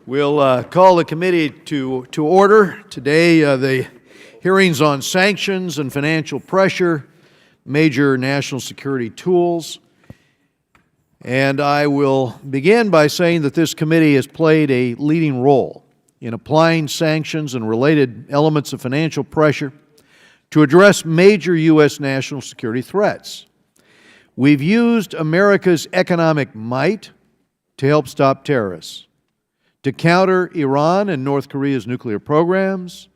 We'll call the committee to order. Today, the hearings on sanctions and financial pressure, major national security tools. And I will begin by saying that this committee has played a leading role in applying sanctions and related elements of financial pressure to address major U.S. national security threats. We've used America's economic might to help stop terrorists, to counter Iran and North Korea's nuclear programs,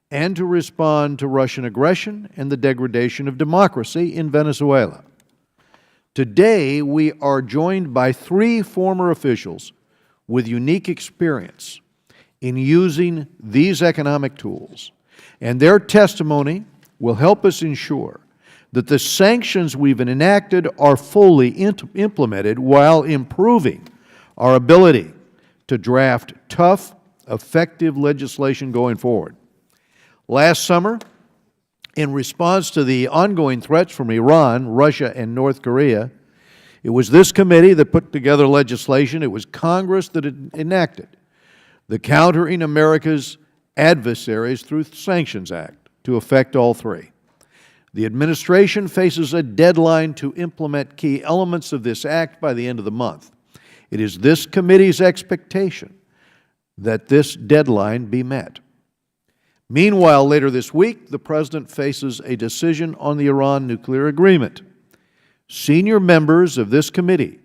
and to respond to Russian aggression and the degradation of democracy in Venezuela. Today, we are joined by three former officials with unique experience in using these economic tools, and their testimony will help us ensure that the sanctions we've enacted are fully implemented while improving our ability to draft tough, effective legislation going forward. Last summer, in response to the ongoing threats from Iran, Russia, and North Korea, it was this committee that put together legislation. It was Congress that enacted the Countering America's Adversaries Through Sanctions Act to affect all three. The administration faces a deadline to implement key elements of this act by the end of the month. It is this committee's expectation that this deadline be met. Meanwhile, later this week, the President faces a decision on the Iran nuclear agreement. Senior members of this committee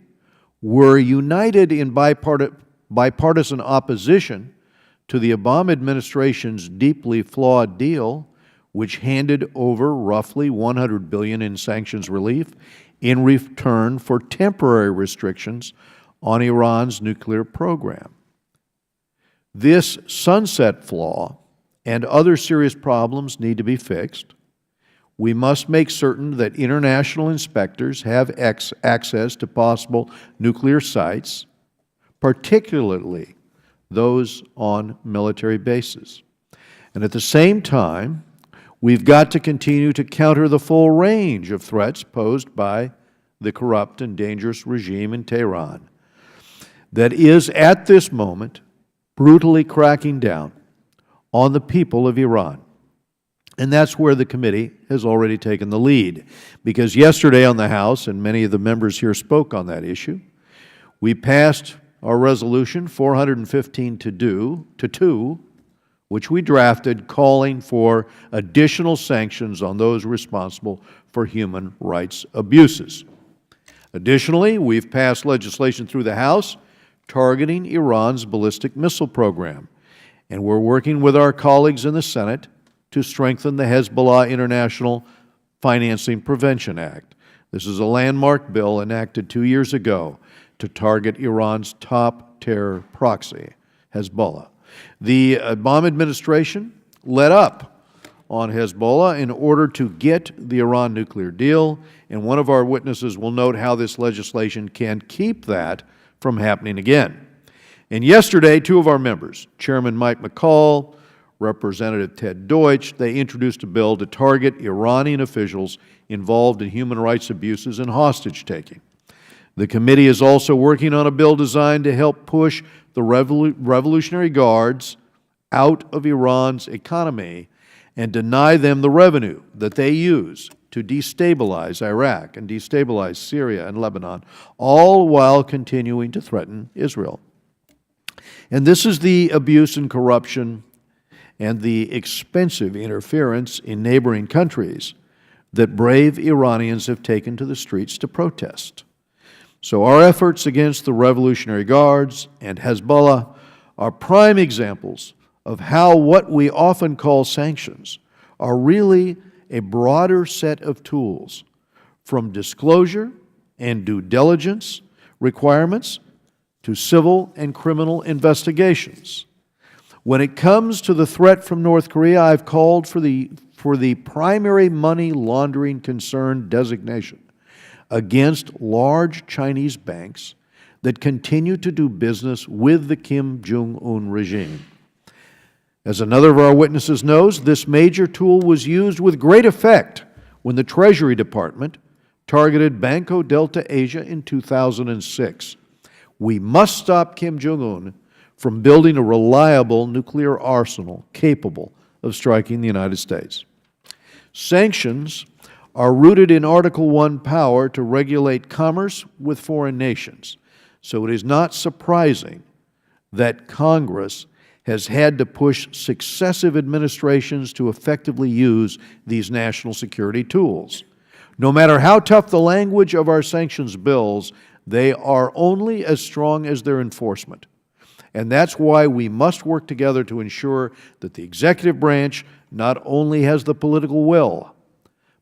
were united in bipartisan opposition to the Obama administration's deeply flawed deal, which handed over roughly $100 billion in sanctions relief in return for temporary restrictions on Iran's nuclear program. This sunset flaw and other serious problems need to be fixed. We must make certain that international inspectors have access to possible nuclear sites, particularly those on military bases. And at the same time, we've got to continue to counter the full range of threats posed by the corrupt and dangerous regime in Tehran that is, at this moment, brutally cracking down on the people of Iran. And that's where the committee has already taken the lead, because yesterday on the House, and many of the members here spoke on that issue, we passed our resolution 415-2, which we drafted, calling for additional sanctions on those responsible for human rights abuses. Additionally, we've passed legislation through the House targeting Iran's ballistic missile program, and we're working with our colleagues in the Senate to strengthen the Hezbollah International Financing Prevention Act. This is a landmark bill enacted 2 years ago to target Iran's top terror proxy, Hezbollah. The Obama administration let up on Hezbollah in order to get the Iran nuclear deal, and one of our witnesses will note how this legislation can keep that from happening again. And yesterday, two of our members, Chairman Mike McCall, Representative Ted Deutsch, they introduced a bill to target Iranian officials involved in human rights abuses and hostage-taking. The committee is also working on a bill designed to help push the Revolutionary Guards out of Iran's economy and deny them the revenue that they use to destabilize Iraq and destabilize Syria and Lebanon, all while continuing to threaten Israel. And this is the abuse and corruption and the expensive interference in neighboring countries that brave Iranians have taken to the streets to protest. So our efforts against the Revolutionary Guards and Hezbollah are prime examples of how what we often call sanctions are really a broader set of tools, from disclosure and due diligence requirements to civil and criminal investigations. When it comes to the threat from North Korea, I've called for the primary money laundering concern designation against large Chinese banks that continue to do business with the Kim Jong-un regime. As another of our witnesses knows, this major tool was used with great effect when the Treasury Department targeted Banco Delta Asia in 2006. We must stop Kim Jong-un from building a reliable nuclear arsenal capable of striking the United States. Sanctions are rooted in Article 1 power to regulate commerce with foreign nations. So it is not surprising that Congress has had to push successive administrations to effectively use these national security tools. No matter how tough the language of our sanctions bills, they are only as strong as their enforcement. And that's why we must work together to ensure that the executive branch not only has the political will,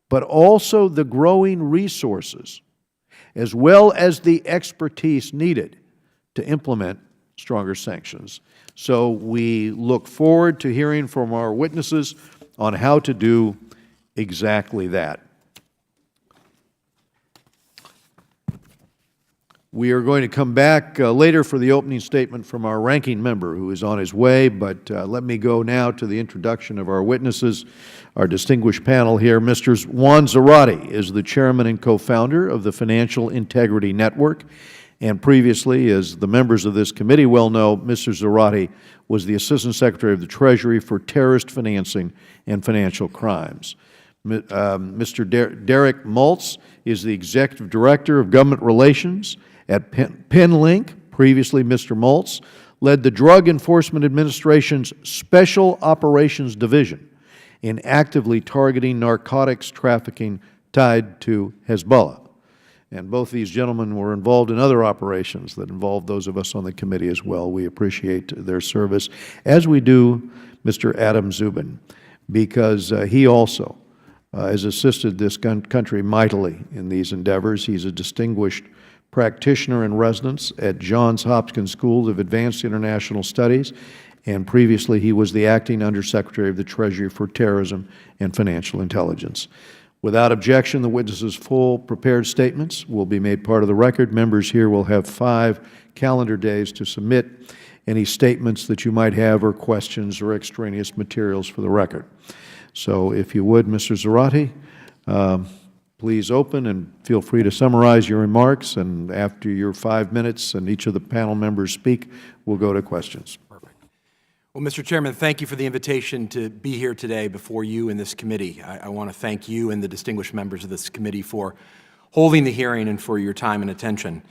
but also the growing resources, as well as the expertise needed to implement stronger sanctions. So we look forward to hearing from our witnesses on how to do exactly that. We are going to come back later for the opening statement from our ranking member, who is on his way, but let me go now to the introduction of our witnesses, our distinguished panel here. Mr. Juan Zarate is the chairman and co-founder of the Financial Integrity Network, and previously, as the members of this committee well know, Mr. Zarate was the Assistant Secretary of the Treasury for terrorist financing and financial crimes. Mr. Derek Maltz is the Executive Director of Government Relations at PenLink. Previously, Mr. Maltz led the Drug Enforcement Administration's Special Operations Division in actively targeting narcotics trafficking tied to Hezbollah. And both these gentlemen were involved in other operations that involved those of us on the committee as well. We appreciate their service, as we do Mr. Adam Zubin, because he also has assisted this country mightily in these endeavors. He's a distinguished practitioner in residence at Johns Hopkins School of Advanced International Studies, and previously he was the Acting Undersecretary of the Treasury for Terrorism and Financial Intelligence. Without objection, the witnesses' full prepared statements will be made part of the record. Members here will have 5 calendar days to submit any statements that you might have or questions or extraneous materials for the record. So if you would, Mr. Zarate, please open and feel free to summarize your remarks, and after your 5 minutes and each of the panel members speak, we'll go to questions. Well, Mr. Chairman, thank you for the invitation to be here today before you and this committee. I want to thank you and the distinguished members of this committee for holding the hearing and for your time and attention.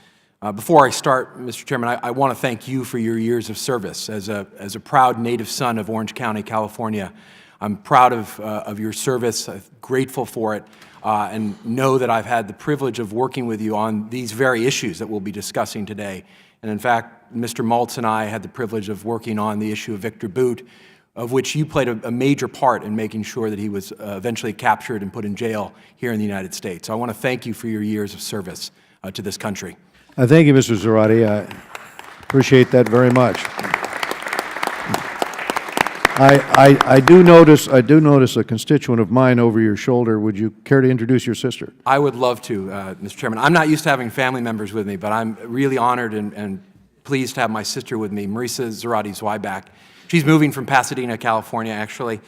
Before I start, Mr. Chairman, I want to thank you for your years of service. As a proud native son of Orange County, California, I'm proud of your service, grateful for it, and know that I've had the privilege of working with you on these very issues that we'll be discussing today. And in fact, Mr. Maltz and I had the privilege of working on the issue of Victor Boot, of which you played a major part in making sure that he was eventually captured and put in jail here in the United States. So I want to thank you for your years of service to this country. Thank you, Mr. Zarate. I appreciate that very much. I do notice a constituent of mine over your shoulder. Would you care to introduce your sister? I would love to, Mr. Chairman. I'm not used to having family members with me, but I'm really honored and pleased to have my sister with me, Marisa Zarate-Zweiback. She's moving from Pasadena, California, actually.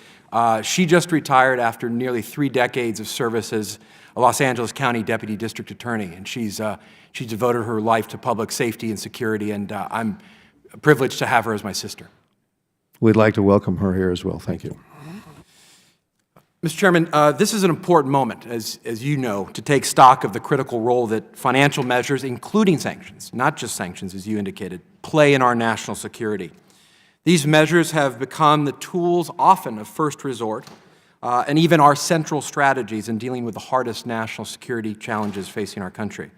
She just retired after nearly 3 decades of service as a Los Angeles County Deputy District Attorney, and she's devoted her life to public safety and security, and I'm privileged to have her as my sister. We'd like to welcome her here as well. Thank you. Mr. Chairman, this is an important moment, as you know, to take stock of the critical role that financial measures, including sanctions, not just sanctions, as you indicated, play in our national security. These measures have become the tools often of first resort, and even our central strategies in dealing with the hardest national security challenges facing our country.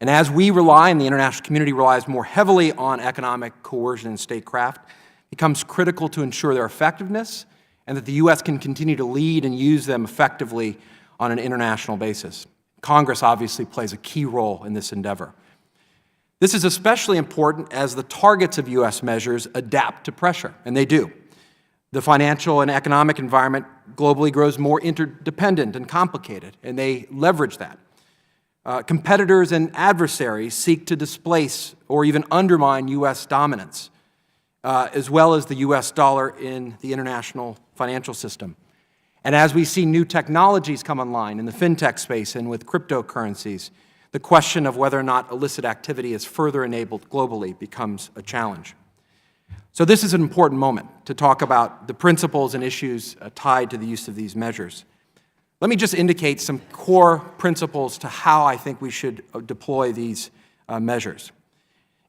And as we rely, and the international community relies more heavily on economic coercion and statecraft, it becomes critical to ensure their effectiveness and that the U.S. can continue to lead and use them effectively on an international basis. Congress obviously plays a key role in this endeavor. This is especially important as the targets of U.S. measures adapt to pressure, and they do. The financial and economic environment globally grows more interdependent and complicated, and they leverage that. Competitors and adversaries seek to displace or even undermine U.S. dominance, as well as the U.S. dollar in the international financial system. And as we see new technologies come online in the fintech space and with cryptocurrencies, the question of whether or not illicit activity is further enabled globally becomes a challenge. So this is an important moment to talk about the principles and issues tied to the use of these measures. Let me just indicate some core principles to how I think we should deploy these measures.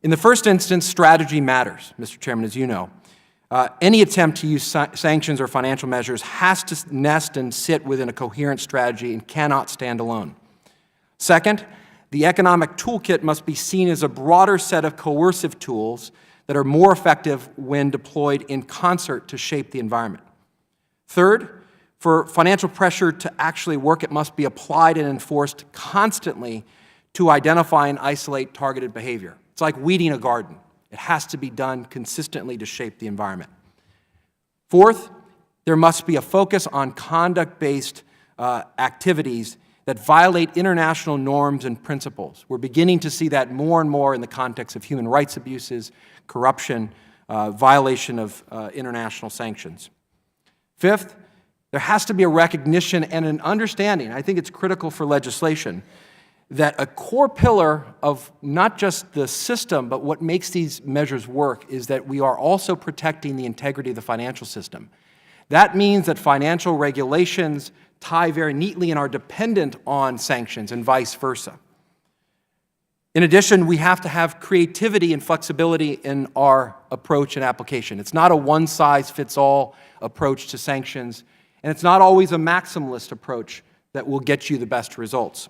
In the first instance, strategy matters, Mr. Chairman, as you know. Any attempt to use sanctions or financial measures has to nest and sit within a coherent strategy and cannot stand alone. Second, the economic toolkit must be seen as a broader set of coercive tools that are more effective when deployed in concert to shape the environment. Third, for financial pressure to actually work, it must be applied and enforced constantly to identify and isolate targeted behavior. It's like weeding a garden. It has to be done consistently to shape the environment. Fourth, there must be a focus on conduct-based activities that violate international norms and principles. We're beginning to see that more and more in the context of human rights abuses, corruption, violation of international sanctions. Fifth, there has to be a recognition and an understanding, I think it's critical for legislation, that a core pillar of not just the system, but what makes these measures work is that we are also protecting the integrity of the financial system. That means that financial regulations tie very neatly and are dependent on sanctions and vice versa. In addition, we have to have creativity and flexibility in our approach and application. It's not a one-size-fits-all approach to sanctions, and it's not always a maximalist approach that will get you the best results.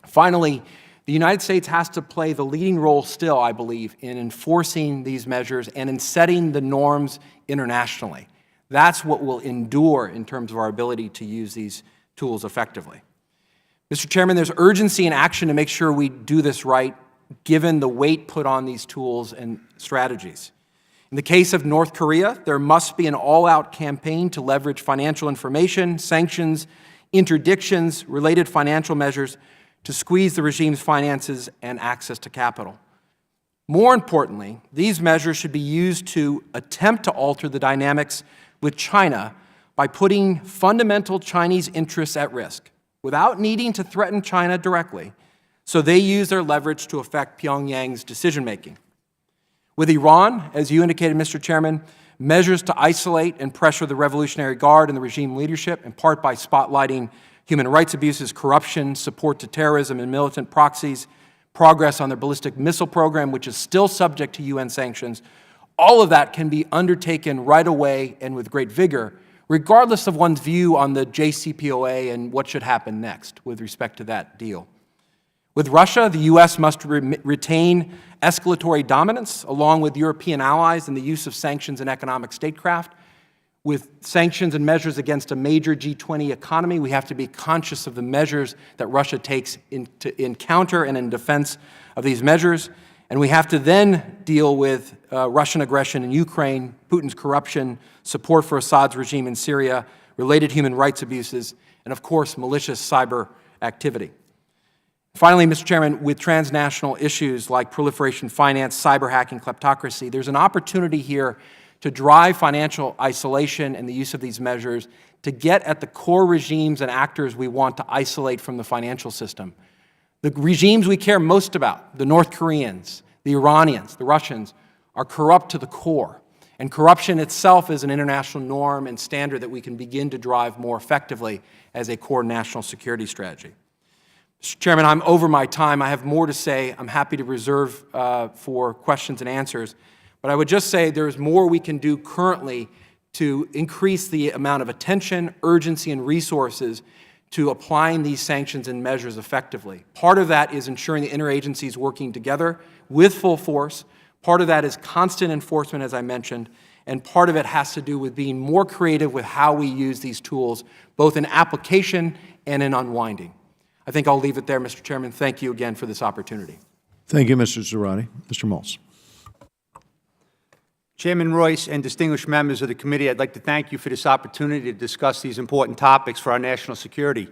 Finally, the United States has to play the leading role still, I believe, in enforcing these measures and in setting the norms internationally. That's what will endure in terms of our ability to use these tools effectively. Mr. Chairman, there's urgency and action to make sure we do this right, given the weight put on these tools and strategies. In the case of North Korea, there must be an all-out campaign to leverage financial information, sanctions, interdictions, related financial measures to squeeze the regime's finances and access to capital. More importantly, these measures should be used to attempt to alter the dynamics with China by putting fundamental Chinese interests at risk without needing to threaten China directly, so they use their leverage to affect Pyongyang's decision-making. With Iran, as you indicated, Mr. Chairman, measures to isolate and pressure the Revolutionary Guard and the regime leadership, in part by spotlighting human rights abuses, corruption, support to terrorism and militant proxies, progress on their ballistic missile program, which is still subject to UN sanctions. All of that can be undertaken right away and with great vigor, regardless of one's view on the JCPOA and what should happen next with respect to that deal. With Russia, the U.S. must retain escalatory dominance, along with European allies, in the use of sanctions and economic statecraft. With sanctions and measures against a major G20 economy, we have to be conscious of the measures that Russia takes in counter and in defense of these measures. And we have to then deal with Russian aggression in Ukraine, Putin's corruption, support for Assad's regime in Syria, related human rights abuses, and of course, malicious cyber activity. Finally, Mr. Chairman, with transnational issues like proliferation finance, cyber hacking, kleptocracy, there's an opportunity here to drive financial isolation and the use of these measures to get at the core regimes and actors we want to isolate from the financial system. The regimes we care most about, the North Koreans, the Iranians, the Russians, are corrupt to the core. And corruption itself is an international norm and standard that we can begin to drive more effectively as a core national security strategy. Mr. Chairman, I'm over my time. I have more to say. I'm happy to reserve for questions and answers. But I would just say there's more we can do currently to increase the amount of attention, urgency, and resources to applying these sanctions and measures effectively. Part of that is ensuring the interagencies working together with full force. Part of that is constant enforcement, as I mentioned. And part of it has to do with being more creative with how we use these tools, both in application and in unwinding. I think I'll leave it there, Mr. Chairman. Thank you again for this opportunity. Thank you, Mr. Zerati. Mr. Maltz. Chairman Royce and distinguished members of the committee, I'd like to thank you for this opportunity to discuss these important topics for our national security.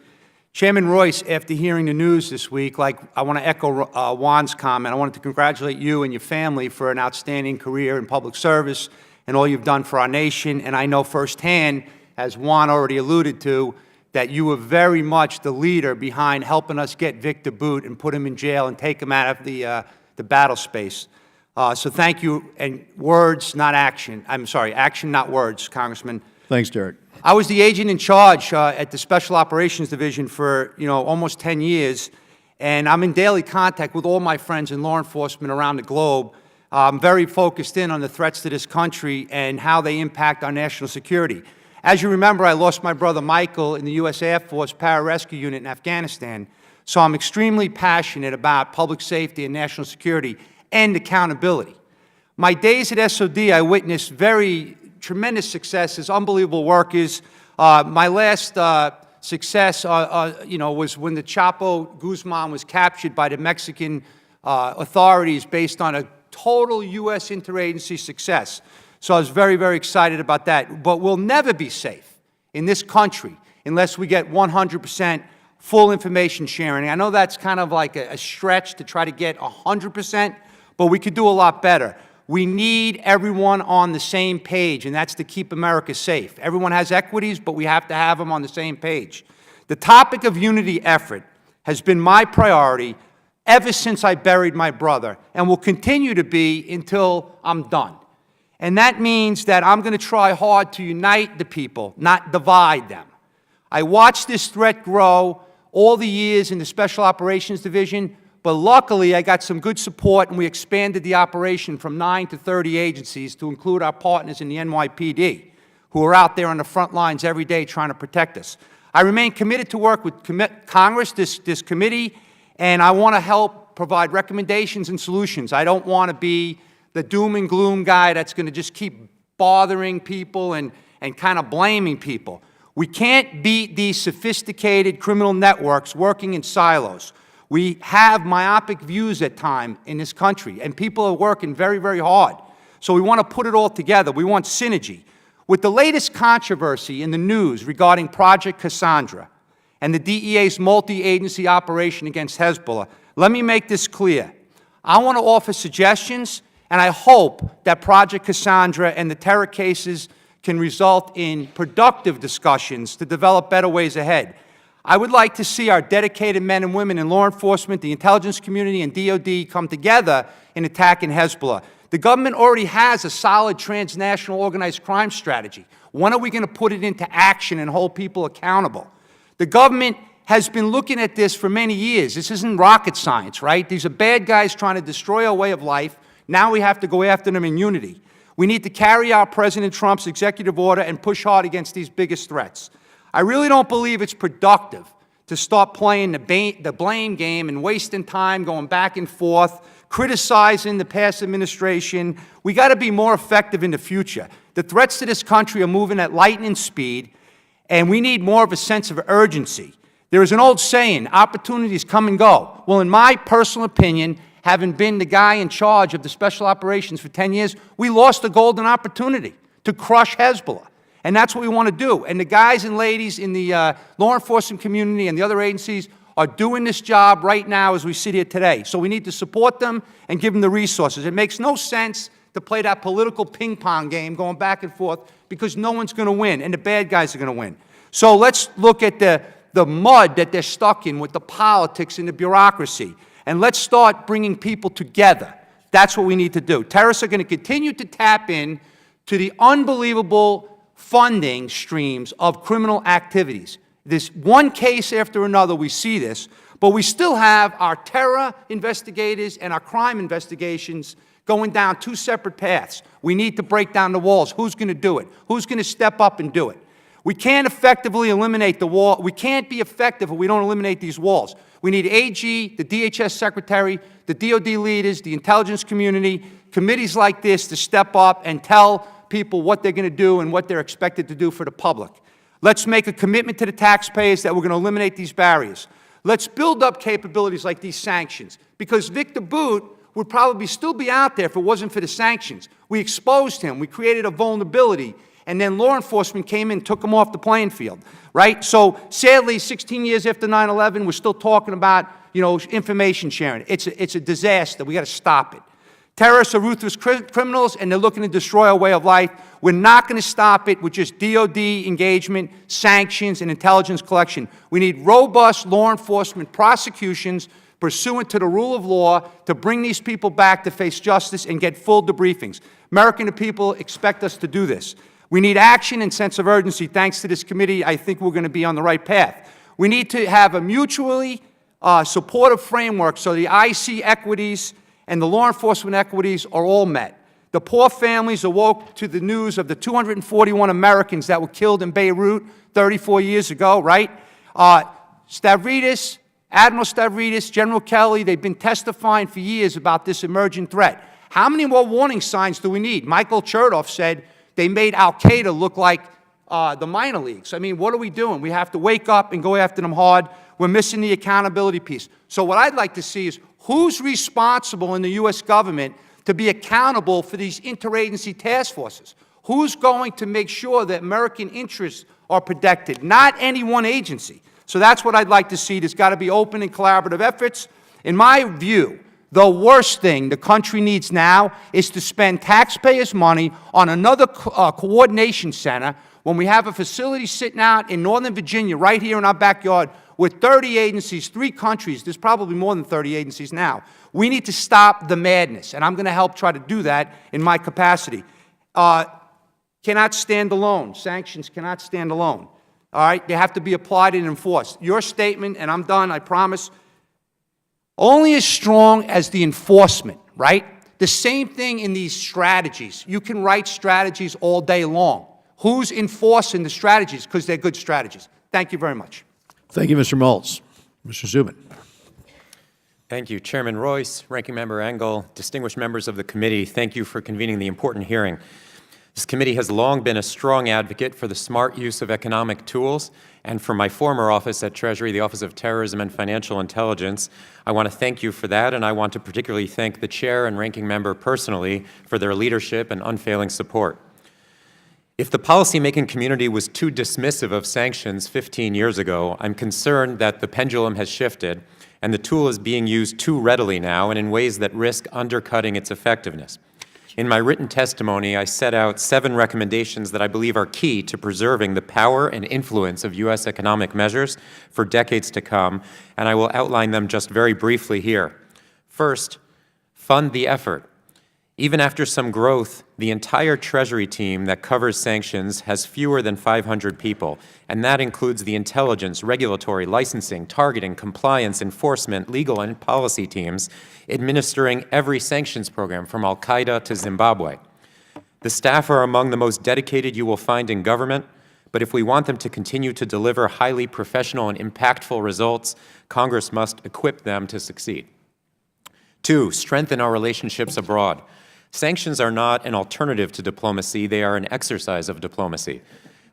Chairman Royce, after hearing the news this week, I want to echo Juan's comment. I wanted to congratulate you and your family for an outstanding career in public service and all you've done for our nation. And I know firsthand, as Juan already alluded to, that you were very much the leader behind helping us get Victor Bout and put him in jail and take him out of the battle space. So thank you, and words, not action. I'm sorry, action, not words, Congressman. Thanks, Derek. I was the agent in charge at the Special Operations Division for, almost 10 years, and I'm in daily contact with all my friends in law enforcement around the globe. I'm very focused in on the threats to this country and how they impact our national security. As you remember, I lost my brother Michael in the U.S. Air Force Pararescue Unit in Afghanistan, so I'm extremely passionate about public safety and national security and accountability. My days at SOD, I witnessed tremendous successes, unbelievable workers. My last success, was when the Chapo Guzman was captured by the Mexican authorities based on a total U.S. interagency success. So I was very, very excited about that. But we'll never be safe in this country unless we get 100% full information sharing. I know that's kind of like a stretch to try to get 100%, but we could do a lot better. We need everyone on the same page, and that's to keep America safe. Everyone has equities, but we have to have them on the same page. The topic of unity effort has been my priority ever since I buried my brother, and will continue to be until I'm done. And that means that I'm going to try hard to unite the people, not divide them. I watched this threat grow all the years in the Special Operations Division, but luckily I got some good support, and we expanded the operation from 9 to 30 agencies to include our partners in the NYPD, who are out there on the front lines every day trying to protect us. I remain committed to work with Congress, this committee, and I want to help provide recommendations and solutions. I don't want to be the doom and gloom guy that's going to just keep bothering people and kind of blaming people. We can't beat these sophisticated criminal networks working in silos. We have myopic views at times in this country, and people are working very, very hard. So we want to put it all together. We want synergy. With the latest controversy in the news regarding Project Cassandra and the DEA's multi-agency operation against Hezbollah, let me make this clear. I want to offer suggestions, and I hope that Project Cassandra and the terror cases can result in productive discussions to develop better ways ahead. I would like to see our dedicated men and women in law enforcement, the intelligence community, and DOD come together in attacking Hezbollah. The government already has a solid transnational organized crime strategy. When are we going to put it into action and hold people accountable? The government has been looking at this for many years. This isn't rocket science, right? These are bad guys trying to destroy our way of life. Now we have to go after them in unity. We need to carry out President Trump's executive order and push hard against these biggest threats. I really don't believe it's productive to start playing the blame game and wasting time going back and forth, criticizing the past administration. We got to be more effective in the future. The threats to this country are moving at lightning speed, and we need more of a sense of urgency. There is an old saying, opportunities come and go. Well, in my personal opinion, having been the guy in charge of the special operations for 10 years, we lost a golden opportunity to crush Hezbollah. And that's what we want to do. And the guys and ladies in the law enforcement community and the other agencies are doing this job right now as we sit here today. So we need to support them and give them the resources. It makes no sense to play that political ping pong game going back and forth because no one's going to win and the bad guys are going to win. So let's look at the mud that they're stuck in with the politics and the bureaucracy. And let's start bringing people together. That's what we need to do. Terrorists are going to continue to tap in to the unbelievable funding streams of criminal activities. This one case after another, we see this, but we still have our terror investigators and our crime investigations going down two separate paths. We need to break down the walls. Who's going to do it? Who's going to step up and do it? We can't effectively eliminate the wall. We can't be effective if we don't eliminate these walls. We need AG, the DHS Secretary, the DOD leaders, the intelligence community, committees like this to step up and tell people what they're going to do and what they're expected to do for the public. Let's make a commitment to the taxpayers that we're going to eliminate these barriers. Let's build up capabilities like these sanctions, because Victor Boot would probably still be out there if it wasn't for the sanctions. We exposed him. We created a vulnerability. And then law enforcement came in and took him off the playing field, right? So sadly, 16 years after 9/11, we're still talking about, information sharing. It's a disaster. We got to stop it. Terrorists are ruthless criminals, and they're looking to destroy our way of life. We're not going to stop it with just DOD engagement, sanctions, and intelligence collection. We need robust law enforcement prosecutions, pursuant to the rule of law to bring these people back to face justice and get full debriefings. American people expect us to do this. We need action and sense of urgency. Thanks to this committee, I think we're going to be on the right path. We need to have a mutually supportive framework so the IC equities and the law enforcement equities are all met. The poor families awoke to the news of the 241 Americans that were killed in Beirut 34 years ago, right? Stavridis, Admiral Stavridis, General Kelly, they've been testifying for years about this emerging threat. How many more warning signs do we need? Michael Chertoff said they made al-Qaeda look like the minor leagues. I mean, what are we doing? We have to wake up and go after them hard. We're missing the accountability piece. So what I'd like to see is who's responsible in the U.S. government to be accountable for these interagency task forces? Who's going to make sure that American interests are protected? Not any one agency. So that's what I'd like to see. There's got to be open and collaborative efforts. In my view, the worst thing the country needs now is to spend taxpayers' money on another coordination center when we have a facility sitting out in Northern Virginia, right here in our backyard, with 30 agencies, 3 countries. There's probably more than 30 agencies now. We need to stop the madness, and I'm going to help try to do that in my capacity. Cannot stand alone. Sanctions cannot stand alone. All right? They have to be applied and enforced. Your statement, and I'm done, I promise, only as strong as the enforcement, right? The same thing in these strategies. You can write strategies all day long. Who's enforcing the strategies? Because they're good strategies. Thank you very much. Thank you, Mr. Maltz. Mr. Zubin. Thank you, Chairman Royce, Ranking Member Engel, distinguished members of the committee. Thank you for convening the important hearing. This committee has long been a strong advocate for the smart use of economic tools, and from my former office at Treasury, the Office of Terrorism and Financial Intelligence, I want to thank you for that, and I want to particularly thank the Chair and Ranking Member personally for their leadership and unfailing support. If the policymaking community was too dismissive of sanctions 15 years ago, I'm concerned that the pendulum has shifted and the tool is being used too readily now and in ways that risk undercutting its effectiveness. In my written testimony, I set out 7 recommendations that I believe are key to preserving the power and influence of U.S. economic measures for decades to come, and I will outline them just very briefly here. First, fund the effort. Even after some growth, the entire Treasury team that covers sanctions has fewer than 500 people, and that includes the intelligence, regulatory, licensing, targeting, compliance, enforcement, legal, and policy teams administering every sanctions program from al-Qaeda to Zimbabwe. The staff are among the most dedicated you will find in government, but if we want them to continue to deliver highly professional and impactful results, Congress must equip them to succeed. 2, strengthen our relationships abroad. Sanctions are not an alternative to diplomacy, they are an exercise of diplomacy.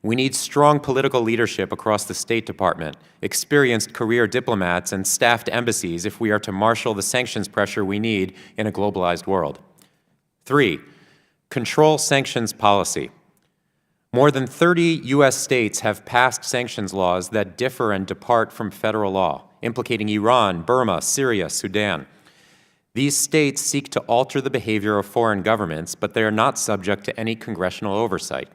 We need strong political leadership across the State Department, experienced career diplomats, and staffed embassies if we are to marshal the sanctions pressure we need in a globalized world. 3, control sanctions policy. More than 30 U.S. states have passed sanctions laws that differ and depart from federal law, implicating Iran, Burma, Syria, Sudan. These states seek to alter the behavior of foreign governments, but they are not subject to any congressional oversight.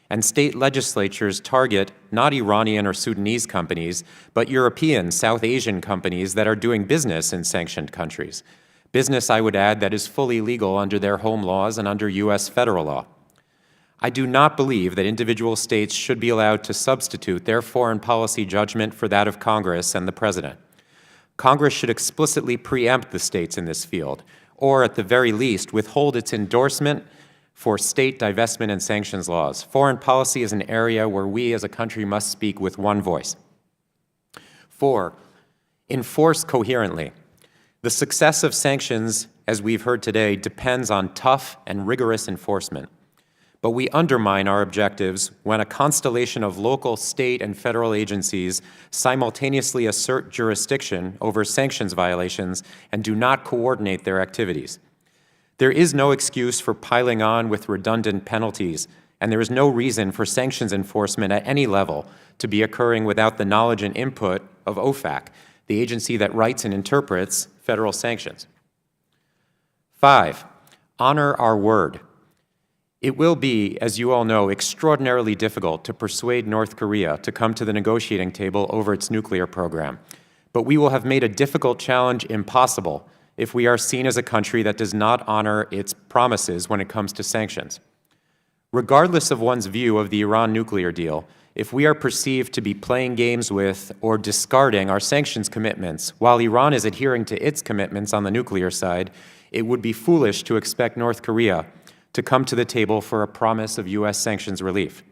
And state legislatures target not Iranian or Sudanese companies, but European, South Asian companies that are doing business in sanctioned countries. Business, I would add, that is fully legal under their home laws and under U.S. federal law. I do not believe that individual states should be allowed to substitute their foreign policy judgment for that of Congress and the President. Congress should explicitly preempt the states in this field, or at the very least, withhold its endorsement for state divestment and sanctions laws. Foreign policy is an area where we as a country must speak with one voice. 4, enforce coherently. The success of sanctions, as we've heard today, depends on tough and rigorous enforcement. But we undermine our objectives when a constellation of local, state, and federal agencies simultaneously assert jurisdiction over sanctions violations and do not coordinate their activities. There is no excuse for piling on with redundant penalties, and there is no reason for sanctions enforcement at any level to be occurring without the knowledge and input of OFAC, the agency that writes and interprets federal sanctions. 5, honor our word. It will be, as you all know, extraordinarily difficult to persuade North Korea to come to the negotiating table over its nuclear program. But we will have made a difficult challenge impossible if we are seen as a country that does not honor its promises when it comes to sanctions. Regardless of one's view of the Iran nuclear deal, if we are perceived to be playing games with or discarding our sanctions commitments while Iran is adhering to its commitments on the nuclear side, it would be foolish to expect North Korea to come to the table for a promise of U.S. sanctions relief.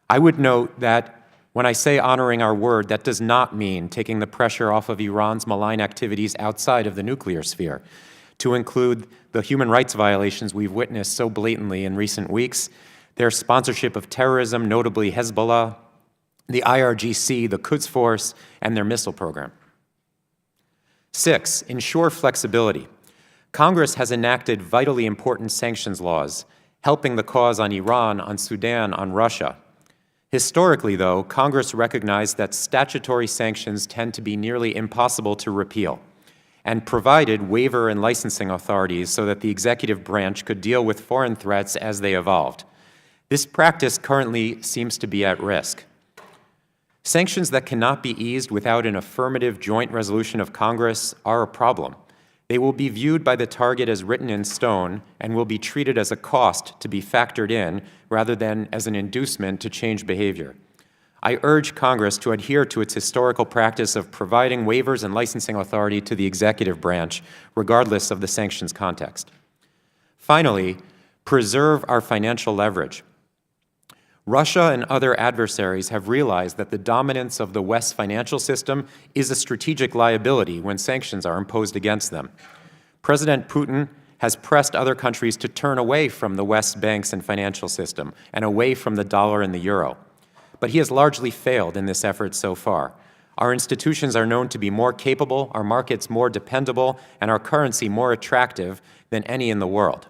I would note that when I say honoring our word, that does not mean taking the pressure off of Iran's malign activities outside of the nuclear sphere, to include the human rights violations we've witnessed so blatantly in recent weeks, their sponsorship of terrorism, notably Hezbollah, the IRGC, the Quds Force, and their missile program. 6, ensure flexibility. Congress has enacted vitally important sanctions laws, helping the cause on Iran, on Sudan, on Russia. Historically, though, Congress recognized that statutory sanctions tend to be nearly impossible to repeal, and provided waiver and licensing authorities so that the executive branch could deal with foreign threats as they evolved. This practice currently seems to be at risk. Sanctions that cannot be eased without an affirmative joint resolution of Congress are a problem. They will be viewed by the target as written in stone and will be treated as a cost to be factored in rather than as an inducement to change behavior. I urge Congress to adhere to its historical practice of providing waivers and licensing authority to the executive branch, regardless of the sanctions context. Finally, preserve our financial leverage. Russia and other adversaries have realized that the dominance of the West's financial system is a strategic liability when sanctions are imposed against them. President Putin has pressed other countries to turn away from the West's banks and financial system and away from the dollar and the euro. But he has largely failed in this effort so far. Our institutions are known to be more capable, our markets more dependable, and our currency more attractive than any in the world.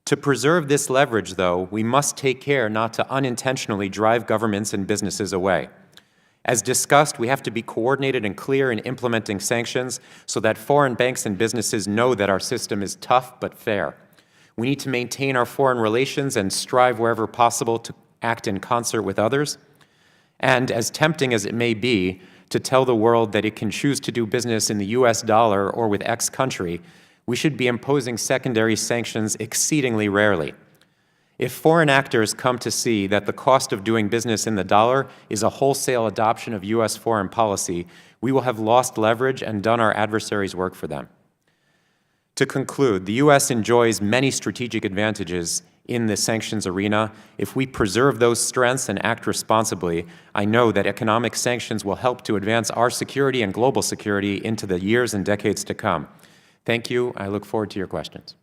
To preserve this leverage, though, we must take care not to unintentionally drive governments and businesses away. As discussed, we have to be coordinated and clear in implementing sanctions so that foreign banks and businesses know that our system is tough but fair. We need to maintain our foreign relations and strive wherever possible to act in concert with others. And as tempting as it may be to tell the world that it can choose to do business in the US dollar or with X country, we should be imposing secondary sanctions exceedingly rarely. If foreign actors come to see that the cost of doing business in the dollar is a wholesale adoption of U.S. foreign policy, we will have lost leverage and done our adversaries' work for them. To conclude, the U.S. enjoys many strategic advantages in the sanctions arena. If we preserve those strengths and act responsibly, I know that economic sanctions will help to advance our security and global security into the years and decades to come. Thank you. I look forward to your questions.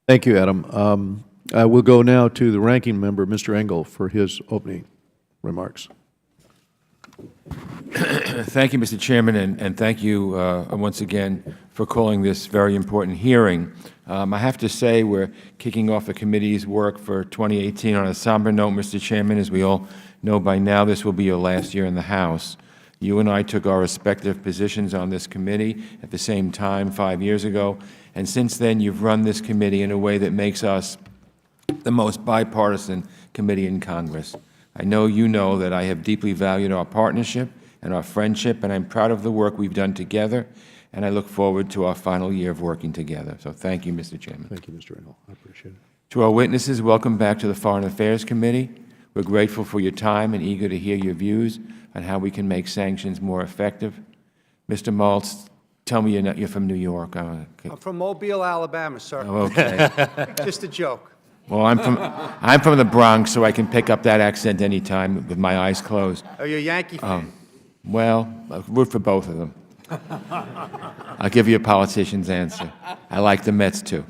Thank you, Adam. I will go now to the ranking member, Mr. Engel, for his opening remarks. Thank you, Mr. Chairman, and thank you once again for calling this very important hearing. I have to say we're kicking off the committee's work for 2018 on a somber note, Mr. Chairman. As we all know by now, this will be your last year in the House. You and I took our respective positions on this committee at the same time 5 years ago, and since then you've run this committee in a way that makes us the most bipartisan committee in Congress. I know you know that I have deeply valued our partnership and our friendship, and I'm proud of the work we've done together, and I look forward to our final year of working together. So thank you, Mr. Chairman. Thank you, Mr. Engel. I appreciate it. To our witnesses, welcome back to the Foreign Affairs Committee. We're grateful for your time and eager to hear your views on how we can make sanctions more effective. Mr. Maltz, tell me you're from New York. I'm from Mobile, Alabama, sir. Oh, okay. Just a joke. Well, I'm from the Bronx, so I can pick up that accent anytime with my eyes closed. Are you a Yankee fan? Well, I'll root for both of them. I'll give you a politician's answer. I like the Mets, too.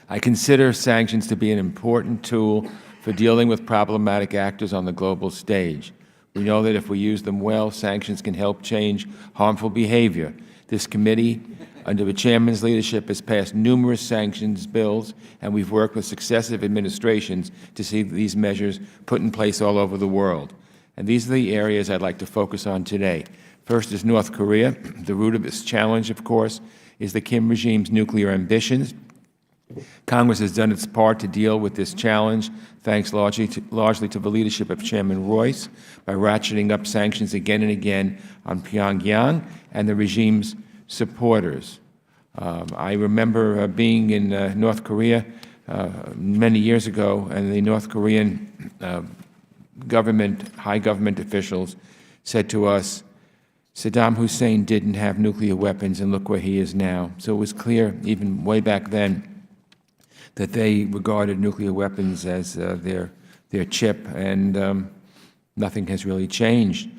I consider sanctions to be an important tool for dealing with problematic actors on the global stage. We know that if we use them well, sanctions can help change harmful behavior. This committee, under the Chairman's leadership, has passed numerous sanctions bills, and we've worked with successive administrations to see these measures put in place all over the world. And these are the areas I'd like to focus on today. First is North Korea. The root of this challenge, of course, is the Kim regime's nuclear ambitions. Congress has done its part to deal with this challenge, thanks largely to the leadership of Chairman Royce, by ratcheting up sanctions again and again on Pyongyang and the regime's supporters. I remember being in North Korea many years ago, and the North Korean high government officials said to us, Saddam Hussein didn't have nuclear weapons, and look where he is now. So it was clear, even way back then, that they regarded nuclear weapons as their chip, and nothing has really changed.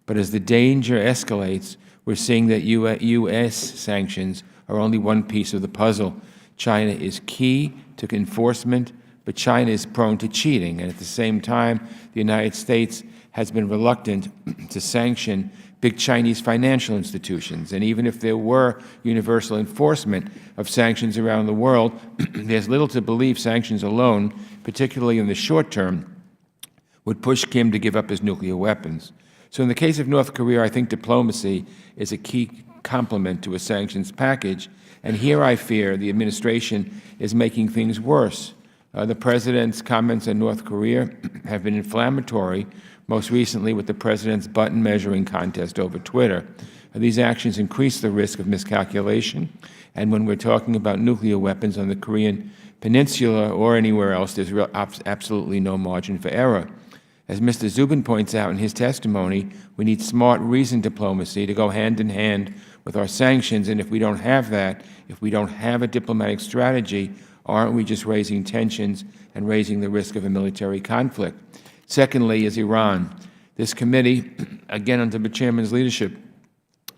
But as the danger escalates, we're seeing that U.S. sanctions are only one piece of the puzzle. China is key to enforcement, but China is prone to cheating, and at the same time, the United States has been reluctant to sanction big Chinese financial institutions. And even if there were universal enforcement of sanctions around the world, there's little to believe sanctions alone, particularly in the short term, would push Kim to give up his nuclear weapons. So in the case of North Korea, I think diplomacy is a key complement to a sanctions package. And here I fear the administration is making things worse. The President's comments on North Korea have been inflammatory, most recently with the President's button measuring contest over Twitter. These actions increase the risk of miscalculation, and when we're talking about nuclear weapons on the Korean Peninsula or anywhere else, there's absolutely no margin for error. As Mr. Zubin points out in his testimony, we need smart, reasoned diplomacy to go hand in hand with our sanctions, and if we don't have that, if we don't have a diplomatic strategy, aren't we just raising tensions and raising the risk of a military conflict? Secondly is Iran. This committee, again under the Chairman's leadership,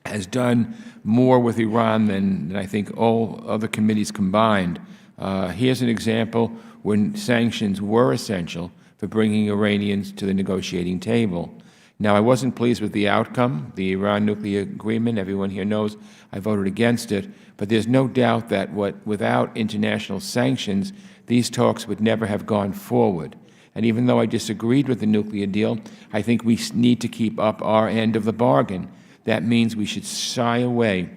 has done more with Iran than I think all other committees combined. Here's an example when sanctions were essential for bringing Iranians to the negotiating table. Now, I wasn't pleased with the outcome, the Iran nuclear agreement. Everyone here knows I voted against it, but there's no doubt that without international sanctions, these talks would never have gone forward. And even though I disagreed with the nuclear deal, I think we need to keep up our end of the bargain. That means we should shy away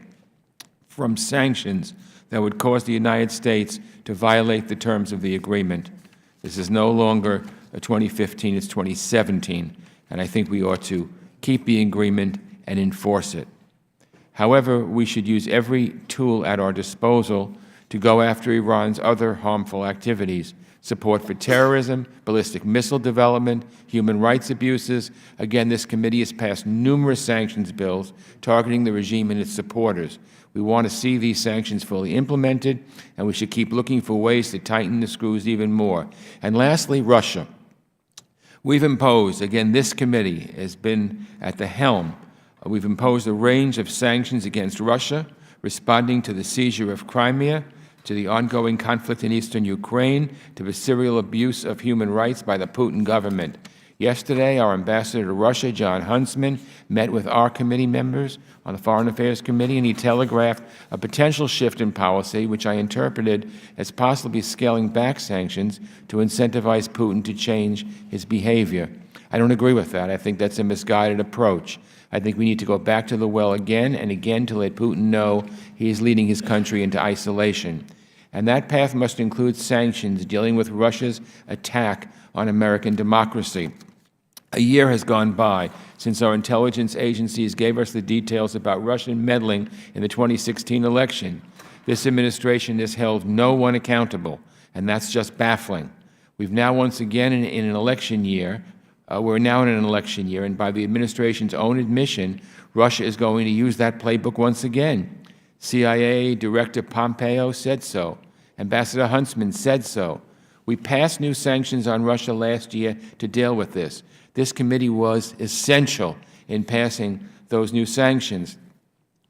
from sanctions that would cause the United States to violate the terms of the agreement. This is no longer 2015, it's 2017, and I think we ought to keep the agreement and enforce it. However, we should use every tool at our disposal to go after Iran's other harmful activities: support for terrorism, ballistic missile development, human rights abuses. Again, this committee has passed numerous sanctions bills targeting the regime and its supporters. We want to see these sanctions fully implemented, and we should keep looking for ways to tighten the screws even more. And lastly, Russia. We've imposed, again, this committee has been at the helm, we've imposed a range of sanctions against Russia, responding to the seizure of Crimea, to the ongoing conflict in eastern Ukraine, to the serial abuse of human rights by the Putin government. Yesterday, our ambassador to Russia, John Huntsman, met with our committee members on the Foreign Affairs Committee, and he telegraphed a potential shift in policy, which I interpreted as possibly scaling back sanctions to incentivize Putin to change his behavior. I don't agree with that. I think that's a misguided approach. I think we need to go back to the well again and again to let Putin know he is leading his country into isolation. And that path must include sanctions dealing with Russia's attack on American democracy. A year has gone by since our intelligence agencies gave us the details about Russian meddling in the 2016 election. This administration has held no one accountable, and that's just baffling. We've now once again in an election year, we're now in an election year, and by the administration's own admission, Russia is going to use that playbook once again. CIA Director Pompeo said so. Ambassador Huntsman said so. We passed new sanctions on Russia last year to deal with this. This committee was essential in passing those new sanctions.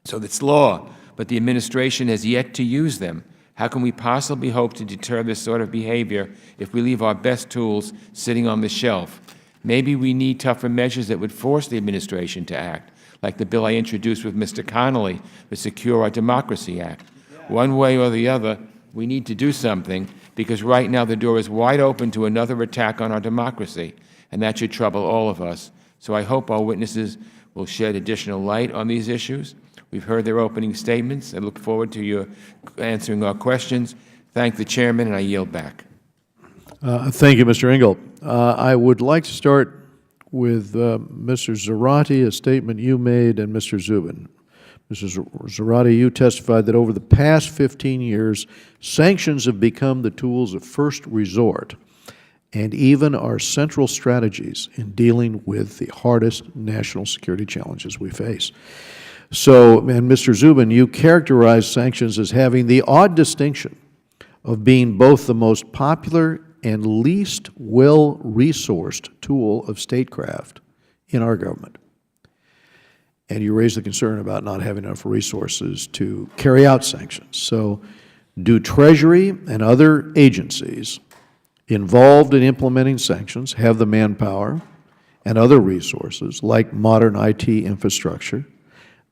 So it's law, but the administration has yet to use them. How can we possibly hope to deter this sort of behavior if we leave our best tools sitting on the shelf? Maybe we need tougher measures that would force the administration to act, like the bill I introduced with Mr. Connolly, the Secure Our Democracy Act. One way or the other, we need to do something, because right now the door is wide open to another attack on our democracy, and that should trouble all of us. So I hope our witnesses will shed additional light on these issues. We've heard their opening statements. I look forward to your answering our questions. thank the chairman, and I yield back. Thank you, Mr. Engel. I would like to start with Mr. Zarate, a statement you made, and Mr. Zubin. Mr. Zarate, you testified that over the past 15 years, sanctions have become the tools of first resort and even our central strategies in dealing with the hardest national security challenges we face. So, and Mr. Zubin, you characterized sanctions as having the odd distinction of being both the most popular and least well-resourced tool of statecraft in our government. And you raised the concern about not having enough resources to carry out sanctions. So, do Treasury and other agencies involved in implementing sanctions have the manpower and other resources, like modern IT infrastructure,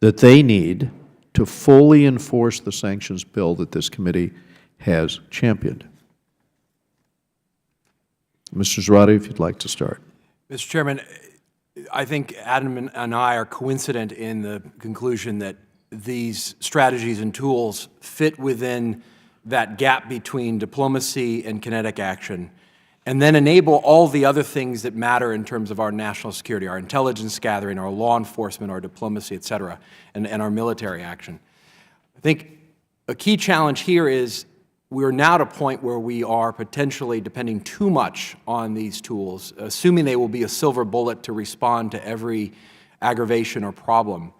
that they need to fully enforce the sanctions bill that this committee has championed? Mr. Zarate, if you'd like to start. Mr. Chairman, I think Adam and I are coincident in the conclusion that these strategies and tools fit within that gap between diplomacy and kinetic action, and then enable all the other things that matter in terms of our national security, our intelligence gathering, our law enforcement, our diplomacy, et cetera, and our military action. I think a key challenge here is we're now at a point where we are potentially depending too much on these tools, assuming they will be a silver bullet to respond to every aggravation or problem.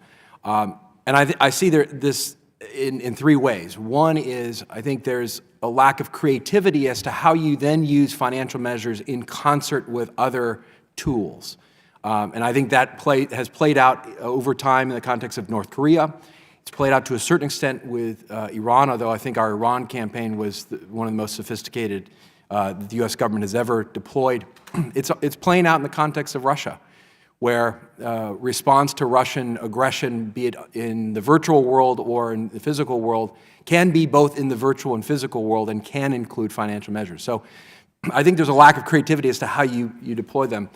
And I see this in three ways. One is I think there's a lack of creativity as to how you then use financial measures in concert with other tools. And I think that has played out over time in the context of North Korea. It's played out to a certain extent with Iran, although I think our Iran campaign was one of the most sophisticated the U.S. government has ever deployed. It's playing out in the context of Russia, where response to Russian aggression, be it in the virtual world or in the physical world, can be both in the virtual and physical world and can include financial measures. So I think there's a lack of creativity as to how you deploy them.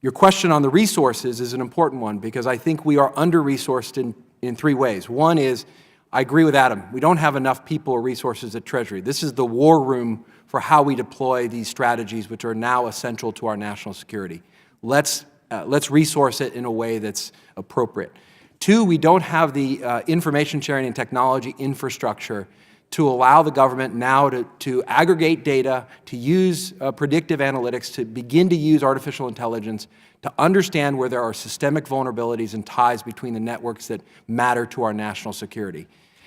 Your question on the resources is an important one because I think we are under-resourced in three ways. One is, I agree with Adam, we don't have enough people or resources at Treasury. This is the war room for how we deploy these strategies, which are now essential to our national security. Let's resource it in a way that's appropriate. Two, we don't have the information sharing and technology infrastructure to allow the government now to aggregate data, to use predictive analytics, to begin to use artificial intelligence, to understand where there are systemic vulnerabilities and ties between the networks that matter to our national security.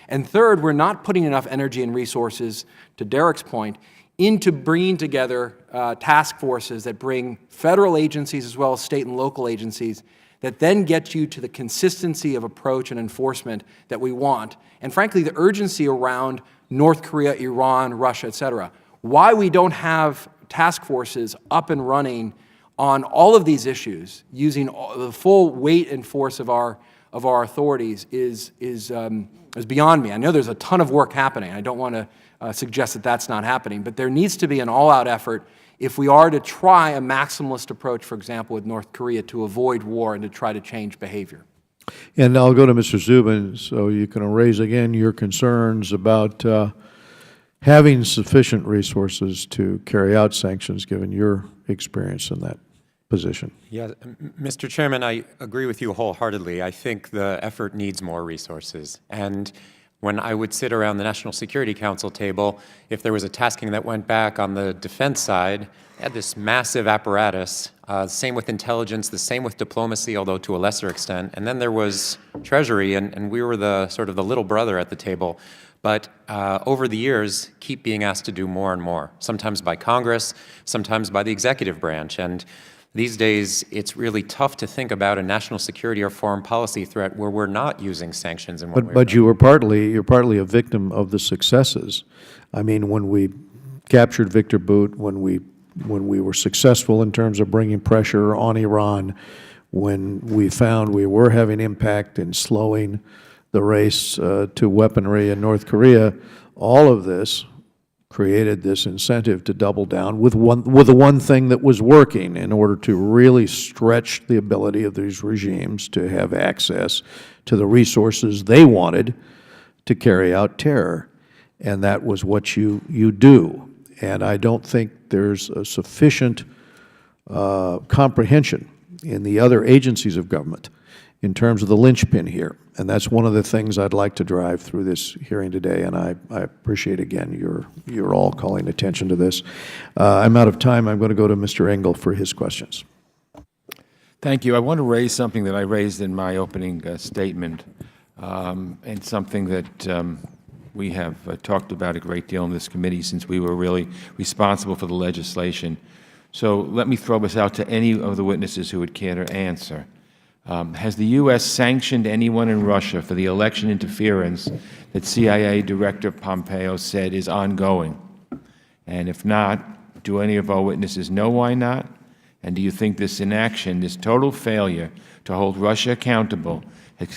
And third, we're not putting enough energy and resources, to Derek's point, into bringing together task forces that bring federal agencies as well as state and local agencies that then get you to the consistency of approach and enforcement that we want, and frankly, the urgency around North Korea, Iran, Russia, et cetera. Why we don't have task forces up and running on all of these issues using the full weight and force of our authorities is beyond me. I know there's a ton of work happening. I don't want to suggest that that's not happening, but there needs to be an all-out effort if we are to try a maximalist approach, for example, with North Korea to avoid war and to try to change behavior. And I'll go to Mr. Zubin, so you can raise again your concerns about having sufficient resources to carry out sanctions, given your experience in that position. Yeah, Mr. Chairman, I agree with you wholeheartedly. I think the effort needs more resources. And when I would sit around the National Security Council table, if there was a tasking that went back on the defense side, they had this massive apparatus, same with intelligence, the same with diplomacy, although to a lesser extent. And then there was Treasury, and we were the sort of the little brother at the table. But over the years, keep being asked to do more and more, sometimes by Congress, sometimes by the executive branch. And these days, it's really tough to think about a national security or foreign policy threat where we're not using sanctions in one way. But you're partly a victim of the successes. I mean, when we captured Victor Bout, when we were successful in terms of bringing pressure on Iran, when we found we were having impact in slowing the race to weaponry in North Korea, all of this created this incentive to double down with the one thing that was working in order to really stretch the ability of these regimes to have access to the resources they wanted to carry out terror. and that was what you do. And I don't think there's a sufficient comprehension in the other agencies of government in terms of the linchpin here. And that's one of the things I'd like to drive through this hearing today, and I appreciate, again, you're all calling attention to this. I'm out of time. I'm going to go to Mr. Engel for his questions. Thank you. I want to raise something that I raised in my opening statement, and something that we have talked about a great deal in this committee since we were really responsible for the legislation. So let me throw this out to any of the witnesses who would care to answer. Has the U.S. sanctioned anyone in Russia for the election interference that CIA Director Pompeo said is ongoing? And if not, do any of our witnesses know why not? And do you think this inaction, this total failure to hold Russia accountable,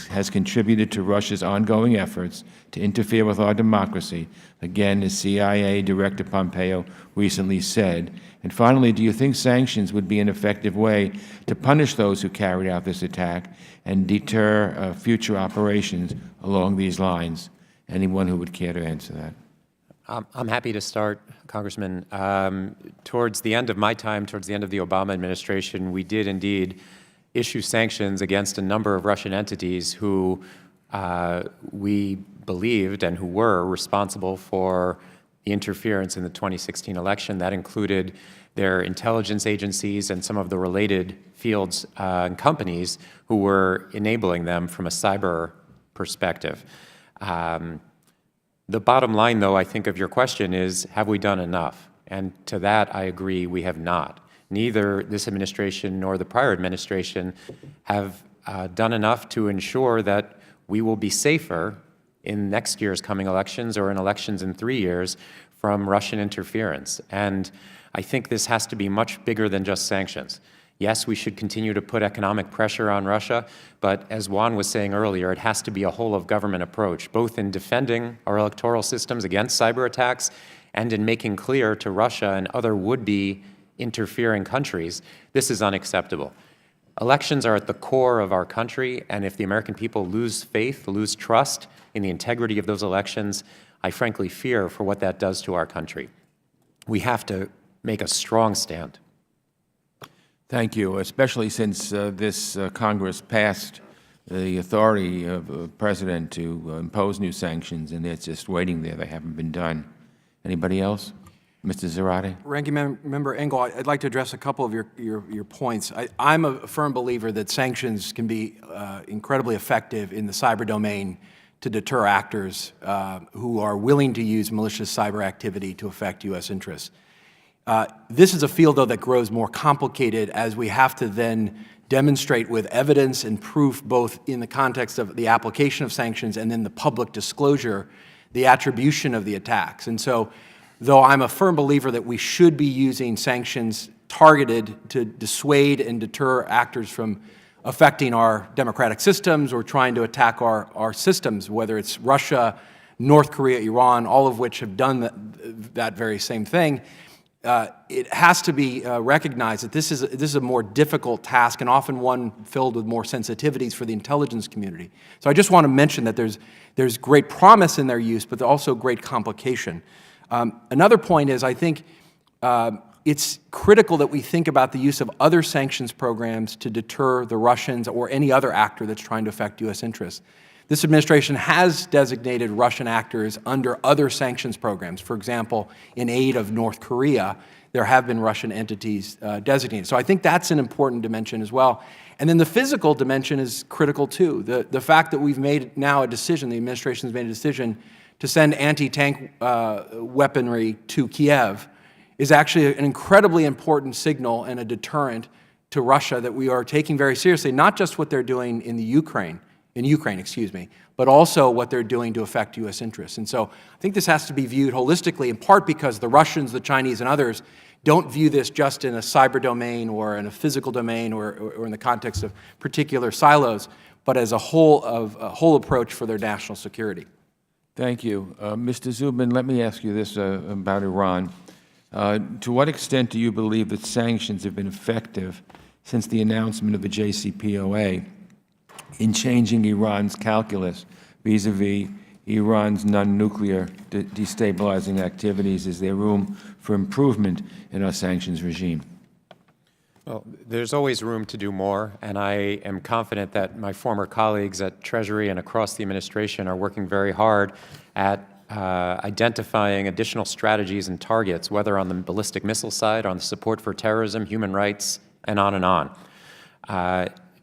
has contributed to Russia's ongoing efforts to interfere with our democracy, again, as CIA Director Pompeo recently said? And finally, do you think sanctions would be an effective way to punish those who carried out this attack and deter future operations along these lines? Anyone who would care to answer that? I'm happy to start, Congressman. Towards the end of my time, towards the end of the Obama administration, we did indeed issue sanctions against a number of Russian entities who we believed and who were responsible for the interference in the 2016 election. That included their intelligence agencies and some of the related fields and companies who were enabling them from a cyber perspective. The bottom line, though, I think of your question is, have we done enough? And to that, I agree, we have not. Neither this administration nor the prior administration have done enough to ensure that we will be safer in next year's coming elections or in elections in 3 years from Russian interference. And I think this has to be much bigger than just sanctions. Yes, we should continue to put economic pressure on Russia, but as Juan was saying earlier, it has to be a whole-of-government approach, both in defending our electoral systems against cyber attacks and in making clear to Russia and other would-be interfering countries, this is unacceptable. Elections are at the core of our country, and if the American people lose faith, lose trust in the integrity of those elections, I frankly fear for what that does to our country. We have to make a strong stand. Thank you, especially since this Congress passed the authority of the President to impose new sanctions, and it's just waiting there. They haven't been done. Anybody else? Mr. Zarate? Ranking Member Engel, I'd like to address a couple of your points. I'm a firm believer that sanctions can be incredibly effective in the cyber domain to deter actors who are willing to use malicious cyber activity to affect U.S. interests. This is a field, though, that grows more complicated as we have to then demonstrate with evidence and proof, both in the context of the application of sanctions and then the public disclosure, the attribution of the attacks. And so, though I'm a firm believer that we should be using sanctions targeted to dissuade and deter actors from affecting our democratic systems or trying to attack our systems, whether it's Russia, North Korea, Iran, all of which have done that very same thing, it has to be recognized that this is a more difficult task and often one filled with more sensitivities for the intelligence community. So I just want to mention that there's great promise in their use, but also great complication. Another point is I think it's critical that we think about the use of other sanctions programs to deter the Russians or any other actor that's trying to affect U.S. interests. This administration has designated Russian actors under other sanctions programs. For example, in aid of North Korea, there have been Russian entities designated. So I think that's an important dimension as well. And then the physical dimension is critical too. The fact that we've made now a decision, the administration has made a decision to send anti-tank weaponry to Kiev is actually an incredibly important signal and a deterrent to Russia that we are taking very seriously, not just what they're doing in Ukraine, but also what they're doing to affect U.S. interests. And so I think this has to be viewed holistically, in part because the Russians, the Chinese, and others don't view this just in a cyber domain or in a physical domain or in the context of particular silos, but as a whole approach for their national security. Thank you. Mr. Zubin, let me ask you this about Iran. To what extent do you believe that sanctions have been effective since the announcement of the JCPOA in changing Iran's calculus vis-a-vis Iran's non-nuclear destabilizing activities? Is there room for improvement in our sanctions regime? Well, there's always room to do more, and I am confident that my former colleagues at Treasury and across the administration are working very hard at identifying additional strategies and targets, whether on the ballistic missile side, on the support for terrorism, human rights, and on and on.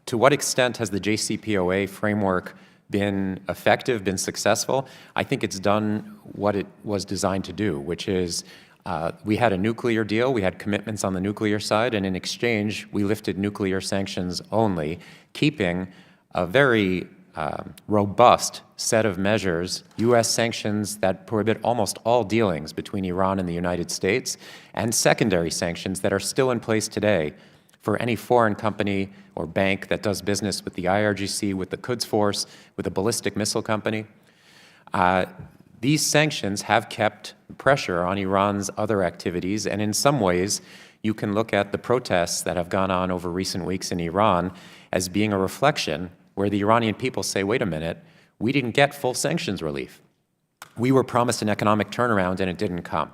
To what extent has the JCPOA framework been effective, been successful? I think it's done what it was designed to do, which is we had a nuclear deal, we had commitments on the nuclear side, and in exchange, we lifted nuclear sanctions only, keeping a very robust set of measures, U.S. sanctions that prohibit almost all dealings between Iran and the United States, and secondary sanctions that are still in place today for any foreign company or bank that does business with the IRGC, with the Quds Force, with a ballistic missile company. These sanctions have kept pressure on Iran's other activities, and in some ways, you can look at the protests that have gone on over recent weeks in Iran as being a reflection where the Iranian people say, wait a minute, we didn't get full sanctions relief. We were promised an economic turnaround and it didn't come.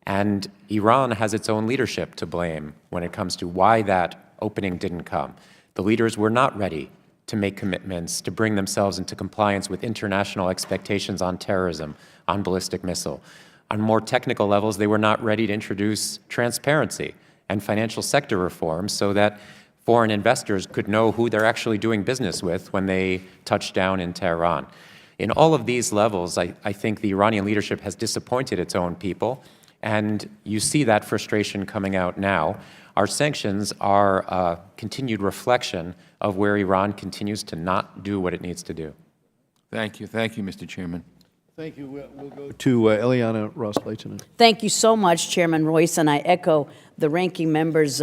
And Iran has its own leadership to blame when it comes to why that opening didn't come. The leaders were not ready to make commitments to bring themselves into compliance with international expectations on terrorism, on ballistic missile. On more technical levels, they were not ready to introduce transparency and financial sector reforms so that foreign investors could know who they're actually doing business with when they touch down in Tehran. In all of these levels, I think the Iranian leadership has disappointed its own people, and you see that frustration coming out now. Our sanctions are a continued reflection of where Iran continues to not do what it needs to do. Thank you, Mr. Chairman. Thank you. We'll go to Eliana Ross-Leitonen. Thank you so much, Chairman Royce, and I echo the ranking member's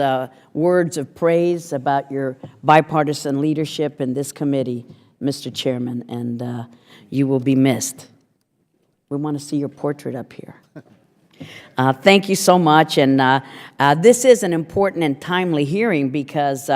words of praise about your bipartisan leadership in this committee, Mr. Chairman, and you will be missed. We want to see your portrait up here. Thank you so much, and this is an important and timely hearing because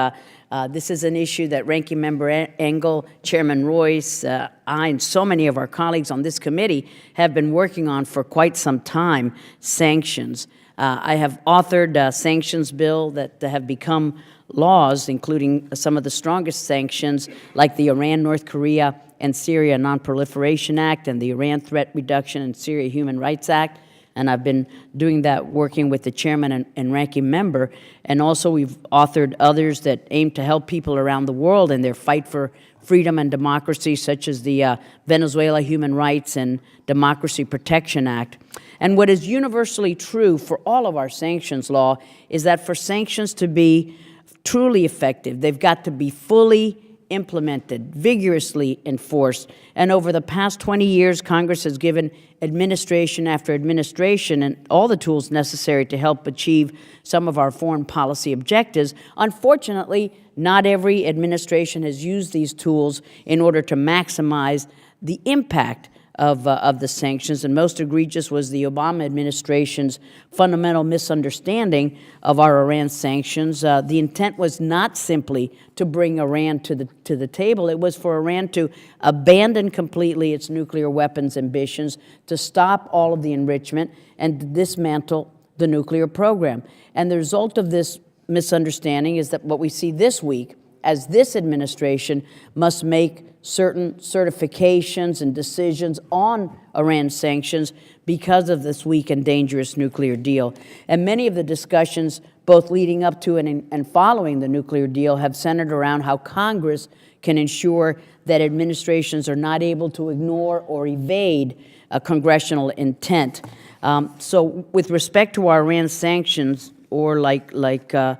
this is an issue that Ranking Member Engel, Chairman Royce, I, and so many of our colleagues on this committee have been working on for quite some time, sanctions. I have authored a sanctions bill that have become laws, including some of the strongest sanctions, like the Iran, North Korea, and Syria Non-Proliferation Act and the Iran Threat Reduction and Syria Human Rights Act. And I've been doing that working with the chairman and ranking member. And also we've authored others that aim to help people around the world in their fight for freedom and democracy, such as the Venezuela Human Rights and Democracy Protection Act. And what is universally true for all of our sanctions law is that for sanctions to be truly effective, they've got to be fully implemented, vigorously enforced. And over the past 20 years, Congress has given administration after administration and all the tools necessary to help achieve some of our foreign policy objectives. Unfortunately, not every administration has used these tools in order to maximize the impact of the sanctions, and most egregious was the Obama administration's fundamental misunderstanding of our Iran sanctions. The intent was not simply to bring Iran to the table. It was for Iran to abandon completely its nuclear weapons ambitions, to stop all of the enrichment, and to dismantle the nuclear program. And the result of this misunderstanding is that what we see this week, as this administration must make certain certifications and decisions on Iran sanctions because of this weak and dangerous nuclear deal. And many of the discussions, both leading up to and following the nuclear deal, have centered around how Congress can ensure that administrations are not able to ignore or evade a congressional intent. So with respect to our Iran sanctions, or like INCSNA,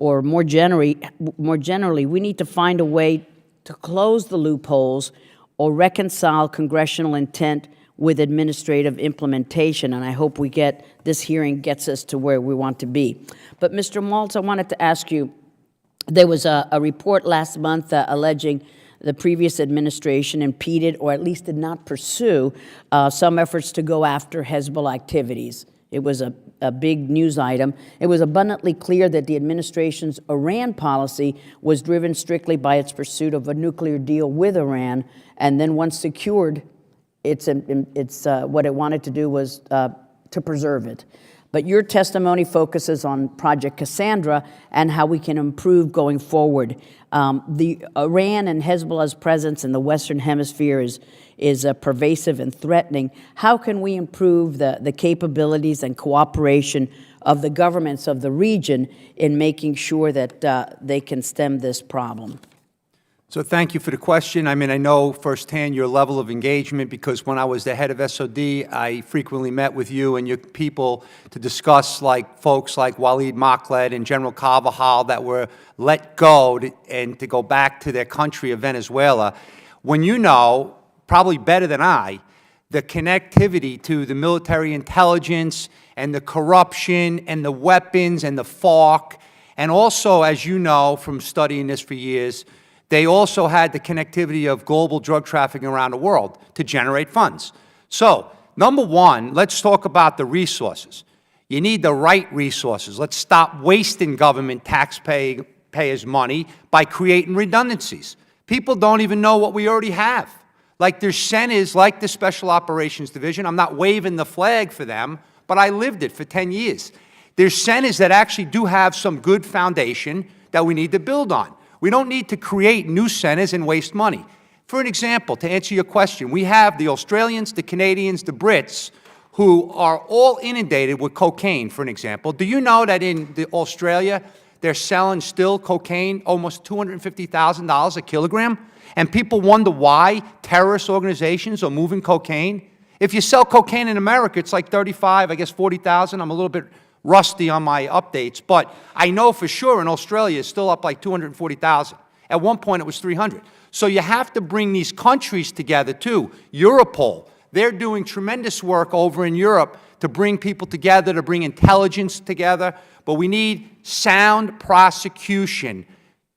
or more generally, we need to find a way to close the loopholes or reconcile congressional intent with administrative implementation, and I hope this hearing gets us to where we want to be. But Mr. Maltz, I wanted to ask you, there was a report last month alleging the previous administration impeded, or at least did not pursue, some efforts to go after Hezbollah activities. It was a big news item. It was abundantly clear that the administration's Iran policy was driven strictly by its pursuit of a nuclear deal with Iran, and then once secured, what it wanted to do was to preserve it. But your testimony focuses on Project Cassandra and how we can improve going forward. The Iran and Hezbollah's presence in the Western Hemisphere is pervasive and threatening. How can we improve the capabilities and cooperation of the governments of the region in making sure that they can stem this problem? So thank you for the question. I mean, I know firsthand your level of engagement because when I was the head of SOD, I frequently met with you and your people to discuss folks like Walid Makhlad and General Carvajal that were let go and to go back to their country of Venezuela. When you know, probably better than I, the connectivity to the military intelligence and the corruption and the weapons and the FARC, and also, as you know from studying this for years, they also had the connectivity of global drug trafficking around the world to generate funds. So, number one, let's talk about the resources. You need the right resources. Let's stop wasting government taxpayers' money by creating redundancies. People don't even know what we already have. Like there's centers like the Special Operations Division. I'm not waving the flag for them, but I lived it for 10 years. There's centers that actually do have some good foundation that we need to build on. We don't need to create new centers and waste money. For an example, to answer your question, we have the Australians, the Canadians, the Brits, who are all inundated with cocaine, for an example. Do you know that in Australia, they're selling still cocaine almost $250,000 a kilogram? And people wonder why terrorist organizations are moving cocaine? If you sell cocaine in America, it's like 35, I guess 40,000. I'm a little bit rusty on my updates, but I know for sure in Australia it's still up like 240,000. At one point it was 300. So you have to bring these countries together too. Europol, they're doing tremendous work over in Europe to bring people together, to bring intelligence together, but we need sound prosecution.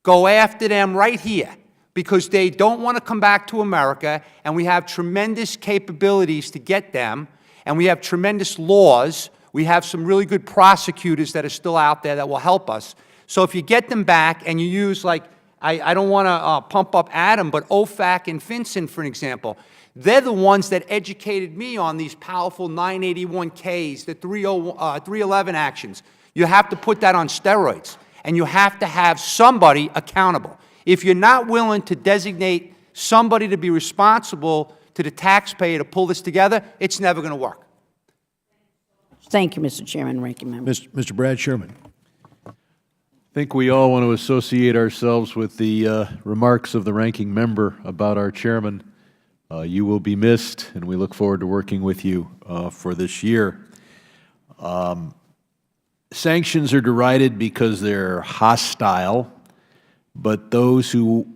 Go after them right here because they don't want to come back to America, and we have tremendous capabilities to get them, and we have tremendous laws. We have some really good prosecutors that are still out there that will help us. So if you get them back and you use, like, I don't want to pump up Adam, but OFAC and FinCEN, for an example, they're the ones that educated me on these powerful 981Ks, the 311 actions. You have to put that on steroids, and you have to have somebody accountable. If you're not willing to designate somebody to be responsible to the taxpayer to pull this together, it's never going to work. Thank you, Mr. Chairman, Ranking Member. Mr. Brad Sherman. I think we all want to associate ourselves with the remarks of the ranking member about our chairman. You will be missed, and we look forward to working with you for this year. Sanctions are derided because they're hostile, but those who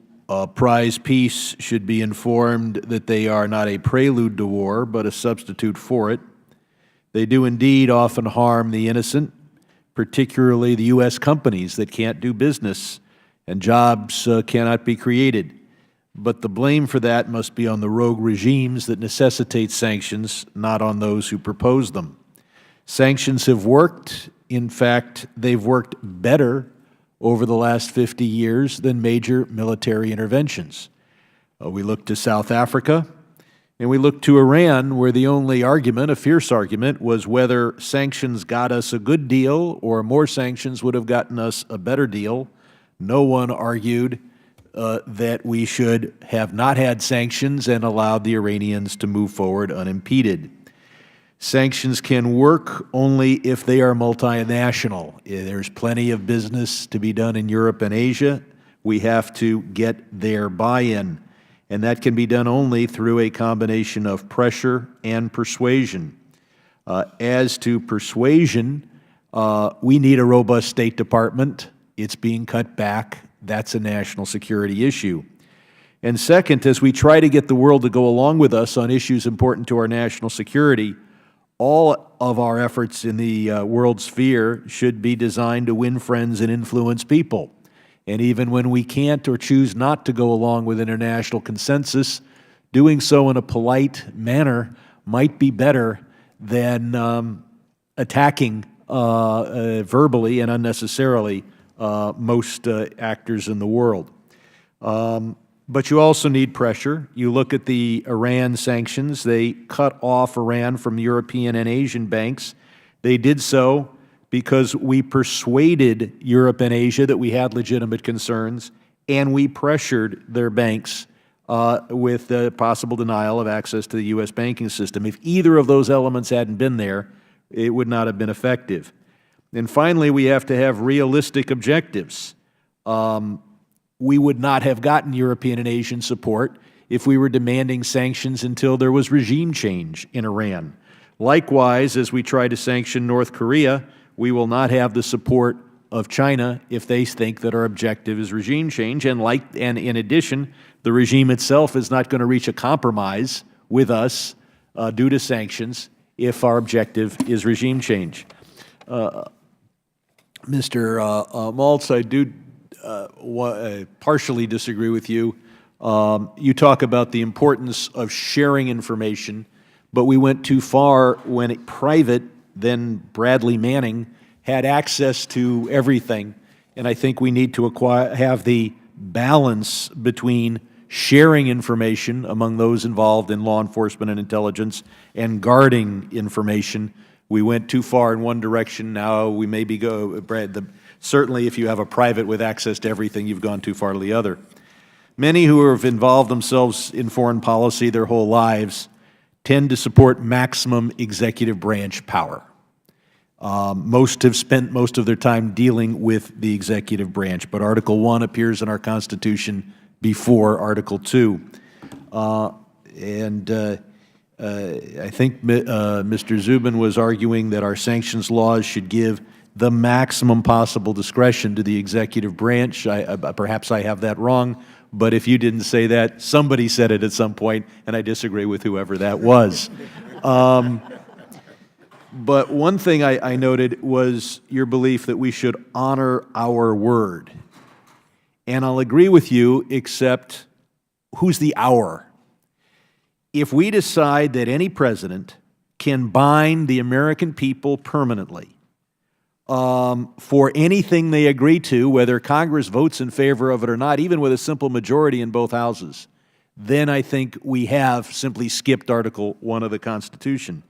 prize peace should be informed that they are not a prelude to war, but a substitute for it. They do indeed often harm the innocent, particularly the U.S. companies that can't do business and jobs cannot be created. But the blame for that must be on the rogue regimes that necessitate sanctions, not on those who propose them. Sanctions have worked. In fact, they've worked better over the last 50 years than major military interventions. We look to South Africa, and we look to Iran, where the only argument, a fierce argument, was whether sanctions got us a good deal or more sanctions would have gotten us a better deal. No one argued that we should have not had sanctions and allowed the Iranians to move forward unimpeded. Sanctions can work only if they are multinational. There's plenty of business to be done in Europe and Asia. We have to get their buy-in, and that can be done only through a combination of pressure and persuasion. As to persuasion, we need a robust State Department. It's being cut back. That's a national security issue. And second, as we try to get the world to go along with us on issues important to our national security, all of our efforts in the world sphere should be designed to win friends and influence people. And even when we can't or choose not to go along with international consensus, doing so in a polite manner might be better than attacking verbally and unnecessarily most actors in the world. But you also need pressure. You look at the Iran sanctions. They cut off Iran from European and Asian banks. They did so because we persuaded Europe and Asia that we had legitimate concerns, and we pressured their banks with the possible denial of access to the U.S. banking system. If either of those elements hadn't been there, it would not have been effective. And finally, we have to have realistic objectives. We would not have gotten European and Asian support if we were demanding sanctions until there was regime change in Iran. Likewise, as we try to sanction North Korea, we will not have the support of China if they think that our objective is regime change. And in addition, the regime itself is not going to reach a compromise with us due to sanctions if our objective is regime change. Mr. Maltz, I do partially disagree with you. You talk about the importance of sharing information, but we went too far when private, then Bradley Manning, had access to everything. And I think we need to have the balance between sharing information among those involved in law enforcement and intelligence and guarding information. We went too far in one direction. Now we maybe go, certainly if you have a private with access to everything, you've gone too far to the other. Many who have involved themselves in foreign policy their whole lives tend to support maximum executive branch power. Most have spent most of their time dealing with the executive branch, but Article 1 appears in our Constitution before Article 2. I think Mr. Zubin was arguing that our sanctions laws should give the maximum possible discretion to the executive branch. Perhaps I have that wrong, but if you didn't say that, somebody said it at some point, and I disagree with whoever that was. But one thing I noted was your belief that we should honor our word. And I'll agree with you, except who's the our? If we decide that any president can bind the American people permanently for anything they agree to, whether Congress votes in favor of it or not, even with a simple majority in both houses, then I think we have simply skipped Article 1 of the Constitution.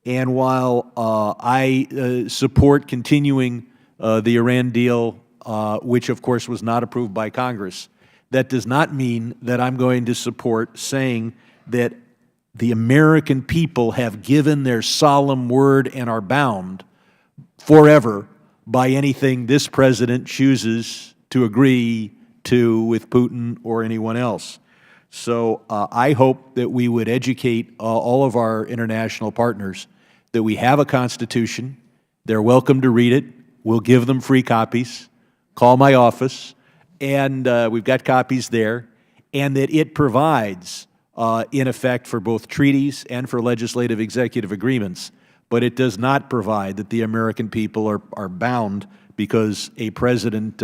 And while I support continuing the Iran deal, which of course was not approved by Congress, that does not mean that I'm going to support saying that the American people have given their solemn word and are bound forever by anything this president chooses to agree to with Putin or anyone else. So I hope that we would educate all of our international partners that we have a Constitution. They're welcome to read it. We'll give them free copies. Call my office, and we've got copies there, and that it provides, in effect, for both treaties and for legislative executive agreements, but it does not provide that the American people are bound because a president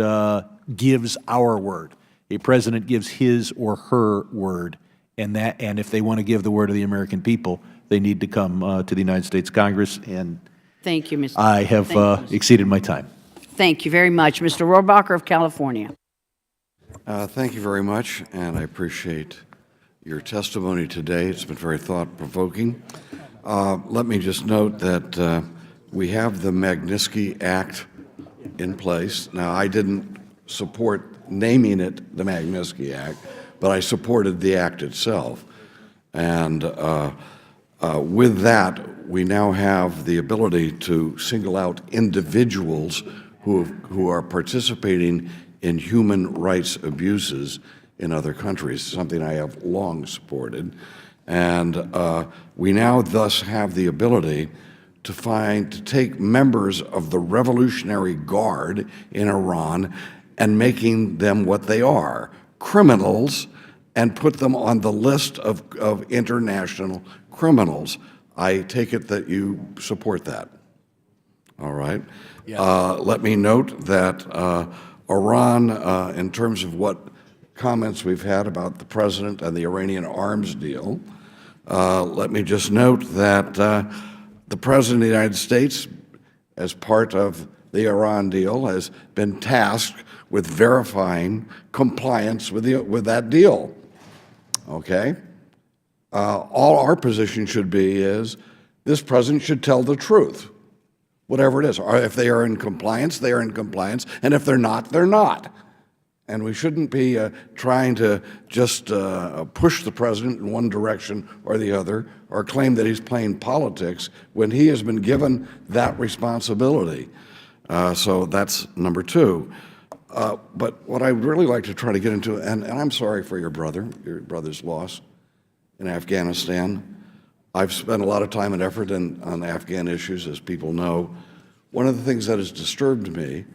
gives our word. A president gives his or her word, and if they want to give the word of the American people, they need to come to the United States Congress. And thank you, Mr. I have exceeded my time. Thank you very much. Mr. Rohrabacher of California. Thank you very much, and I appreciate your testimony today. It's been very thought-provoking. Let me just note that we have the Magnitsky Act in place. Now, I didn't support naming it the Magnitsky Act, but I supported the act itself. And with that, we now have the ability to single out individuals who are participating in human rights abuses in other countries, something I have long supported. And we now thus have the ability to take members of the Revolutionary Guard in Iran and making them what they are, criminals, and put them on the list of international criminals. I take it that you support that. All right. Yeah. Let me note that Iran, in terms of what comments we've had about the president and the Iranian arms deal, let me just note that the President of the United States, as part of the Iran deal, has been tasked with verifying compliance with that deal. Okay? All our position should be is this president should tell the truth, whatever it is. Or if they are in compliance, they are in compliance, and if they're not, they're not. And we shouldn't be trying to just push the president in one direction or the other, or claim that he's playing politics when he has been given that responsibility. So that's number two. But what I'd really like to try to get into, and I'm sorry for your brother's loss in Afghanistan. I've spent a lot of time and effort on Afghan issues, as people know. One of the things that has disturbed me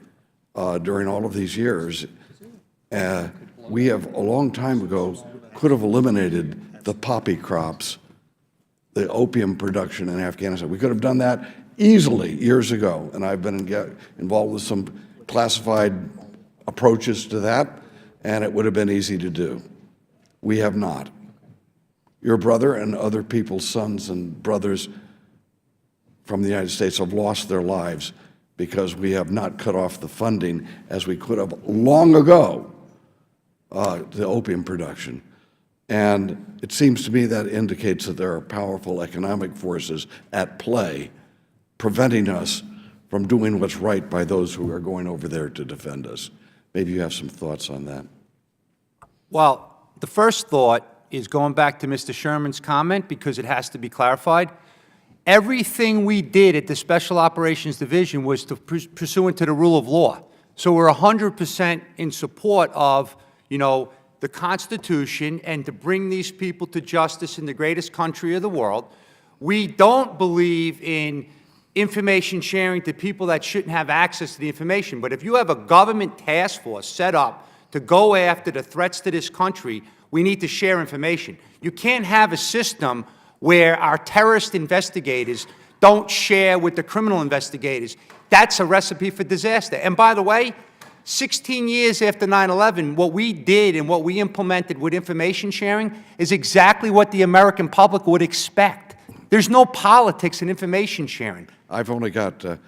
during all of these years, we have a long time ago could have eliminated the poppy crops, the opium production in Afghanistan. We could have done that easily years ago, and I've been involved with some classified approaches to that, and it would have been easy to do. We have not. Your brother and other people's sons and brothers from the United States have lost their lives because we have not cut off the funding as we could have long ago, the opium production. And it seems to me that indicates that there are powerful economic forces at play preventing us from doing what's right by those who are going over there to defend us. Maybe you have some thoughts on that. Well, the first thought is going back to Mr. Sherman's comment, because it has to be clarified. Everything we did at the Special Operations Division was pursuant to the rule of law. So we're 100% in support of, the Constitution and to bring these people to justice in the greatest country of the world. We don't believe in information sharing to people that shouldn't have access to the information. But if you have a government task force set up to go after the threats to this country, we need to share information. You can't have a system where our terrorist investigators don't share with the criminal investigators. That's a recipe for disaster. And by the way, 16 years after 9/11, what we did and what we implemented with information sharing is exactly what the American public would expect. There's no politics in information sharing. I've only got a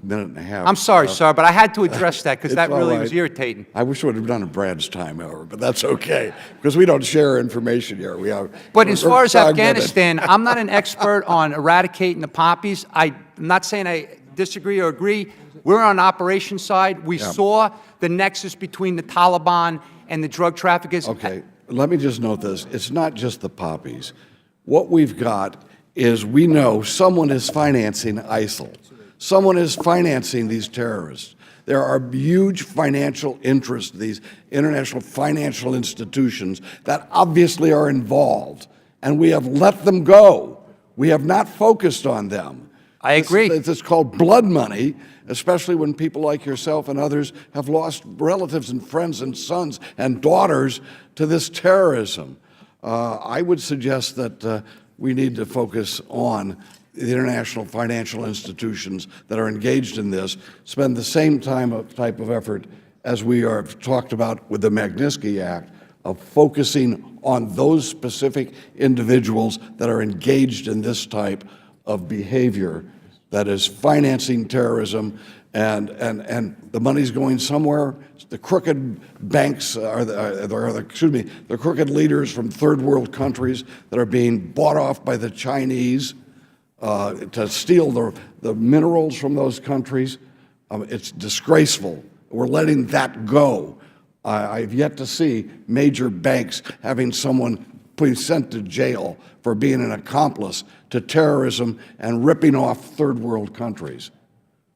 minute and a half. I'm sorry, sir, but I had to address that because It's that all really right. was irritating. I wish it would have done in Brad's time, however, but that's okay, because we don't share information here. But as far as we're fragmented. Afghanistan, I'm not an expert on eradicating the poppies. I'm not saying I disagree or agree. We're on the operations side. We saw the nexus between the Taliban and the drug traffickers. Okay, let me just note this. It's not just the poppies. What we've got is we know someone is financing ISIL. Someone is financing these terrorists. There are huge financial interests, these international financial institutions that obviously are involved, and we have let them go. We have not focused on them. I agree. It's called blood money, especially when people like yourself and others have lost relatives and friends and sons and daughters to this terrorism. I would suggest that we need to focus on the international financial institutions that are engaged in this, spend the same type of effort as we have talked about with the Magnitsky Act, of focusing on those specific individuals that are engaged in this type of behavior that is financing terrorism, and the money's going somewhere. The crooked banks the crooked leaders from third world countries that are being bought off by the Chinese to steal the minerals from those countries. It's disgraceful. We're letting that go. I've yet to see major banks having someone being sent to jail for being an accomplice to terrorism and ripping off third world countries.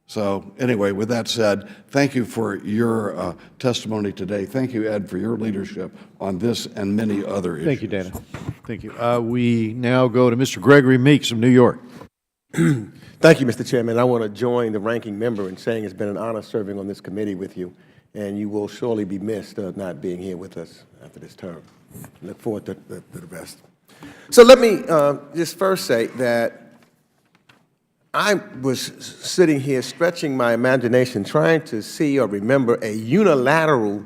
So anyway, with that said, thank you for your testimony today. Thank you, Ed, for your leadership on this and many other issues. Thank you, Dana. Thank you. We now go to Mr. Gregory Meeks of New York. Thank you, Mr. Chairman. I want to join the ranking member in saying it's been an honor serving on this committee with you, and you will surely be missed not being here with us after this term. Look forward to the best. So let me just first say that I was sitting here stretching my imagination, trying to see or remember a unilateral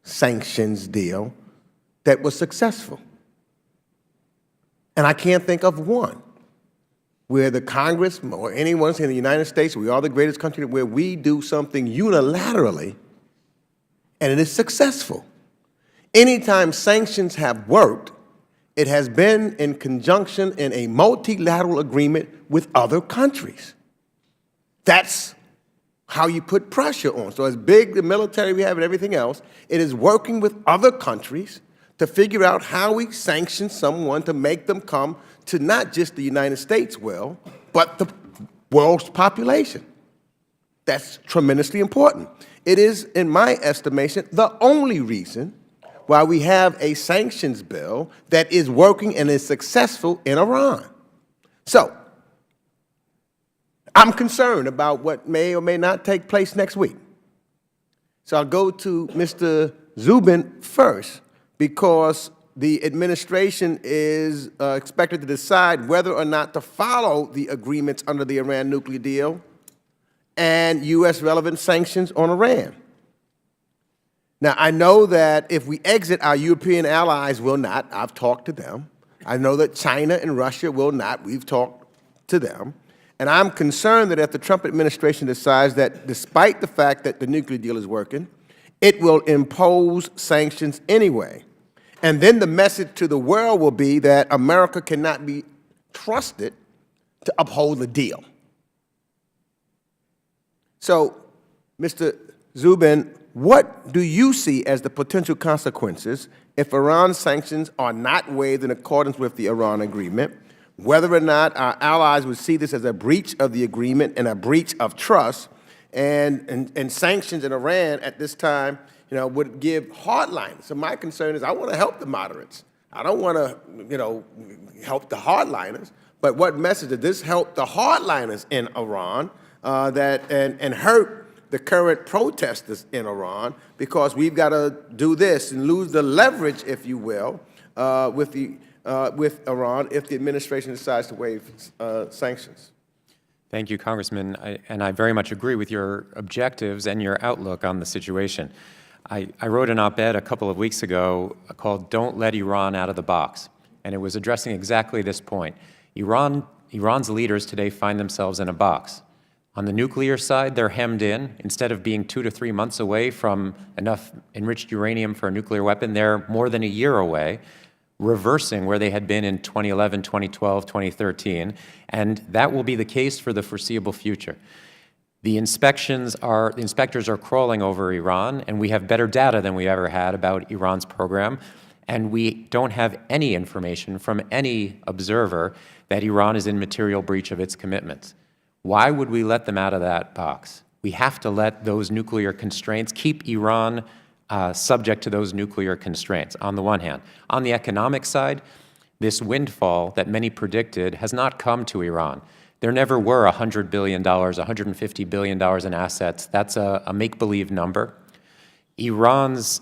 sanctions deal that was successful. And I can't think of one. where the Congress or anyone in the United States, we are the greatest country, where we do something unilaterally and it is successful. Anytime sanctions have worked, it has been in conjunction in a multilateral agreement with other countries. That's how you put pressure on. So as big the military we have and everything else, it is working with other countries to figure out how we sanction someone to make them come to not just the United States will, but the world's population. That's tremendously important. It is, in my estimation, the only reason why we have a sanctions bill that is working and is successful in Iran. So, I'm concerned about what may or may not take place next week. So I'll go to Mr. Zubin first, because the administration is expected to decide whether or not to follow the agreements under the Iran nuclear deal and U.S. relevant sanctions on Iran. Now, I know that if we exit, our European allies will not. I've talked to them. I know that China and Russia will not. We've talked to them. And I'm concerned that if the Trump administration decides that despite the fact that the nuclear deal is working, it will impose sanctions anyway. And then the message to the world will be that America cannot be trusted to uphold the deal. So, Mr. Zubin, what do you see as the potential consequences if Iran sanctions are not waived in accordance with the Iran agreement, whether or not our allies would see this as a breach of the agreement and a breach of trust, and sanctions in Iran at this time, would give hardliners. So my concern is I want to help the moderates. I don't want to, help the hardliners. But what message does this help the hardliners in Iran and hurt the current protesters in Iran, because we've got to do this and lose the leverage, if you will, with Iran if the administration decides to waive sanctions? Thank you, Congressman. And I very much agree with your objectives and your outlook on the situation. I wrote an op-ed a couple of weeks ago called "Don't Let Iran Out of the Box," and it was addressing exactly this point. Iran's leaders today find themselves in a box. On the nuclear side, they're hemmed in. Instead of being 2 to 3 months away from enough enriched uranium for a nuclear weapon, they're more than a year away, reversing where they had been in 2011, 2012, 2013, and that will be the case for the foreseeable future. The inspectors are crawling over Iran, and we have better data than we ever had about Iran's program, and we don't have any information from any observer that Iran is in material breach of its commitments. Why would we let them out of that box? We have to let those nuclear constraints, keep Iran subject to those nuclear constraints, on the one hand. On the economic side, this windfall that many predicted has not come to Iran. There never were $100 billion, $150 billion in assets. That's a make-believe number. Iran's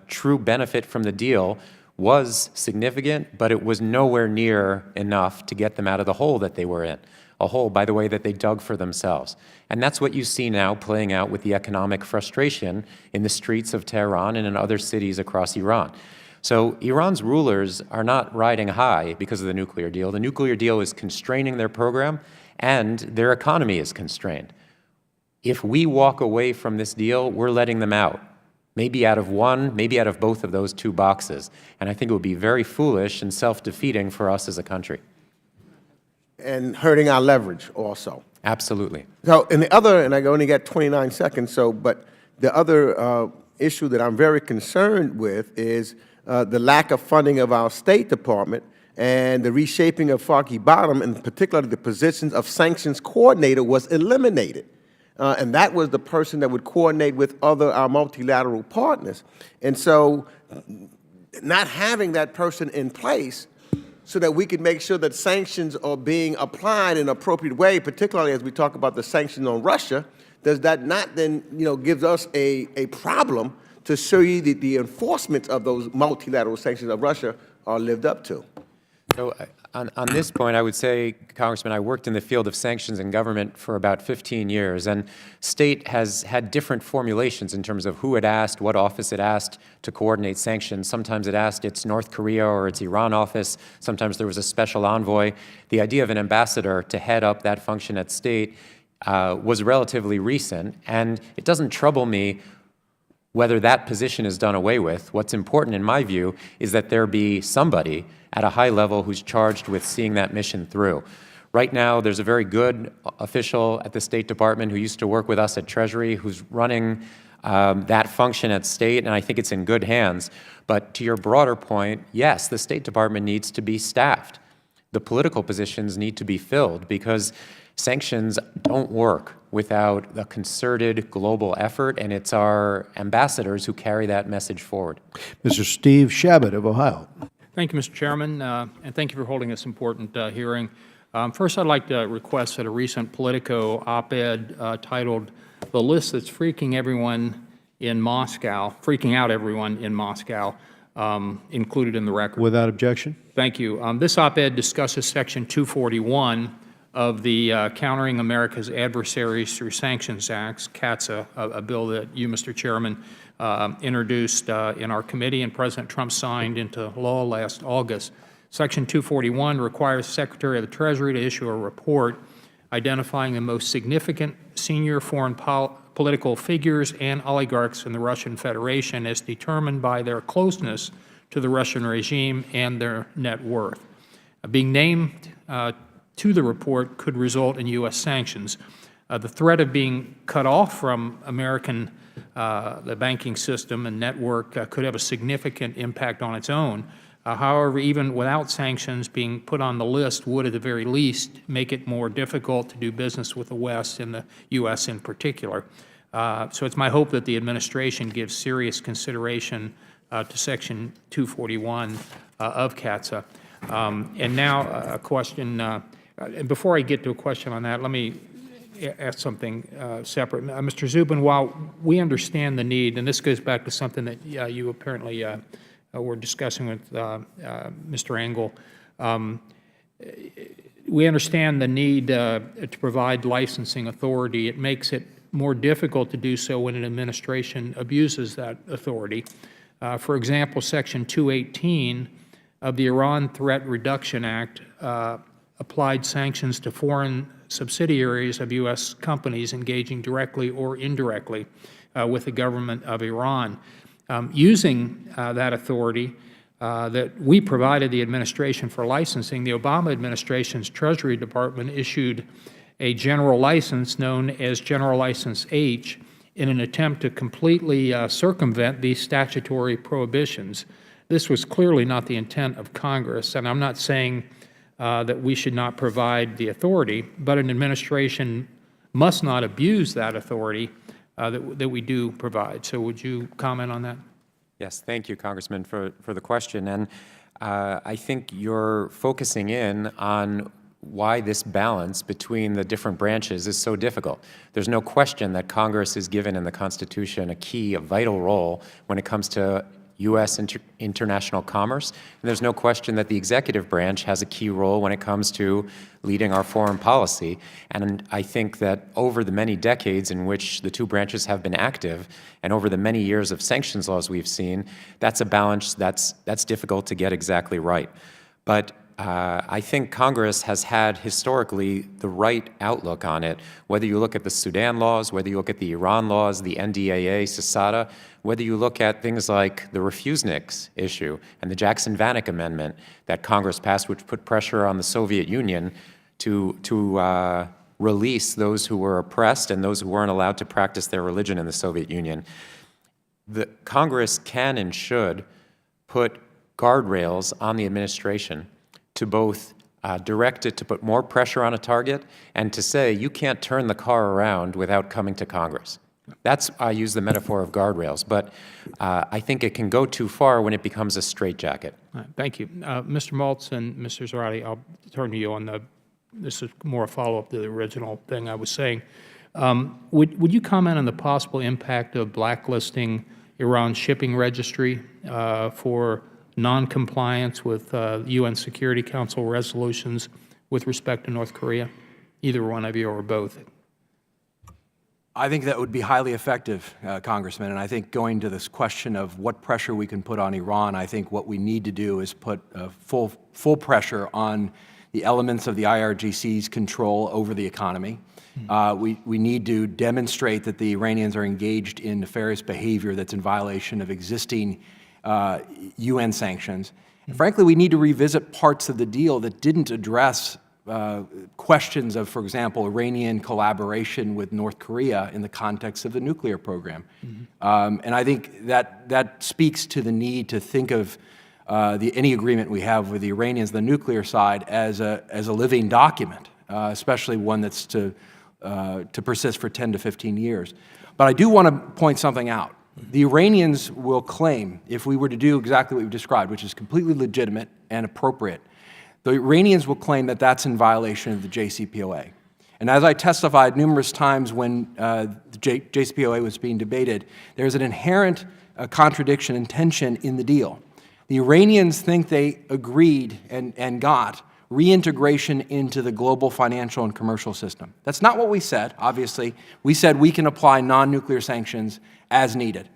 true benefit from the deal was significant, but it was nowhere near enough to get them out of the hole that they were in. A hole, by the way, that they dug for themselves. And that's what you see now playing out with the economic frustration in the streets of Tehran and in other cities across Iran. So Iran's rulers are not riding high because of the nuclear deal. The nuclear deal is constraining their program, and their economy is constrained. If we walk away from this deal, we're letting them out. Maybe out of one, maybe out of both of those two boxes. And I think it would be very foolish and self-defeating for us as a country. And hurting our leverage also. Absolutely. So, and I only got 29 seconds, but the other issue that I'm very concerned with is the lack of funding of our State Department and the reshaping of Farkey Bottom, and particularly the positions of sanctions coordinator was eliminated. And that was the person that would coordinate with our multilateral partners. And so not having that person in place so that we can make sure that sanctions are being applied in an appropriate way, particularly as we talk about the sanctions on Russia, does that not then, gives us a problem to show you that the enforcement of those multilateral sanctions of Russia are lived up to? So On this point, I would say, Congressman, I worked in the field of sanctions and government for about 15 years, and state has had different formulations in terms of who it asked, what office it asked to coordinate sanctions. Sometimes it asked its North Korea or its Iran office. Sometimes there was a special envoy. The idea of an ambassador to head up that function at state was relatively recent, and it doesn't trouble me whether that position is done away with. What's important, in my view, is that there be somebody at a high level who's charged with seeing that mission through. Right now, there's a very good official at the State Department who used to work with us at Treasury who's running that function at State, and I think it's in good hands. But to your broader point, yes, the State Department needs to be staffed. The political positions need to be filled because sanctions don't work without a concerted global effort, and it's our ambassadors who carry that message forward. Mr. Steve Shabbat of Ohio. Thank you, Mr. Chairman, and thank you for holding this important hearing. First, I'd like to request that a recent Politico op-ed titled "The List That's Freaking Everyone in Moscow," freaking out everyone in Moscow, included in the record. Without objection. Thank you. This op-ed discusses Section 241 of the Countering America's Adversaries Through Sanctions Act, CATSA, a bill that you, Mr. Chairman, introduced in our committee and President Trump signed into law last August. Section 241 requires the Secretary of the Treasury to issue a report identifying the most significant senior foreign political figures and oligarchs in the Russian Federation as determined by their closeness to the Russian regime and their net worth. Being named to the report could result in U.S. sanctions. The threat of being cut off from the banking system and network could have a significant impact on its own. However, even without sanctions, being put on the list would at the very least make it more difficult to do business with the West and the U.S. in particular. So it's my hope that the administration gives serious consideration to Section 241 of CATSA. And now a question, and before I get to a question on that, let me ask something separate. Mr. Zubin, while we understand the need, and this goes back to something that you apparently were discussing with Mr. Engel, we understand the need to provide licensing authority. It makes it more difficult to do so when an administration abuses that authority. For example, Section 218 of the Iran Threat Reduction Act applied sanctions to foreign subsidiaries of U.S. companies engaging directly or indirectly with the government of Iran. Using that authority that we provided the administration for licensing, the Obama administration's Treasury Department issued a general license known as General License H in an attempt to completely circumvent these statutory prohibitions. This was clearly not the intent of Congress, and I'm not saying that we should not provide the authority, but an administration must not abuse that authority that we do provide. So would you comment on that? Yes, thank you, Congressman, for the question. And I think you're focusing in on why this balance between the different branches is so difficult. There's no question that Congress is given in the Constitution a key, a vital role when it comes to U.S. international commerce. And there's no question that the executive branch has a key role when it comes to leading our foreign policy. And I think that over the many decades in which the two branches have been active, and over the many years of sanctions laws we've seen, that's a balance that's difficult to get exactly right. But I think Congress has had historically the right outlook on it, whether you look at the Sudan laws, whether you look at the Iran laws, the NDAA, CISADA, whether you look at things like the Refuseniks issue and the Jackson-Vanik Amendment that Congress passed, which put pressure on the Soviet Union to release those who were oppressed and those who weren't allowed to practice their religion in the Soviet Union. The Congress can and should put guardrails on the administration to both direct it to put more pressure on a target and to say you can't turn the car around without coming to Congress. That's, I use the metaphor of guardrails, but I think it can go too far when it becomes a straitjacket. Thank you. Mr. Maltz and Mr. Zarate, I'll turn to you on this is more a follow-up to the original thing I was saying. Would you comment on the possible impact of blacklisting Iran's shipping registry for noncompliance with UN Security Council resolutions with respect to North Korea? Either one of you or both. I think that would be highly effective, Congressman, and I think going to this question of what pressure we can put on Iran, I think what we need to do is put full pressure on the elements of the IRGC's control over the economy. We need to demonstrate that the Iranians are engaged in nefarious behavior that's in violation of existing UN sanctions. And frankly, we need to revisit parts of the deal that didn't address questions of, for example, Iranian collaboration with North Korea in the context of the nuclear program. And I think that speaks to the need to think of any agreement we have with the Iranians, the nuclear side, as a living document, especially one that's to persist for 10 to 15 years. But I do want to point something out. The Iranians will claim, if we were to do exactly what we've described, which is completely legitimate and appropriate, the Iranians will claim that that's in violation of the JCPOA. And as I testified numerous times when the JCPOA was being debated, there's an inherent contradiction and tension in the deal. The Iranians think they agreed and got reintegration into the global financial and commercial system. That's not what we said, obviously. We said we can apply non-nuclear sanctions as needed.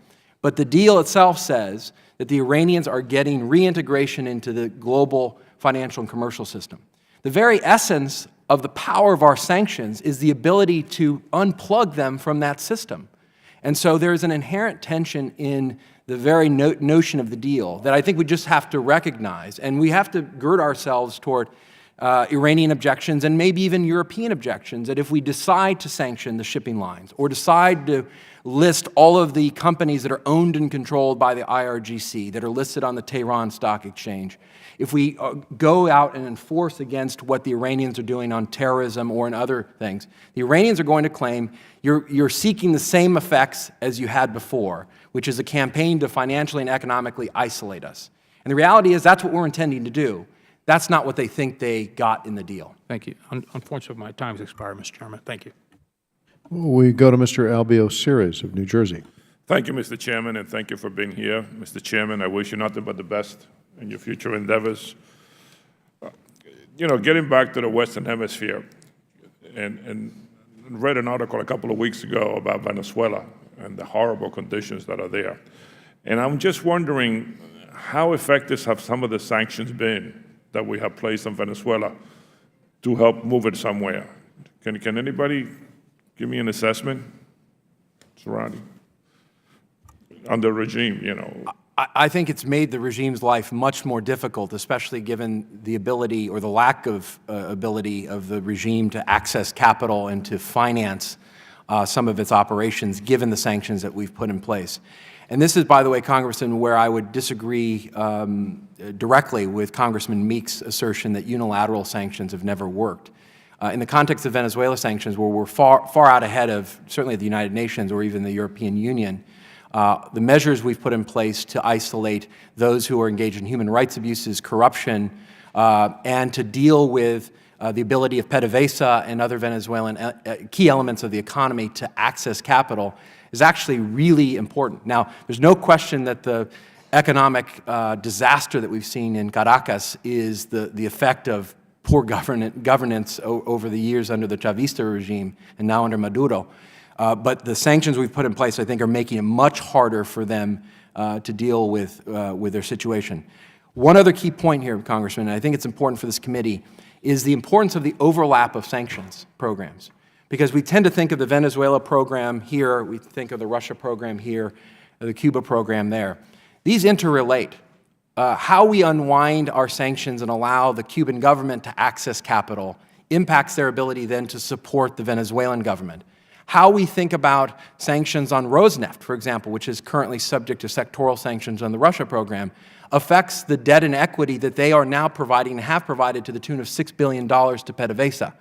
But the deal itself says that the Iranians are getting reintegration into the global financial and commercial system. The very essence of the power of our sanctions is the ability to unplug them from that system. And so there's an inherent tension in the very notion of the deal that I think we just have to recognize, and we have to gird ourselves toward Iranian objections and maybe even European objections, that if we decide to sanction the shipping lines or decide to list all of the companies that are owned and controlled by the IRGC, that are listed on the Tehran Stock Exchange, if we go out and enforce against what the Iranians are doing on terrorism or in other things, the Iranians are going to claim you're seeking the same effects as you had before, which is a campaign to financially and economically isolate us. And the reality is that's what we're intending to do. That's not what they think they got in the deal. Thank you. Unfortunately, my time's expired, Mr. Chairman. Thank you. We go to Mr. Albio Ceres of New Jersey. Thank you, Mr. Chairman, and thank you for being here. Mr. Chairman, I wish you nothing but the best in your future endeavors. You know, getting back to the Western Hemisphere, and read an article a couple of weeks ago about Venezuela and the horrible conditions that are there. And I'm just wondering, how effective have some of the sanctions been that we have placed on Venezuela to help move it somewhere? Can anybody give me an assessment, Surani, on the regime, you know? I think it's made the regime's life much more difficult, especially given the ability or the lack of ability of the regime to access capital and to finance some of its operations, given the sanctions that we've put in place. And this is, by the way, Congressman, where I would disagree directly with Congressman Meek's assertion that unilateral sanctions have never worked. In the context of Venezuela sanctions, where we're far out ahead of certainly the United Nations or even the European Union, the measures we've put in place to isolate those who are engaged in human rights abuses, corruption, and to deal with the ability of PDVSA and other Venezuelan key elements of the economy to access capital is actually really important. Now, there's no question that the economic disaster that we've seen in Caracas is the effect of poor governance over the years under the Chavista regime and now under Maduro. But the sanctions we've put in place, I think, are making it much harder for them to deal with their situation. One other key point here, Congressman, and I think it's important for this committee, is the importance of the overlap of sanctions programs. Because we tend to think of the Venezuela program here, we think of the Russia program here, the Cuba program there. These interrelate. How we unwind our sanctions and allow the Cuban government to access capital impacts their ability then to support the Venezuelan government. How we think about sanctions on Rosneft, for example, which is currently subject to sectoral sanctions on the Russia program, affects the debt and equity that they are now providing and have provided to the tune of $6 billion to PDVSA.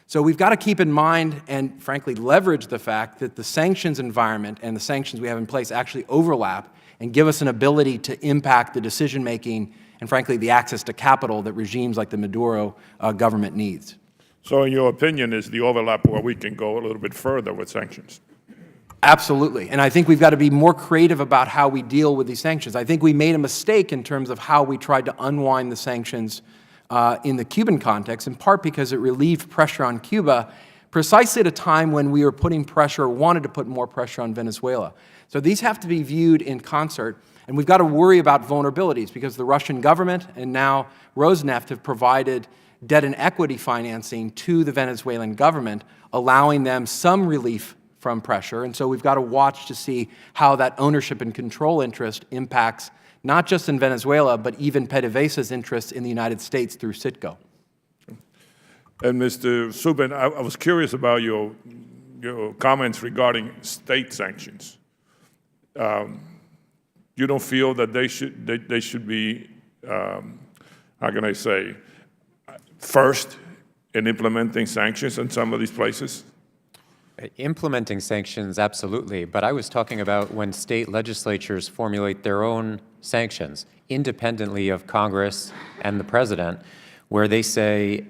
So we've got to keep in mind and, frankly, leverage the fact that the sanctions environment and the sanctions we have in place actually overlap and give us an ability to impact the decision-making and, frankly, the access to capital that regimes like the Maduro government needs. So in your opinion, is the overlap where we can go a little bit further with sanctions? Absolutely. And I think we've got to be more creative about how we deal with these sanctions. I think we made a mistake in terms of how we tried to unwind the sanctions in the Cuban context, in part because it relieved pressure on Cuba precisely at a time when we were putting pressure, wanted to put more pressure on Venezuela. So these have to be viewed in concert, and we've got to worry about vulnerabilities because the Russian government and now Rosneft have provided debt and equity financing to the Venezuelan government, allowing them some relief from pressure. And so we've got to watch to see how that ownership and control interest impacts not just in Venezuela, but even PDVSA's interests in the United States through Citgo. And Mr. Subin, I was curious about your comments regarding state sanctions. You don't feel that they should be, how can I say, first in implementing sanctions in some of these places? Implementing sanctions, absolutely. But I was talking about when state legislatures formulate their own sanctions, independently of Congress and the President, where they say,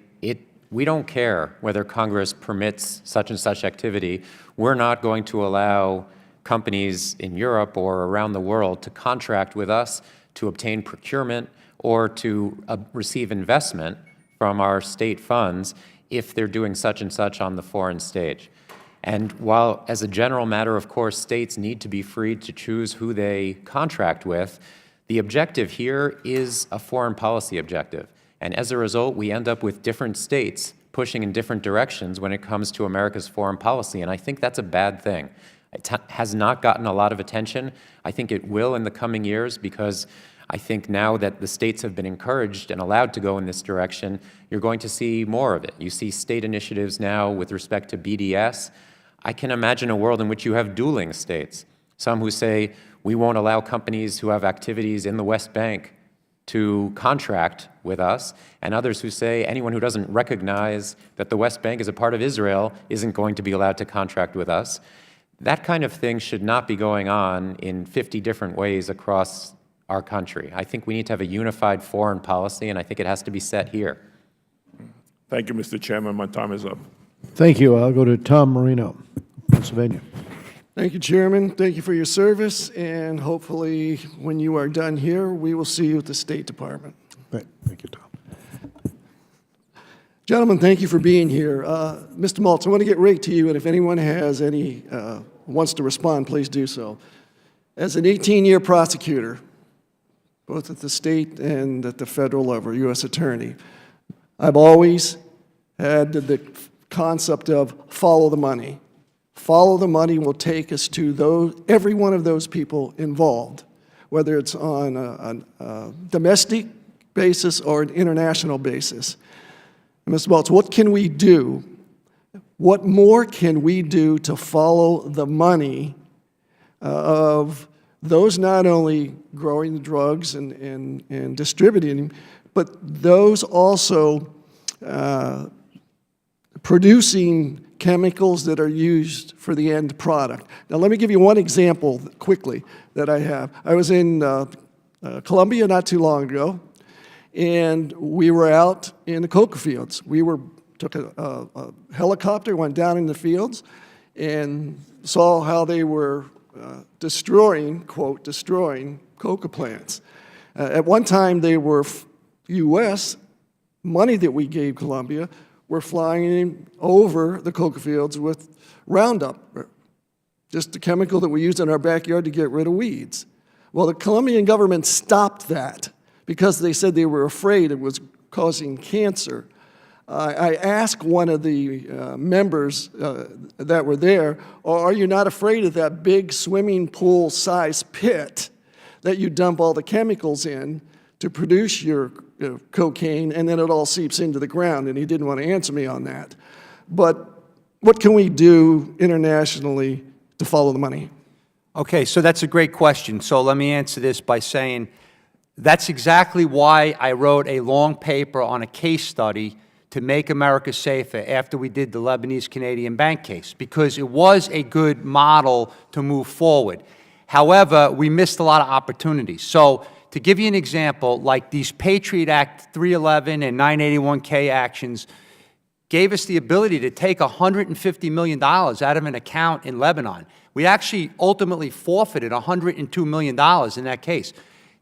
we don't care whether Congress permits such and such activity. We're not going to allow companies in Europe or around the world to contract with us to obtain procurement or to receive investment from our state funds if they're doing such and such on the foreign stage. And while, as a general matter, of course, states need to be free to choose who they contract with, the objective here is a foreign policy objective. And as a result, we end up with different states pushing in different directions when it comes to America's foreign policy. And I think that's a bad thing. It has not gotten a lot of attention. I think it will in the coming years because I think now that the states have been encouraged and allowed to go in this direction, you're going to see more of it. You see state initiatives now with respect to BDS. I can imagine a world in which you have dueling states. Some who say, we won't allow companies who have activities in the West Bank to contract with us, and others who say anyone who doesn't recognize that the West Bank is a part of Israel isn't going to be allowed to contract with us. That kind of thing should not be going on in 50 different ways across our country. I think we need to have a unified foreign policy, and I think it has to be set here. Thank you, Mr. Chairman. My time is up. Thank you. I'll go to Tom Marino, Pennsylvania. Thank you, Chairman. Thank you for your service, and hopefully, when you are done here, we will see you at the State Department. Thank you, Tom. Gentlemen, thank you for being here. Mr. Maltz, I want to get right to you, and if anyone has any, wants to respond, please do so. As an 18-year prosecutor, both at the state and at the federal level, U.S. attorney, I've always had the concept of follow the money. Follow the money will take us to every one of those people involved, whether it's on a domestic basis or an international basis. And Mr. Maltz, what can we do? What more can we do to follow the money of those not only growing the drugs and distributing them, but those also producing chemicals that are used for the end product? Now, let me give you one example quickly that I have. I was in Colombia not too long ago, and we were out in the coca fields. We took a helicopter, went down in the fields, and saw how they were destroying, quote, destroying coca plants. At one time, they were U.S. money that we gave Colombia were flying over the coca fields with Roundup, just a chemical that we use in our backyard to get rid of weeds. Well, the Colombian government stopped that because they said they were afraid it was causing cancer. I asked one of the members that were there, are you not afraid of that big swimming pool-sized pit that you dump all the chemicals in to produce your cocaine, and then it all seeps into the ground? And he didn't want to answer me on that. But what can we do internationally to follow the money? Okay, so that's a great question. So let me answer this by saying that's exactly why I wrote a long paper on a case study to make America safer after we did the Lebanese-Canadian bank case, because it was a good model to move forward. However, we missed a lot of opportunities. So to give you an example, like these Patriot Act 311 and 981K actions gave us the ability to take $150 million out of an account in Lebanon. We actually ultimately forfeited $102 million in that case.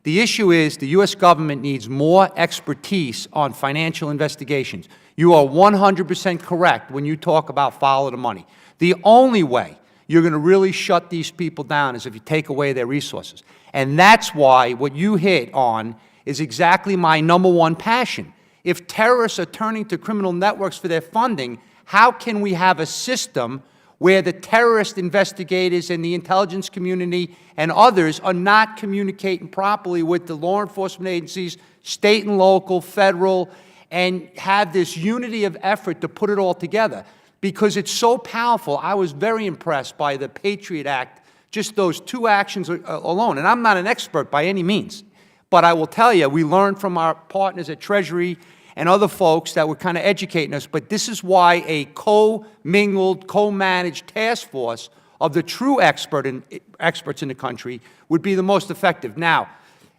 The issue is the U.S. government needs more expertise on financial investigations. You are 100% correct when you talk about follow the money. The only way you're going to really shut these people down is if you take away their resources. And that's why what you hit on is exactly my #1 passion. If terrorists are turning to criminal networks for their funding, how can we have a system where the terrorist investigators and the intelligence community and others are not communicating properly with the law enforcement agencies, state and local, federal, and have this unity of effort to put it all together? Because it's so powerful. I was very impressed by the Patriot Act, just those 2 actions alone. And I'm not an expert by any means. But I will tell you, we learned from our partners at Treasury and other folks that were kind of educating us. But this is why a co-mingled, co-managed task force of the true experts in the country would be the most effective. Now,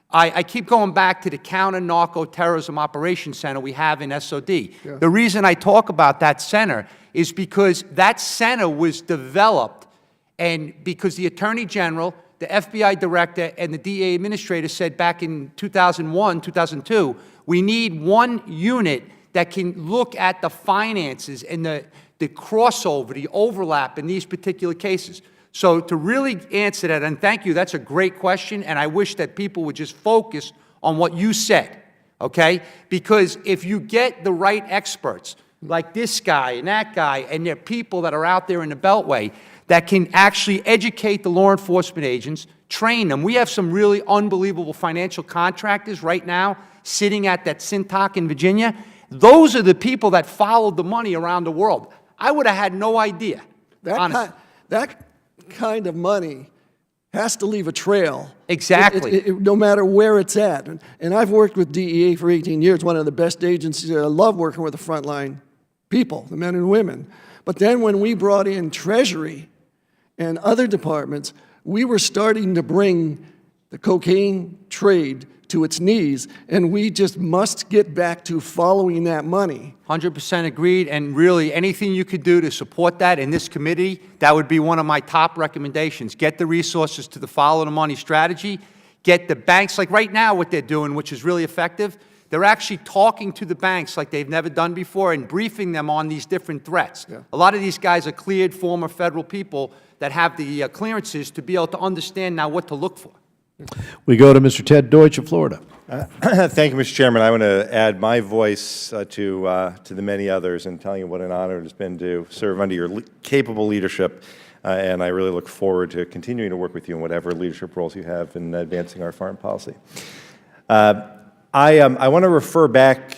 I keep going back to the Counter-Narco-Terrorism Operations Center we have in SOD. Yeah. The reason I talk about that center is because that center was developed and because the Attorney General, the FBI Director, and the DA Administrator said back in 2001, 2002, we need one unit that can look at the finances and the crossover, the overlap in these particular cases. So to really answer that, and thank you, that's a great question, and I wish that people would just focus on what you said, okay? Because if you get the right experts, like this guy and that guy, and there are people that are out there in the Beltway that can actually educate the law enforcement agents, train them. We have some really unbelievable financial contractors right now sitting at that Syntac in Virginia. Those are the people that followed the money around the world. I would have had no idea, honestly. That kind of money has to leave a trail. Exactly. No matter where it's at. And I've worked with DEA for 18 years, one of the best agencies. I love working with the frontline people, the men and women. But then when we brought in Treasury and other departments, we were starting to bring the cocaine trade to its knees, and we just must get back to following that money. 100% agreed, and really anything you could do to support that in this committee, that would be one of my top recommendations. Get the resources to the follow the money strategy, get the banks, like right now what they're doing, which is really effective, they're actually talking to the banks like they've never done before and briefing them on these different threats. Yeah. A lot of these guys are cleared former federal people that have the clearances to be able to understand now what to look for. We go to Mr. Ted Deutsch of Florida. Thank you, Mr. Chairman. I want to add my voice to the many others in telling you what an honor it has been to serve under your capable leadership, and I really look forward to continuing to work with you in whatever leadership roles you have in advancing our foreign policy. I want to refer back,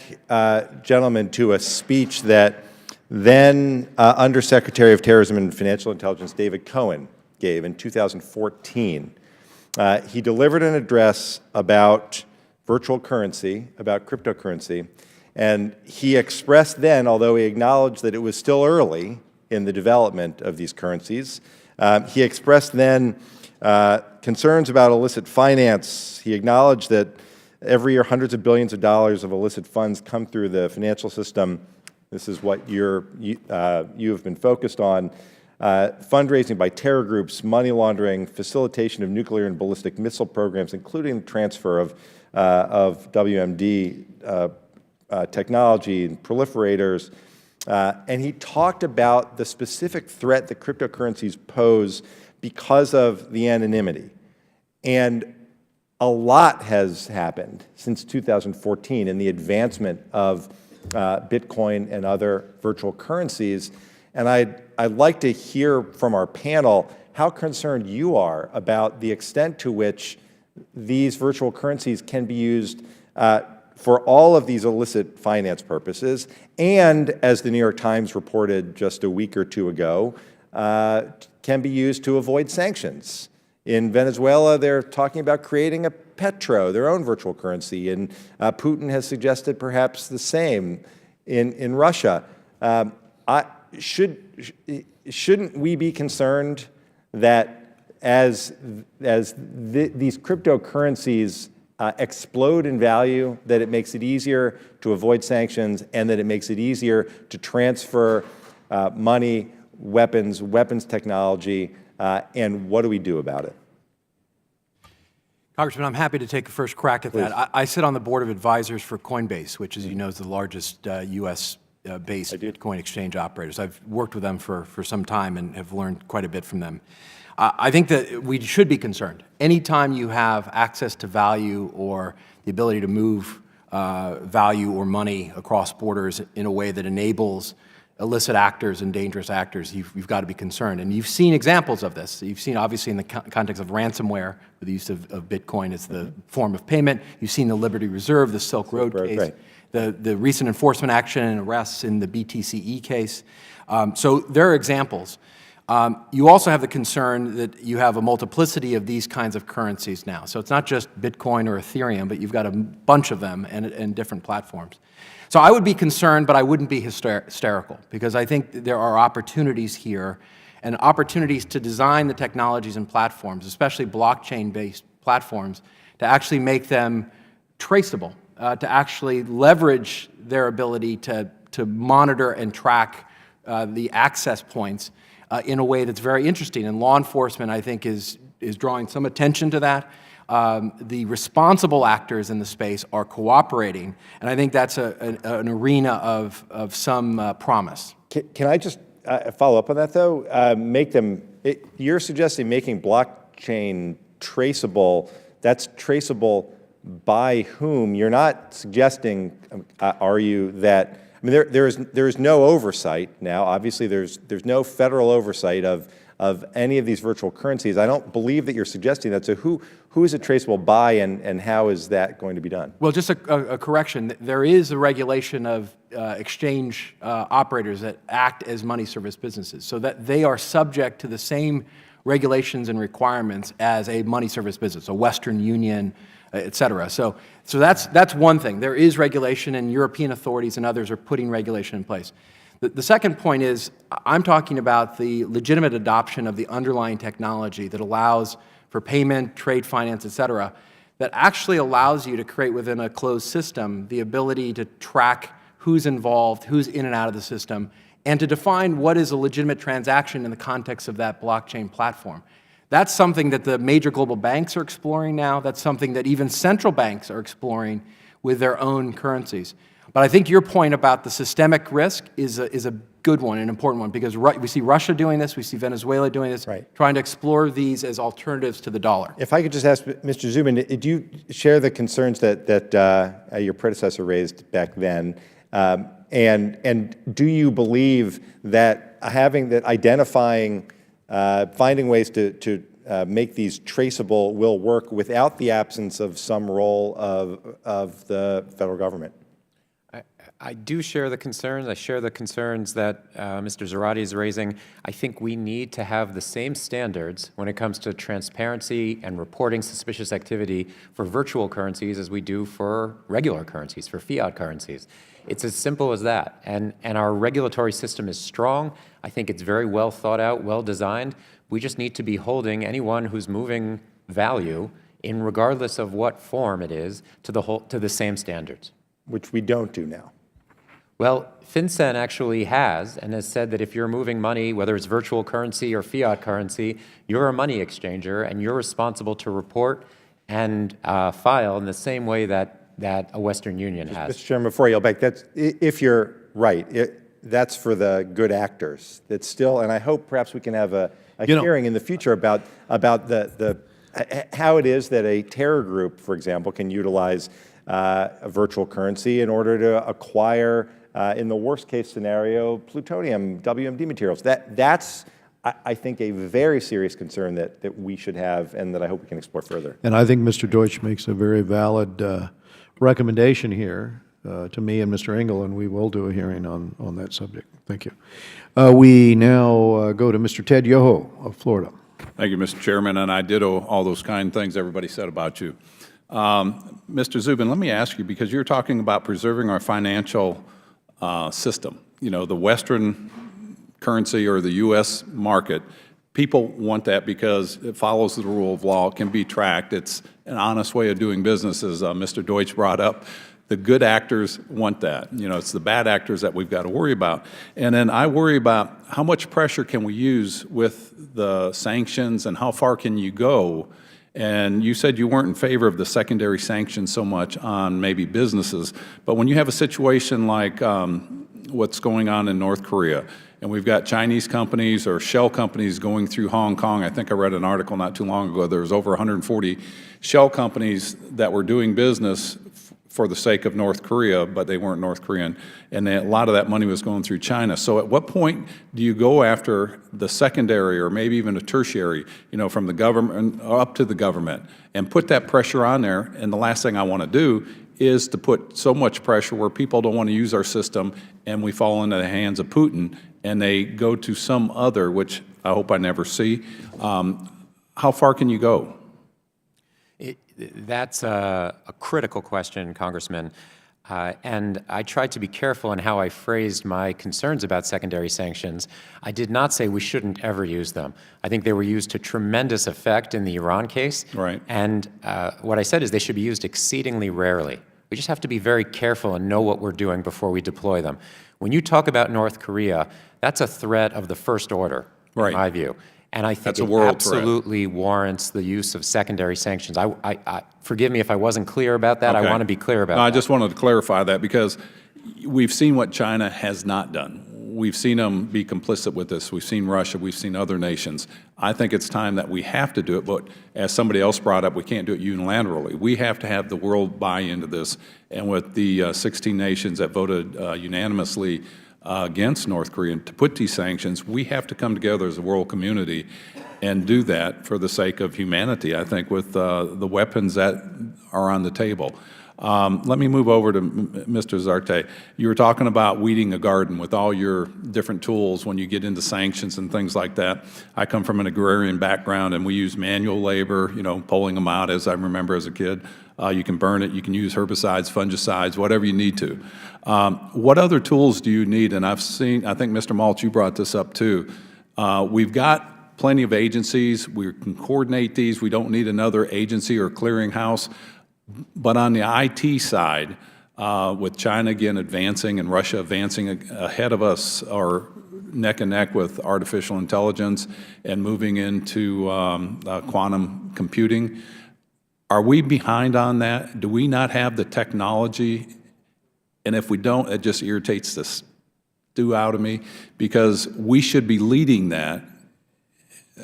gentlemen, to a speech that then Undersecretary of Terrorism and Financial Intelligence David Cohen gave in 2014. He delivered an address about virtual currency, about cryptocurrency, and he expressed then, although he acknowledged that it was still early in the development of these currencies, he expressed then concerns about illicit finance. He acknowledged that every year hundreds of billions of dollars of illicit funds come through the financial system. This is what you have been focused on. Fundraising by terror groups, money laundering, facilitation of nuclear and ballistic missile programs, including the transfer of WMD technology and proliferators. And he talked about the specific threat that cryptocurrencies pose because of the anonymity. And a lot has happened since 2014 in the advancement of Bitcoin and other virtual currencies. And I'd like to hear from our panel how concerned you are about the extent to which these virtual currencies can be used for all of these illicit finance purposes, and, as the New York Times reported just a week or two ago, can be used to avoid sanctions. In Venezuela, they're talking about creating a petro, their own virtual currency, and Putin has suggested perhaps the same in Russia. Shouldn't we be concerned that as these cryptocurrencies explode in value, that it makes it easier to avoid sanctions, and that it makes it easier to transfer money, weapons technology, and what do we do about it? Congressman, I'm happy to take a first crack at that. I sit on the board of advisors for Coinbase, which, as you know, is the largest U.S. based Bitcoin exchange operators. I've worked with them for some time and have learned quite a bit from them. I think that we should be concerned. Anytime you have access to value or the ability to move value or money across borders in a way that enables illicit actors and dangerous actors, you've got to be concerned. And you've seen examples of this. You've seen, obviously, in the context of ransomware, with the use of Bitcoin as the form of payment. You've seen the Liberty Reserve, the Silk Road case, right. the recent enforcement action and arrests in the BTCE case. So there are examples. You also have the concern that you have a multiplicity of these kinds of currencies now. So it's not just Bitcoin or Ethereum, but you've got a bunch of them and different platforms. So I would be concerned, but I wouldn't be hysterical, because I think there are opportunities here and opportunities to design the technologies and platforms, especially blockchain-based platforms, to actually make them traceable, to actually leverage their ability to monitor and track the access points in a way that's very interesting. And law enforcement, I think, is drawing some attention to that. The responsible actors in the space are cooperating, and I think that's an arena of some promise. Can I just follow up on that, though? You're suggesting making blockchain traceable. That's traceable by whom? You're not suggesting, are you, that, I mean, there is no oversight now. Obviously, there's no federal oversight of any of these virtual currencies. I don't believe that you're suggesting that. So who is it traceable by, and how is that going to be done? Well, just a correction. There is a regulation of exchange operators that act as money service businesses, so that they are subject to the same regulations and requirements as a money service business, a Western Union, et cetera. So that's one thing. There is regulation, and European authorities and others are putting regulation in place. The second point is, I'm talking about the legitimate adoption of the underlying technology that allows for payment, trade finance, et cetera, that actually allows you to create within a closed system the ability to track who's involved, who's in and out of the system, and to define what is a legitimate transaction in the context of that blockchain platform. That's something that the major global banks are exploring now. That's something that even central banks are exploring with their own currencies. But I think your point about the systemic risk is a good one, an important one, because we see Russia doing this, we see Venezuela doing this, trying to explore these as alternatives to the dollar. If I could just ask Mr. Zubin, did you share the concerns that your predecessor raised back then? And do you believe that identifying, finding ways to make these traceable will work without the absence of some role of the federal government? I do share the concerns. I share the concerns that Mr. Zarate is raising. I think we need to have the same standards when it comes to transparency and reporting suspicious activity for virtual currencies as we do for regular currencies, for fiat currencies. It's as simple as that. And our regulatory system is strong. I think it's very well thought out, well designed. We just need to be holding anyone who's moving value, in regardless of what form it is, to the same standards. Which we don't do now. Well, FinCEN actually has, and has said that if you're moving money, whether it's virtual currency or fiat currency, you're a money exchanger, and you're responsible to report and file in the same way that a Western Union has. Mr. Chairman, before I yell back, if you're right, that's for the good actors. That's still, and I hope perhaps we can have a hearing in the future about how it is that a terror group, for example, can utilize a virtual currency in order to acquire, in the worst case scenario, plutonium, WMD materials. That's, I think, a very serious concern that we should have, and that I hope we can explore further. And I think Mr. Deutsch makes a very valid recommendation here to me and Mr. Engel, and we will do a hearing on that subject. Thank you. We now go to Mr. Ted Yoho of Florida. Thank you, Mr. Chairman, and I ditto all those kind things everybody said about you. Mr. Zubin, let me ask you, because you're talking about preserving our financial system. You know, the Western currency or the U.S. market People want that because it follows the rule of law, it can be tracked. It's an honest way of doing business, as Mr. Deutsch brought up. The good actors want that. You know, it's the bad actors that we've got to worry about. And then I worry about how much pressure can we use with the sanctions and how far can you go. And you said you weren't in favor of the secondary sanctions so much on maybe businesses, but when you have a situation like what's going on in North Korea, and we've got Chinese companies or shell companies going through Hong Kong. I think I read an article not too long ago. There was over 140 shell companies that were doing business for the sake of North Korea, but they weren't North Korean, and a lot of that money was going through China. So at what point do you go after the secondary or maybe even a tertiary, you know, from the government up to the government, and put that pressure on there? And the last thing I want to do is to put so much pressure where people don't want to use our system and we fall into the hands of Putin and they go to some other, which I hope I never see. How far can you go? That's a critical question, Congressman. And I tried to be careful in how I phrased my concerns about secondary sanctions. I did not say we shouldn't ever use them. I think they were used to tremendous effect in the Iran case. Right. And what I said is they should be used exceedingly rarely. We just have to be very careful and know what we're doing before we deploy them. When you talk about North Korea, that's a threat of the first order, in my view. And I think it absolutely warrants the use of secondary sanctions. Forgive me if I wasn't clear about that. Okay. I want to be clear about No, that. I just wanted to clarify that because we've seen what China has not done. We've seen them be complicit with this. We've seen Russia. We've seen other nations. I think it's time that we have to do it, but as somebody else brought up, we can't do it unilaterally. We have to have the world buy into this, and with the 16 nations that voted unanimously against North Korea to put these sanctions, we have to come together as a world community and do that for the sake of humanity, I think, with the weapons that are on the table. Let me move over to Mr. Zarte. You were talking about weeding a garden with all your different tools when you get into sanctions and things like that. I come from an agrarian background, and we use manual labor, you know, pulling them out, as I remember as a kid. You can burn it. You can use herbicides, fungicides, whatever you need to. What other tools do you need? And I've seen, I think, Mr. Maltz, you brought this up too. We've got plenty of agencies. We can coordinate these. We don't need another agency or clearinghouse. But on the IT side, with China again advancing and Russia advancing ahead of us, or neck and neck with artificial intelligence and moving into quantum computing, are we behind on that? Do we not have the technology? And if we don't, it just irritates the stew out of me, because we should be leading that.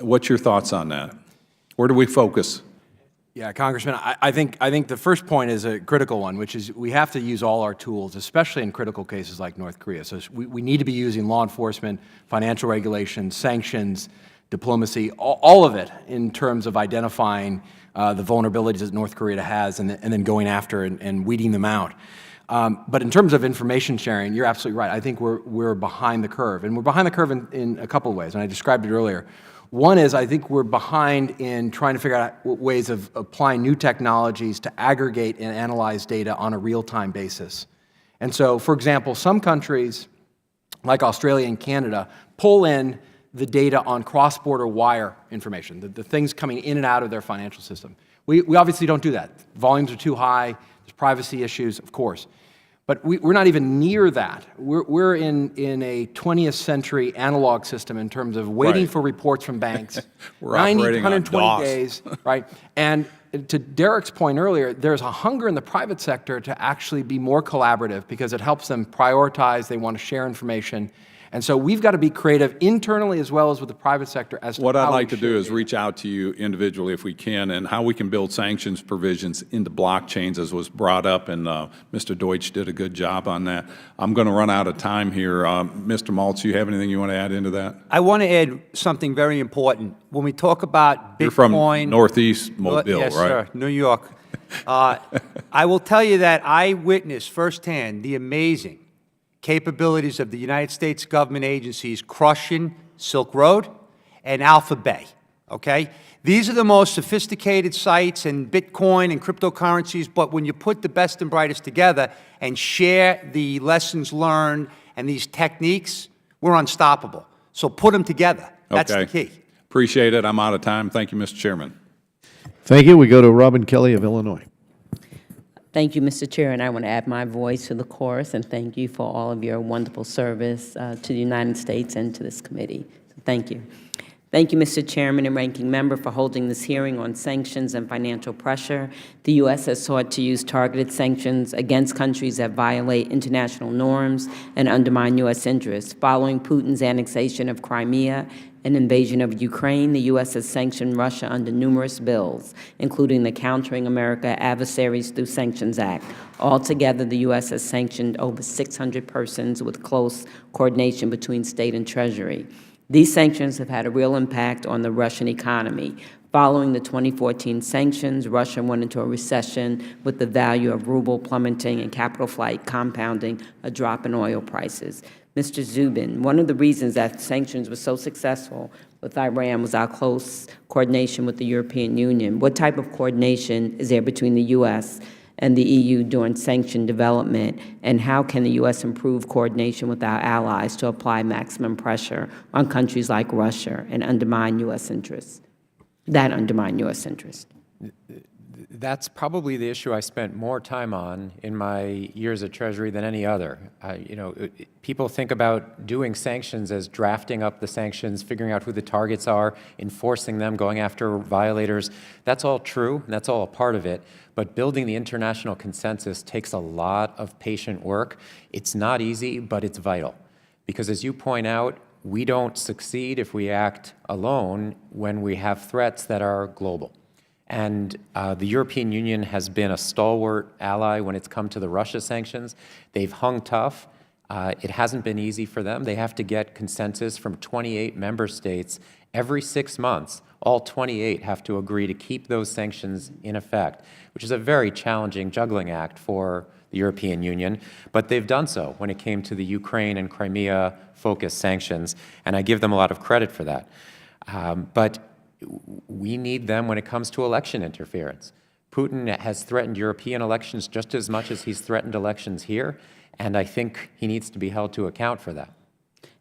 What's your thoughts on that? Where do we focus? Yeah, Congressman, I think the first point is a critical one, which is we have to use all our tools, especially in critical cases like North Korea. So we need to be using law enforcement, financial regulation, sanctions, diplomacy, all of it in terms of identifying the vulnerabilities that North Korea has and then going after and weeding them out. But in terms of information sharing, you're absolutely right. I think we're behind the curve. And we're behind the curve in a couple of ways, and I described it earlier. One is I think we're behind in trying to figure out ways of applying new technologies to aggregate and analyze data on a real-time basis. And so, for example, some countries, like Australia and Canada, pull in the data on cross-border wire information, the things coming in and out of their financial system. We obviously don't do that. Volumes are too high. There's privacy issues, of course. But we're not even near that. We're in a 20th century analog system in terms of waiting for reports from banks. We're 90, 120 days, right? And to Derek's point earlier, there's a hunger in the private sector to actually be more collaborative because it helps them prioritize. They want to share information. And so we've got to be creative internally as well as with the private sector as to what how I'd like we to do is data. reach out to you individually if we can, and how we can build sanctions provisions into blockchains, as was brought up, and Mr. Deutsch did a good job on that. I'm going to run out of time here. Mr. Maltz, you have anything you want to add into that? I want to add something very important. When we talk about Bitcoin... You're from Northeast Mobile, yes, right? Sir, New York. I will tell you that I witnessed firsthand the amazing capabilities of the United States government agencies crushing Silk Road and Alpha Bay, okay? These are the most sophisticated sites in Bitcoin and cryptocurrencies, but when you put the best and brightest together and share the lessons learned and these techniques, we're unstoppable. So put them together. That's the key. Appreciate it. I'm out of time. Thank you, Mr. Chairman. Thank you. We go to Robin Kelly of Illinois. Thank you, Mr. Chair, and I want to add my voice to the chorus and thank you for all of your wonderful service to the United States and to this committee. So thank you. Thank you, Mr. Chairman and Ranking Member, for holding this hearing on sanctions and financial pressure. The U.S. has sought to use targeted sanctions against countries that violate international norms and undermine U.S. interests. Following Putin's annexation of Crimea and invasion of Ukraine, the U.S. has sanctioned Russia under numerous bills, including the Countering America Adversaries Through Sanctions Act. Altogether, the U.S. has sanctioned over 600 persons with close coordination between State and Treasury. These sanctions have had a real impact on the Russian economy. Following the 2014 sanctions, Russia went into a recession with the value of ruble plummeting and capital flight compounding a drop in oil prices. Mr. Zubin, one of the reasons that sanctions were so successful with Iran was our close coordination with the European Union. What type of coordination is there between the U.S. and the EU during sanction development, and how can the U.S. improve coordination with our allies to apply maximum pressure on countries like Russia and undermine U.S. interests, that undermine U.S. interests? That's probably the issue I spent more time on in my years at Treasury than any other. People think about doing sanctions as drafting up the sanctions, figuring out who the targets are, enforcing them, going after violators. That's all true, and that's all a part of it. But building the international consensus takes a lot of patient work. It's not easy, but it's vital. Because as you point out, we don't succeed if we act alone when we have threats that are global. And the European Union has been a stalwart ally when it's come to the Russia sanctions. They've hung tough. It hasn't been easy for them. They have to get consensus from 28 member states every 6 months. All 28 have to agree to keep those sanctions in effect, which is a very challenging juggling act for the European Union. But they've done so when it came to the Ukraine and Crimea-focused sanctions, and I give them a lot of credit for that. But we need them when it comes to election interference. Putin has threatened European elections just as much as he's threatened elections here, and I think he needs to be held to account for that.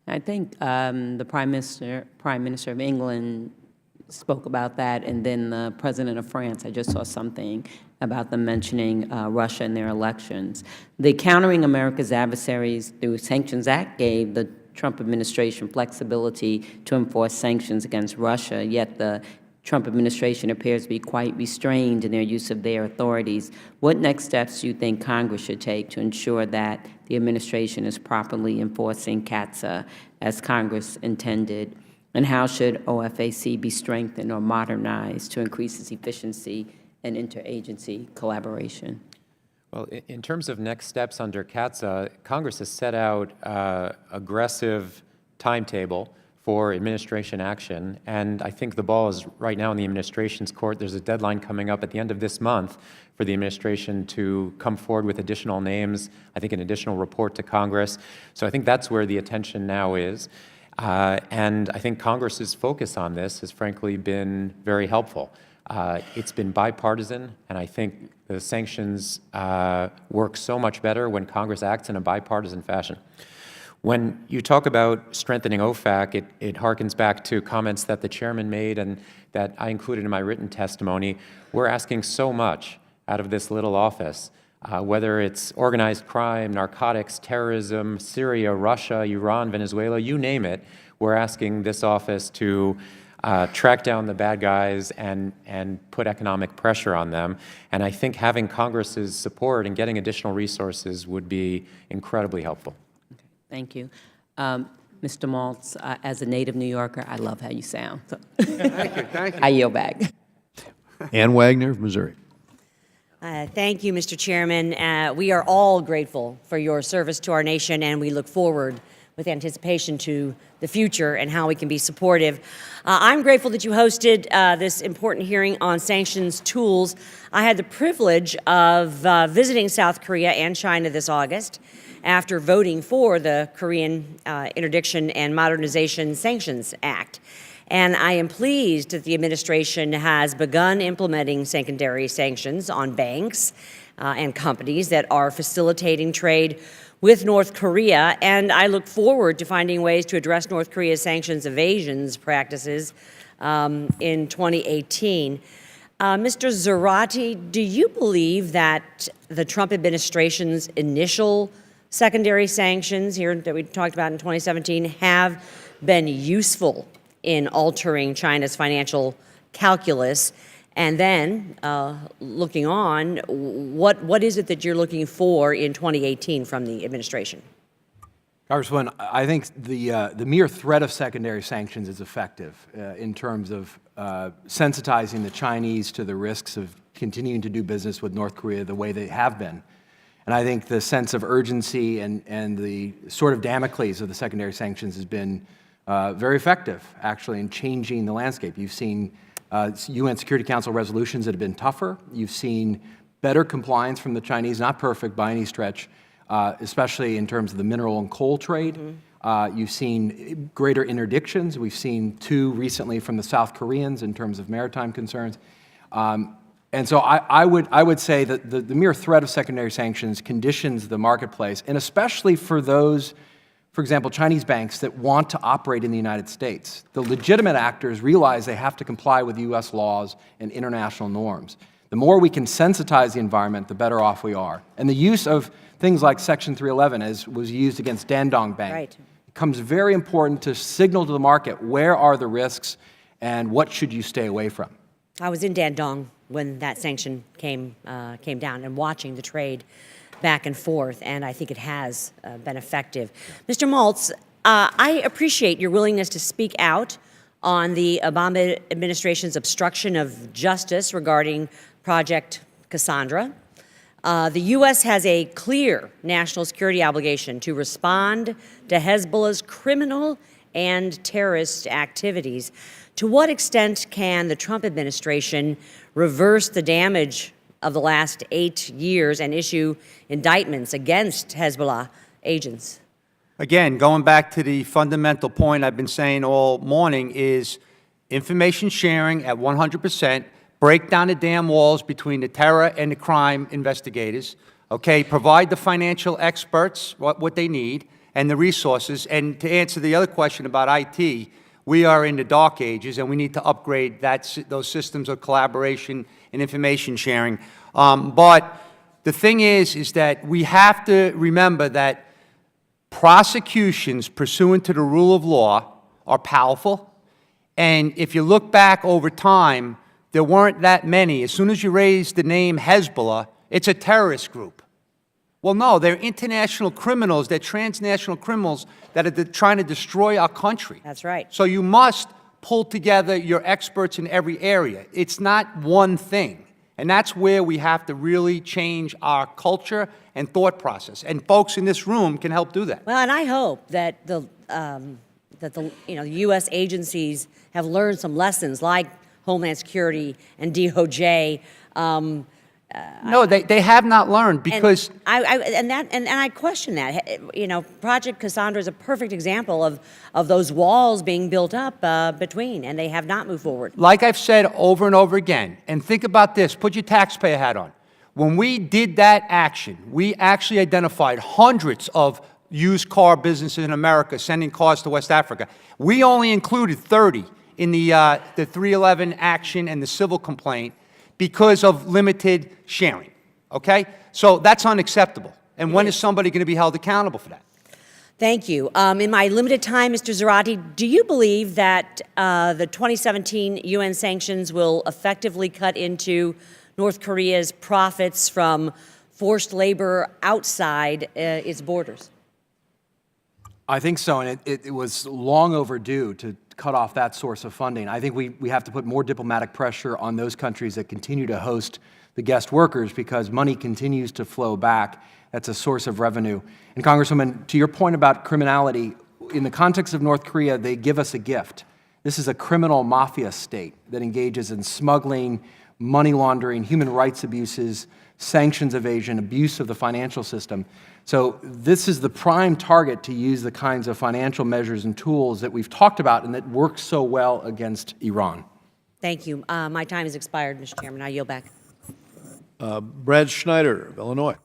I think the Prime Minister of England spoke about that, and then the President of France, I just saw something about them mentioning Russia in their elections. The Countering America's Adversaries Through Sanctions Act gave the Trump administration flexibility to enforce sanctions against Russia, yet the Trump administration appears to be quite restrained in their use of their authorities. What next steps do you think Congress should take to ensure that the administration is properly enforcing CATSA as Congress intended? And how should OFAC be strengthened or modernized to increase its efficiency and interagency collaboration? Well, in terms of next steps under CATSA, Congress has set out aggressive timetable for administration action, and I think the ball is right now in the administration's court. There's a deadline coming up at the end of this month for the administration to come forward with additional names, I think an additional report to Congress. So I think that's where the attention now is. And I think Congress's focus on this has frankly been very helpful. It's been bipartisan, and I think the sanctions work so much better when Congress acts in a bipartisan fashion. When you talk about strengthening OFAC, it harkens back to comments that the chairman made and that I included in my written testimony. We're asking so much out of this little office, whether it's organized crime, narcotics, terrorism, Syria, Russia, Iran, Venezuela, you name it. We're asking this office to track down the bad guys and put economic pressure on them. And I think having Congress's support and getting additional resources would be incredibly helpful. Okay, thank you. Mr. Maltz, as a native New Yorker, I love how you sound. So Thank you, thank you. I yield back. Ann Wagner of Missouri. Thank you, Mr. Chairman. We are all grateful for your service to our nation, and we look forward with anticipation to the future and how we can be supportive. I'm grateful that you hosted this important hearing on sanctions tools. I had the privilege of visiting South Korea and China this August after voting for the Korean Interdiction and Modernization Sanctions Act. And I am pleased that the administration has begun implementing secondary sanctions on banks and companies that are facilitating trade with North Korea, and I look forward to finding ways to address North Korea's sanctions evasions practices in 2018. Mr. Zarate, do you believe that the Trump administration's initial secondary sanctions here that we talked about in 2017 have been useful in altering China's financial calculus? And then, looking on, what is it that you're looking for in 2018 from the administration? Congresswoman, I think the mere threat of secondary sanctions is effective in terms of sensitizing the Chinese to the risks of continuing to do business with North Korea the way they have been. And I think the sense of urgency and the sort of Damocles of the secondary sanctions has been very effective, actually, in changing the landscape. You've seen UN Security Council resolutions that have been tougher. You've seen better compliance from the Chinese, not perfect by any stretch, especially in terms of the mineral and coal trade. You've seen greater interdictions. We've seen 2 recently from the South Koreans in terms of maritime concerns. And so I would say that the mere threat of secondary sanctions conditions the marketplace, and especially for those, for example, Chinese banks that want to operate in the United States. The legitimate actors realize they have to comply with U.S. laws and international norms. The more we can sensitize the environment, the better off we are. And the use of things like Section 311, as was used against Dandong Bank, becomes very important to signal to the market where are the risks and what should you stay away from. I was in Dandong when that sanction came down and watching the trade back and forth, and I think it has been effective. Mr. Maltz, I appreciate your willingness to speak out on the Obama administration's obstruction of justice regarding Project Cassandra. The U.S. has a clear national security obligation to respond to Hezbollah's criminal and terrorist activities. To what extent can the Trump administration reverse the damage of the last 8 years and issue indictments against Hezbollah agents? Again, going back to the fundamental point I've been saying all morning is information sharing at 100%, break down the damn walls between the terror and the crime investigators, okay, provide the financial experts what they need and the resources. And to answer the other question about IT, we are in the dark ages and we need to upgrade those systems of collaboration and information sharing. But the thing is that we have to remember that prosecutions pursuant to the rule of law are powerful. And if you look back over time, there weren't that many. As soon as you raise the name Hezbollah, it's a terrorist group. Well, no, they're international criminals. They're transnational criminals that are trying to destroy our country. That's right. So you must pull together your experts in every area. It's not one thing. And that's where we have to really change our culture and thought process. And folks in this room can help do that. Well, and I hope that the U.S. agencies have learned some lessons, like Homeland Security and DOJ. No, they have not learned because and I question that. You know, Project Cassandra is a perfect example of those walls being built up between, and they have not moved forward. Like I've said over and over again, and think about this, put your taxpayer hat on. When we did that action, we actually identified hundreds of used car businesses in America sending cars to West Africa. We only included 30 in the 311 action and the civil complaint because of limited sharing, okay? So that's unacceptable. And when is somebody going to be held accountable for that? Thank you. In my limited time, Mr. Zarate, do you believe that the 2017 UN sanctions will effectively cut into North Korea's profits from forced labor outside its borders? I think so, and it was long overdue to cut off that source of funding. I think we have to put more diplomatic pressure on those countries that continue to host the guest workers because money continues to flow back. That's a source of revenue. And Congresswoman, to your point about criminality, in the context of North Korea, they give us a gift. This is a criminal mafia state that engages in smuggling, money laundering, human rights abuses, sanctions evasion, abuse of the financial system. So this is the prime target to use the kinds of financial measures and tools that we've talked about and that work so well against Iran. Thank you. My time has expired, Mr. Chairman. I yield back. Brad Schneider of Illinois.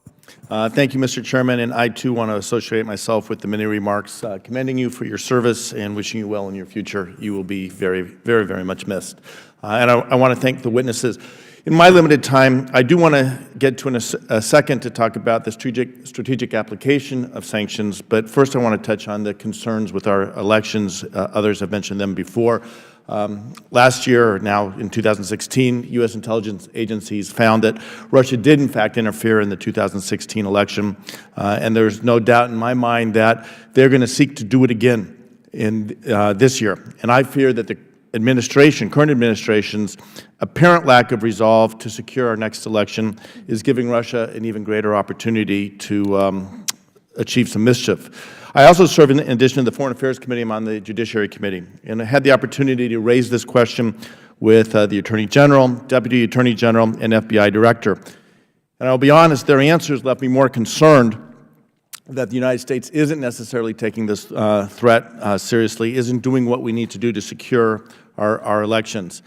Thank you, Mr. Chairman, and I too want to associate myself with the many remarks commending you for your service and wishing you well in your future. You will be very, very, very much missed. And I want to thank the witnesses. In my limited time, I do want to get to in a second to talk about the strategic application of sanctions, but first I want to touch on the concerns with our elections. Others have mentioned them before. Last year, or now in 2016, U.S. intelligence agencies found that Russia did in fact interfere in the 2016 election, and there's no doubt in my mind that they're going to seek to do it again in this year. And I fear that the current administration's apparent lack of resolve to secure our next election is giving Russia an even greater opportunity to achieve some mischief. I also serve, in addition to the Foreign Affairs Committee, I'm on the Judiciary Committee, and I had the opportunity to raise this question with the Attorney General, Deputy Attorney General, and FBI Director. And I'll be honest, their answers left me more concerned that the United States isn't necessarily taking this threat seriously, isn't doing what we need to do to secure our elections.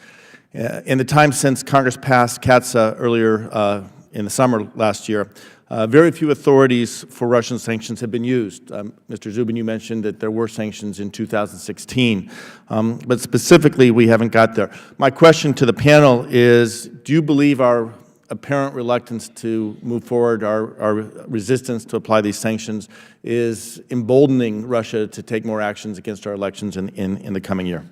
In the time since Congress passed CATSA earlier in the summer last year, very few authorities for Russian sanctions have been used. Mr. Zubin, you mentioned that there were sanctions in 2016, but specifically we haven't got there. My question to the panel is, do you believe our apparent reluctance to move forward, our resistance to apply these sanctions, is emboldening Russia to take more actions against our elections in the coming year?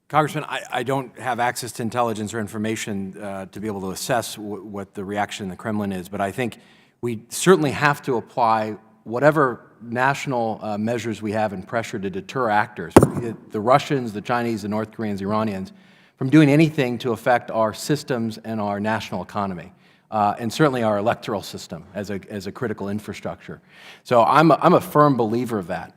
Congressman, I don't have access to intelligence or information to be able to assess what the reaction in the Kremlin is, but I think we certainly have to apply whatever national measures we have and pressure to deter actors, the Russians, the Chinese, the North Koreans, the Iranians, from doing anything to affect our systems and our national economy, and certainly our electoral system as a critical infrastructure. So I'm a firm believer of that.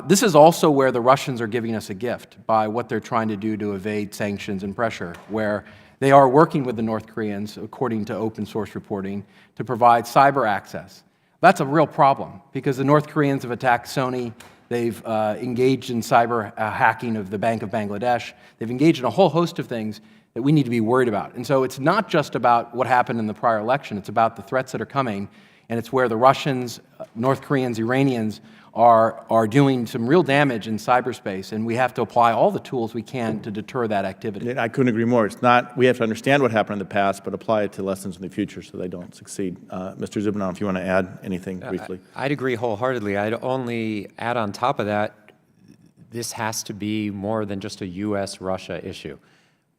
This is also where the Russians are giving us a gift by what they're trying to do to evade sanctions and pressure, where they are working with the North Koreans, according to open source reporting, to provide cyber access. That's a real problem, because the North Koreans have attacked Sony. They've engaged in cyber hacking of the Bank of Bangladesh. They've engaged in a whole host of things that we need to be worried about. And so it's not just about what happened in the prior election. It's about the threats that are coming, and it's where the Russians, North Koreans, Iranians are doing some real damage in cyberspace, and we have to apply all the tools we can to deter that activity. I couldn't agree more. It's not, we have to understand what happened in the past, but apply it to lessons in the future so they don't succeed. Mr. Zubin, if you want to add anything briefly. I'd agree wholeheartedly. I'd only add on top of that, this has to be more than just a U.S.-Russia issue.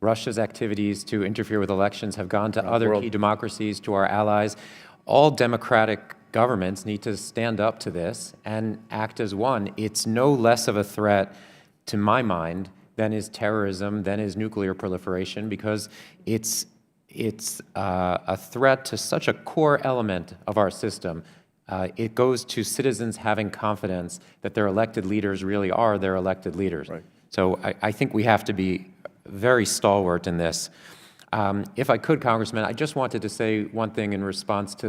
Russia's activities to interfere with elections have gone to other key democracies, to our allies. All democratic governments need to stand up to this and act as one. It's no less of a threat, to my mind, than is terrorism, than is nuclear proliferation, because it's a threat to such a core element of our system. It goes to citizens having confidence that their elected leaders really are their elected leaders. Right. So I think we have to be very stalwart in this. If I could, Congressman, I just wanted to say one thing in response to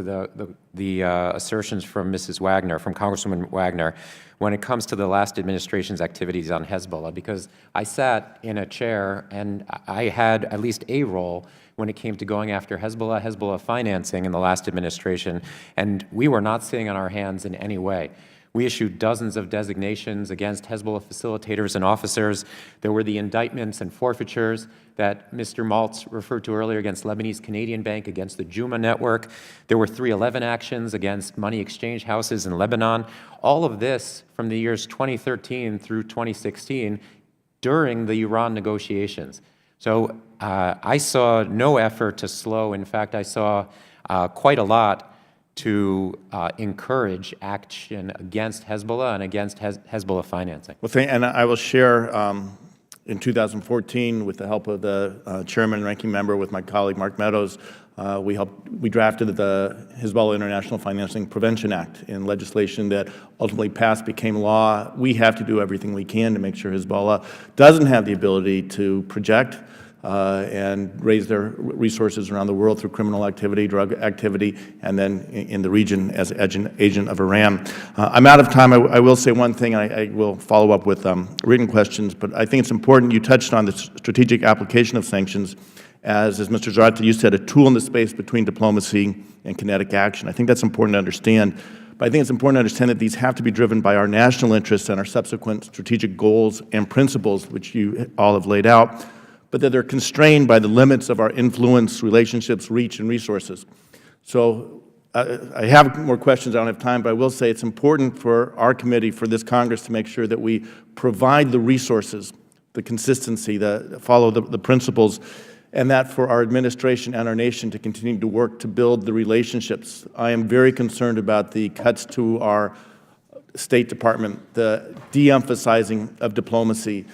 the assertions from Mrs. Wagner, from Congresswoman Wagner, when it comes to the last administration's activities on Hezbollah, because I sat in a chair and I had at least a role when it came to going after Hezbollah financing in the last administration, and we were not sitting on our hands in any way. We issued dozens of designations against Hezbollah facilitators and officers. There were the indictments and forfeitures that Mr. Maltz referred to earlier against Lebanese Canadian Bank, against the Juma network. There were 311 actions against money exchange houses in Lebanon. All of this from the years 2013 through 2016 during the Iran negotiations. So I saw no effort to slow. In fact, I saw quite a lot to encourage action against Hezbollah and against Hezbollah financing. Well, and I will share, in 2014, with the help of the chairman and ranking member, with my colleague Mark Meadows, we drafted the Hezbollah International Financing Prevention Act, in legislation that ultimately passed, became law. We have to do everything we can to make sure Hezbollah doesn't have the ability to project and raise their resources around the world through criminal activity, drug activity, and then in the region as agent of Iran. I'm out of time. I will say one thing, and I will follow up with written questions, but I think it's important. You touched on the strategic application of sanctions, as Mr. Zarate, you said, a tool in the space between diplomacy and kinetic action. I think that's important to understand. But I think it's important to understand that these have to be driven by our national interests and our subsequent strategic goals and principles, which you all have laid out, but that they're constrained by the limits of our influence, relationships, reach, and resources. So I have more questions. I don't have time, but I will say it's important for our committee, for this Congress, to make sure that we provide the resources, the consistency, follow the principles, and that for our administration and our nation to continue to work to build the relationships. I am very concerned about the cuts to our State Department, the de-emphasizing of diplomacy.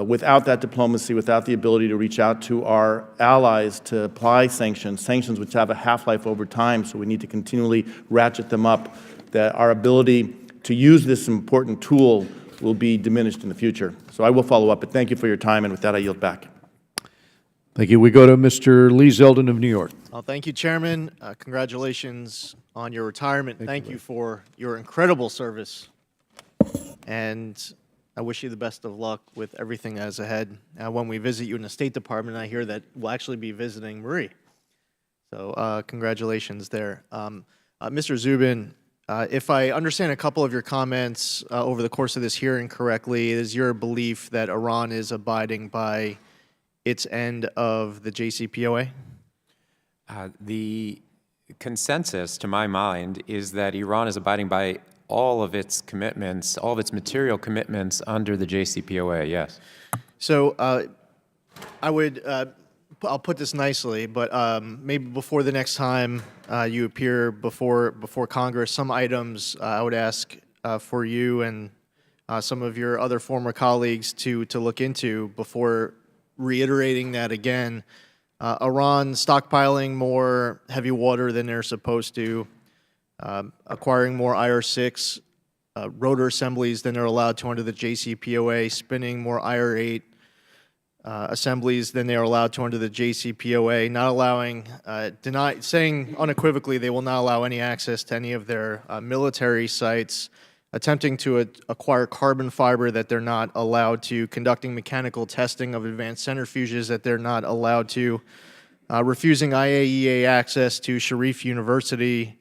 Without that diplomacy, without the ability to reach out to our allies to apply sanctions which have a half-life over time, so we need to continually ratchet them up, that our ability to use this important tool will be diminished in the future. So I will follow up, but thank you for your time, and with that I yield back. Thank you. We go to Mr. Lee Zeldin of New York. Thank you, Chairman. Congratulations on your retirement. Thank you for your incredible service. And I wish you the best of luck with everything that's ahead. When we visit you in the State Department, I hear that we'll actually be visiting Marie. So congratulations there. Mr. Zubin, if I understand a couple of your comments over the course of this hearing correctly, it is your belief that Iran is abiding by its end of the JCPOA? The consensus, to my mind, is that Iran is abiding by all of its commitments, all of its material commitments under the JCPOA, yes. So I'll put this nicely, but maybe before the next time you appear before Congress, some items I would ask for you and some of your other former colleagues to look into before reiterating that again. Iran stockpiling more heavy water than they're supposed to, acquiring more IR-6 rotor assemblies than they're allowed to under the JCPOA, spinning more IR-8 assemblies than they are allowed to under the JCPOA, not allowing, saying unequivocally they will not allow any access to any of their military sites, attempting to acquire carbon fiber that they're not allowed to, conducting mechanical testing of advanced centrifuges that they're not allowed to, refusing IAEA access to Sharif University,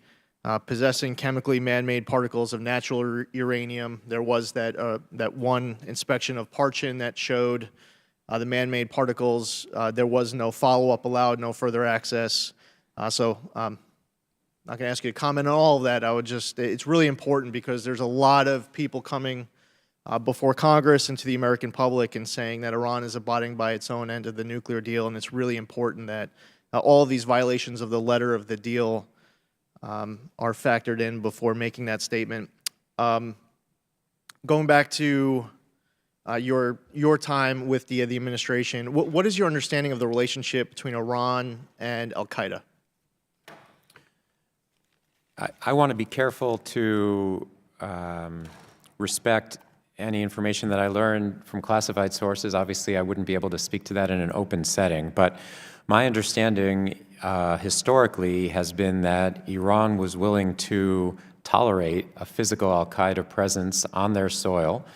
possessing chemically man-made particles of natural uranium. There was that one inspection of Parchin that showed the man-made particles. There was no follow-up allowed, no further access. I'm not going to ask you to comment on all of that. It's really important because there's a lot of people coming before Congress and to the American public and saying that Iran is abiding by its own end of the nuclear deal, and it's really important that all of these violations of the letter of the deal are factored in before making that statement. Going back to your time with the administration, what is your understanding of the relationship between Iran and al-Qaeda? I want to be careful to respect any information that I learned from classified sources. Obviously, I wouldn't be able to speak to that in an open setting, but my understanding historically has been that Iran was willing to tolerate a physical al-Qaeda presence on their soil,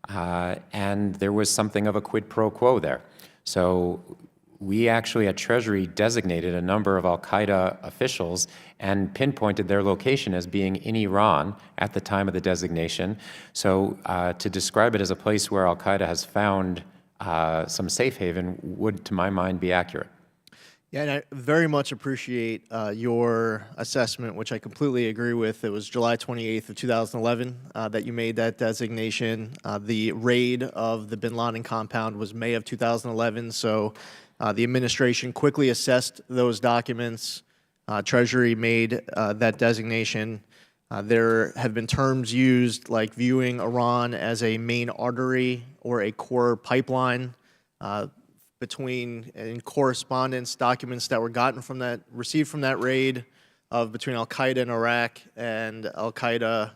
and there was something of a quid pro quo there. So we actually at Treasury designated a number of al-Qaeda officials and pinpointed their location as being in Iran at the time of the designation. So to describe it as a place where al-Qaeda has found some safe haven would, to my mind, be accurate. Yeah, and I very much appreciate your assessment, which I completely agree with. It was July 28th of 2011 that you made that designation. The raid of the bin Laden compound was May of 2011, so the administration quickly assessed those documents. Treasury made that designation. There have been terms used like viewing Iran as a main artery or a core pipeline in correspondence documents that were received from that raid between al-Qaeda in Iraq and al-Qaeda,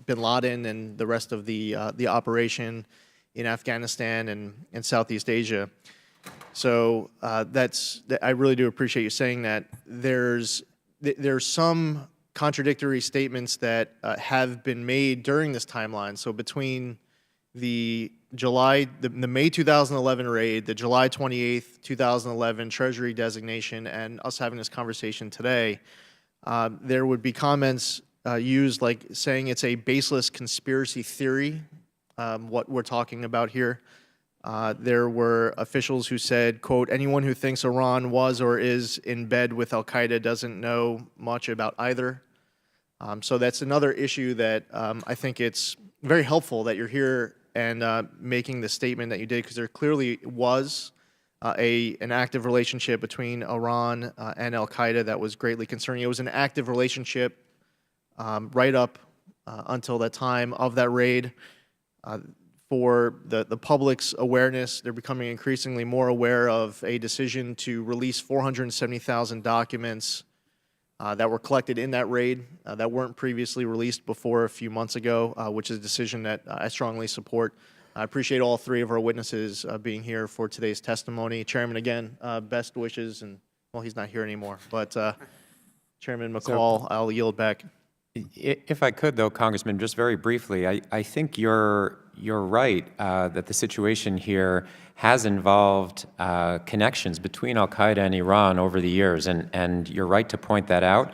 bin Laden and the rest of the operation in Afghanistan and Southeast Asia. So I really do appreciate you saying that. There's some contradictory statements that have been made during this timeline. So between the the May 2011 raid, the July 28th, 2011 Treasury designation, and us having this conversation today, there would be comments used like saying it's a baseless conspiracy theory, what we're talking about here. There were officials who said, quote, anyone who thinks Iran was or is in bed with al-Qaeda doesn't know much about either. So that's another issue that I think it's very helpful that you're here and making the statement that you did, because there clearly was an active relationship between Iran and al-Qaeda that was greatly concerning. It was an active relationship right up until the time of that raid. For the public's awareness, they're becoming increasingly more aware of a decision to release 470,000 documents that were collected in that raid that weren't previously released before a few months ago, which is a decision that I strongly support. I appreciate all three of our witnesses being here for today's testimony. Chairman, again, best wishes, and, well, he's not here anymore, but Chairman McCall, I'll yield back. If I could, though, Congressman, just very briefly, I think you're right that the situation here has involved connections between al-Qaeda and Iran over the years, and you're right to point that out.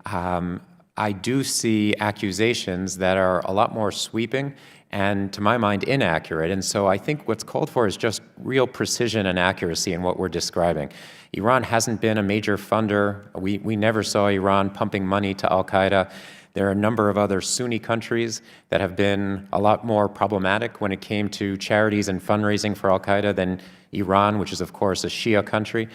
I do see accusations that are a lot more sweeping and, to my mind, inaccurate. And so I think what's called for is just real precision and accuracy in what we're describing. Iran hasn't been a major funder. We never saw Iran pumping money to al-Qaeda. There are a number of other Sunni countries that have been a lot more problematic when it came to charities and fundraising for al-Qaeda than Iran, which is, of course, a Shia country.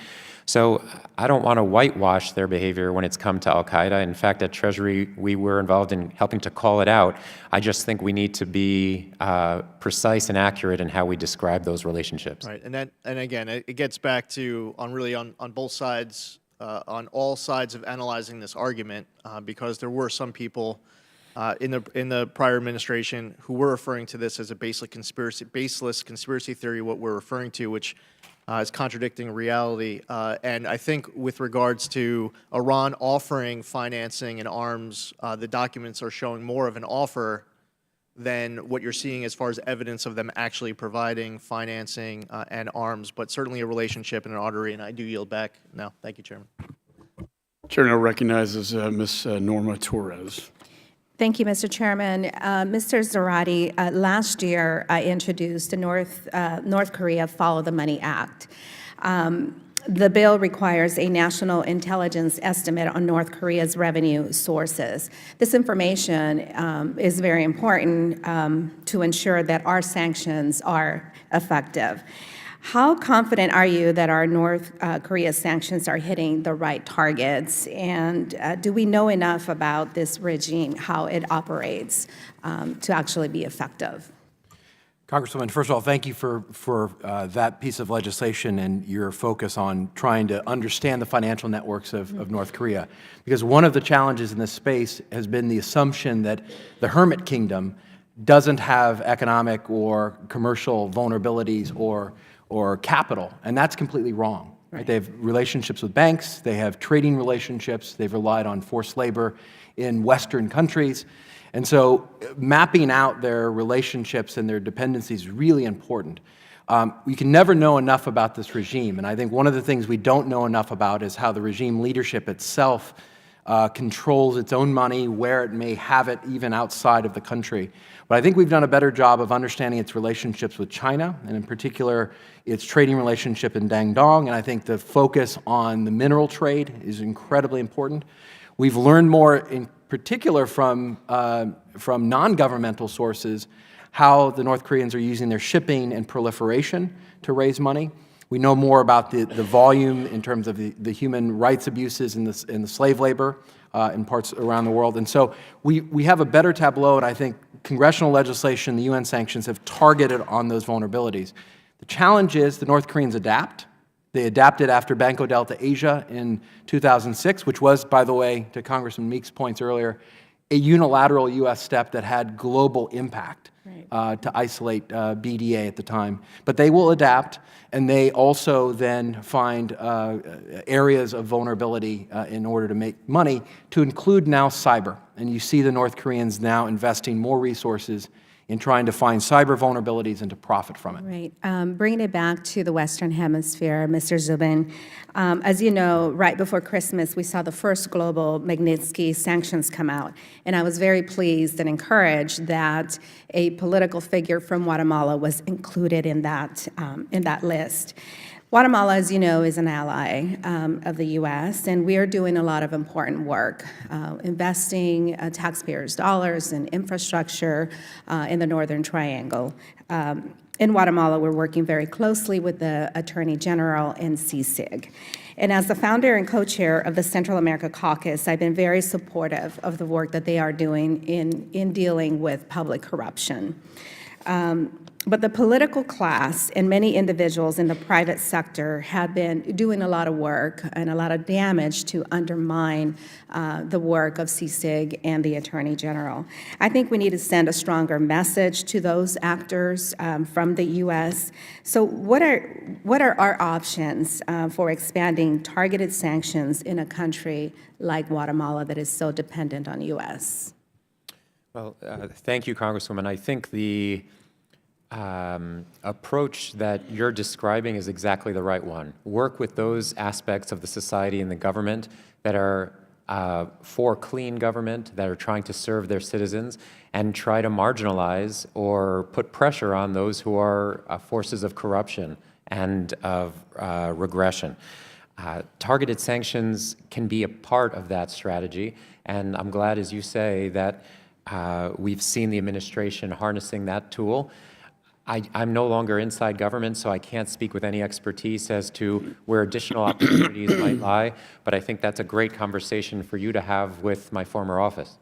So I don't want to whitewash their behavior when it's come to al-Qaeda. In fact, at Treasury, we were involved in helping to call it out. I just think we need to be precise and accurate in how we describe those relationships. Right, and again, it gets back to on both sides, on all sides of analyzing this argument, because there were some people in the prior administration who were referring to this as a baseless conspiracy theory, what we're referring to, which is contradicting reality. And I think with regards to Iran offering financing and arms, the documents are showing more of an offer than what you're seeing as far as evidence of them actually providing financing and arms, but certainly a relationship and an artery, and I do yield back now. Thank you, Chairman. Chairman recognizes Ms. Norma Torres. Thank you, Mr. Chairman. Mr. Zarate, last year I introduced the North Korea Follow the Money Act. The bill requires a national intelligence estimate on North Korea's revenue sources. This information is very important to ensure that our sanctions are effective. How confident are you that our North Korea sanctions are hitting the right targets? And do we know enough about this regime, how it operates, to actually be effective? Congresswoman, first of all, thank you for that piece of legislation and your focus on trying to understand the financial networks of North Korea. Because one of the challenges in this space has been the assumption that the Hermit Kingdom doesn't have economic or commercial vulnerabilities or capital, and that's completely wrong. Right? They have relationships with banks, they have trading relationships, they've relied on forced labor in Western countries. And so mapping out their relationships and their dependencies is really important. We can never know enough about this regime, and I think one of the things we don't know enough about is how the regime leadership itself controls its own money, where it may have it, even outside of the country. But I think we've done a better job of understanding its relationships with China, and in particular, its trading relationship in Dandong, and I think the focus on the mineral trade is incredibly important. We've learned more, in particular from non-governmental sources, how the North Koreans are using their shipping and proliferation to raise money. We know more about the volume in terms of the human rights abuses and the slave labor in parts around the world. And so we have a better tableau, and I think congressional legislation, the UN sanctions, have targeted on those vulnerabilities. The challenge is the North Koreans adapt. They adapted after Banco Delta Asia in 2006, which was, by the way, to Congressman Meek's points earlier, a unilateral U.S. step that had global impact to isolate BDA at the time. But they will adapt, and they also then find areas of vulnerability in order to make money, to include now cyber. And you see the North Koreans now investing more resources in trying to find cyber vulnerabilities and to profit from it. Right. Bringing it back to the Western Hemisphere, Mr. Zubin, as you know, right before Christmas, we saw the first global Magnitsky sanctions come out, and I was very pleased and encouraged that a political figure from Guatemala was included in that list. Guatemala, as you know, is an ally of the U.S., and we are doing a lot of important work, investing taxpayers' dollars in infrastructure in the Northern Triangle. In Guatemala, we're working very closely with the Attorney General and CSIG. And as the founder and co-chair of the Central America Caucus, I've been very supportive of the work that they are doing in dealing with public corruption. But the political class and many individuals in the private sector have been doing a lot of work and a lot of damage to undermine the work of CSIG and the Attorney General. I think we need to send a stronger message to those actors from the U.S. So what are our options for expanding targeted sanctions in a country like Guatemala that is so dependent on the U.S.? Well, thank you, Congresswoman. I think the approach that you're describing is exactly the right one. Work with those aspects of the society and the government that are for clean government, that are trying to serve their citizens, and try to marginalize or put pressure on those who are forces of corruption and of regression. Targeted sanctions can be a part of that strategy, and I'm glad, as you say, that we've seen the administration harnessing that tool. I'm no longer inside government, so I can't speak with any expertise as to where additional opportunities might lie, but I think that's a great conversation for you to have with my former office.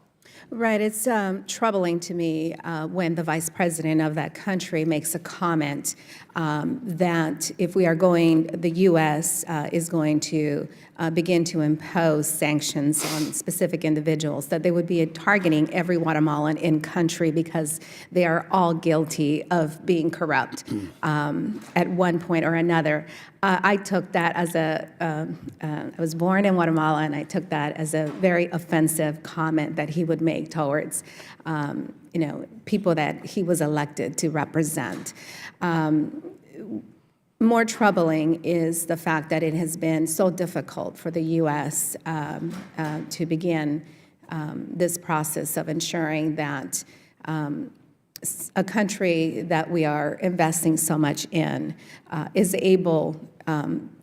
Right. It's troubling to me when the vice president of that country makes a comment that if we are going, the U.S. Is going to begin to impose sanctions on specific individuals, that they would be targeting every Guatemalan in country because they are all guilty of being corrupt at one point or another. I took that as I was born in Guatemala, and I took that as a very offensive comment that he would make towards, people that he was elected to represent. More troubling is the fact that it has been so difficult for the U.S. To begin this process of ensuring that a country that we are investing so much in is able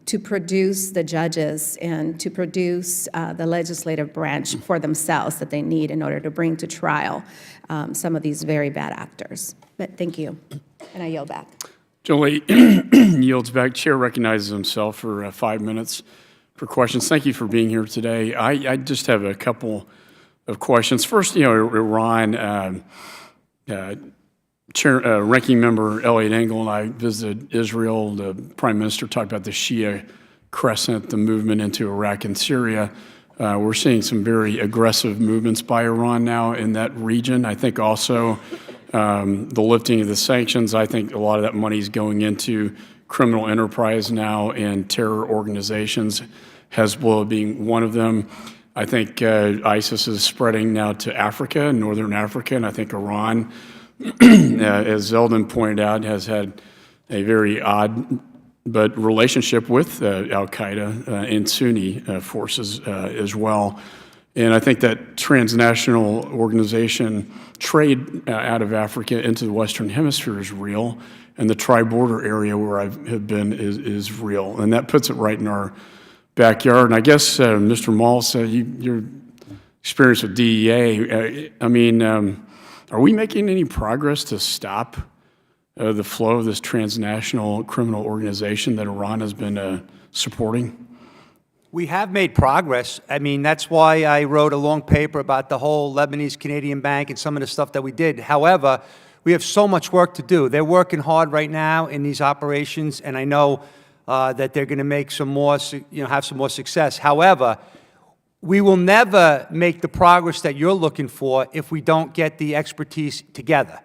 to produce the judges and to produce the legislative branch for themselves that they need in order to bring to trial some of these very bad actors. But thank you, and I yield back. Jolie yields back. Chair recognizes himself for 5 minutes for questions. Thank you for being here today. I just have a couple of questions. First, Iran, Ranking Member Elliot Engel and I visited Israel. The Prime Minister talked about the Shia Crescent, the movement into Iraq and Syria. We're seeing some very aggressive movements by Iran now in that region. I think also the lifting of the sanctions, I think a lot of that money is going into criminal enterprise now and terror organizations, Hezbollah being one of them. I think ISIS is spreading now to Africa, Northern Africa, and I think Iran, as Zeldin pointed out, has had a very odd but relationship with al-Qaeda and Sunni forces as well. And I think that transnational organization trade out of Africa into the Western Hemisphere is real, and the tri-border area where I have been is real. And that puts it right in our backyard. And I guess, Mr. Malls, your experience with DEA, are we making any progress to stop the flow of this transnational criminal organization that Iran has been supporting? We have made progress. That's why I wrote a long paper about the whole Lebanese-Canadian bank and some of the stuff that we did. However, we have so much work to do. They're working hard right now in these operations, and I know that they're going to make some more, have some more success. However, we will never make the progress that you're looking for if we don't get the expertise together.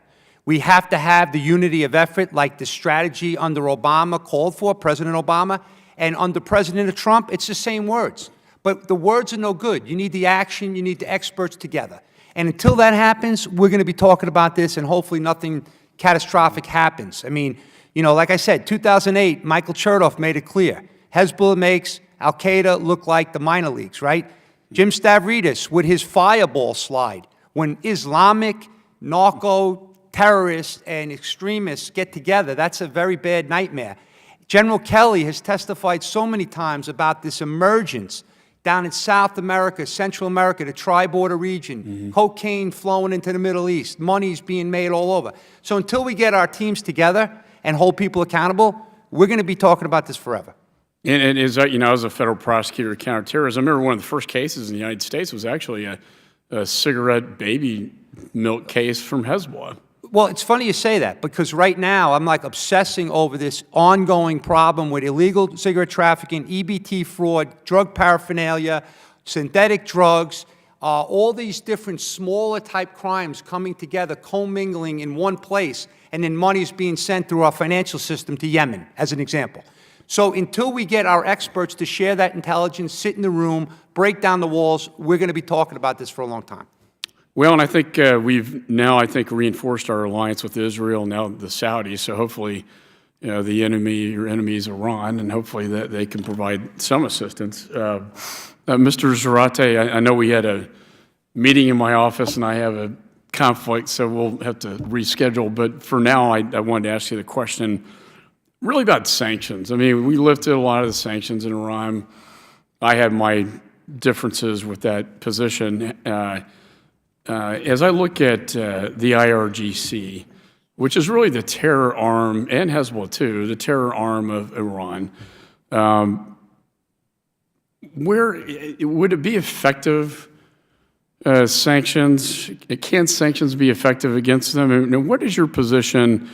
We have to have the unity of effort like the strategy under Obama called for, President Obama, and under President Trump, it's the same words. But the words are no good. You need the action, you need the experts together. And until that happens, we're going to be talking about this, and hopefully nothing catastrophic happens. I mean, like I said, 2008, Michael Chertoff made it clear. Hezbollah makes Al-Qaeda look like the minor leagues, right? Jim Stavridis with his fireball slide. When Islamic, narco, terrorists, and extremists get together, that's a very bad nightmare. General Kelly has testified so many times about this emergence down in South America, Central America, the tri-border region, cocaine flowing into the Middle East, money's being made all over. So until we get our teams together and hold people accountable, we're going to be talking about this forever. And as as a federal prosecutor of counterterrorism, I remember one of the first cases in the United States was actually a cigarette baby milk case from Hezbollah. Well, it's funny you say that, because right now I'm like obsessing over this ongoing problem with illegal cigarette trafficking, EBT fraud, drug paraphernalia, synthetic drugs, all these different smaller type crimes coming together, commingling in one place, and then money is being sent through our financial system to Yemen, as an example. So until we get our experts to share that intelligence, sit in the room, break down the walls, we're going to be talking about this for a long time. Well, and I think we've now, reinforced our alliance with Israel, now the Saudis, so hopefully, the enemy, your enemy is Iran, and hopefully that they can provide some assistance. Mr. Zarate, I know we had a meeting in my office, and I have a conflict, so we'll have to reschedule, but for now, I wanted to ask you the question really about sanctions. I mean, we lifted a lot of the sanctions in Iran. I had my differences with that position. As I look at the IRGC, which is really the terror arm, and Hezbollah too, the terror arm of Iran, where would it be effective, sanctions? Can sanctions be effective against them? And what is your position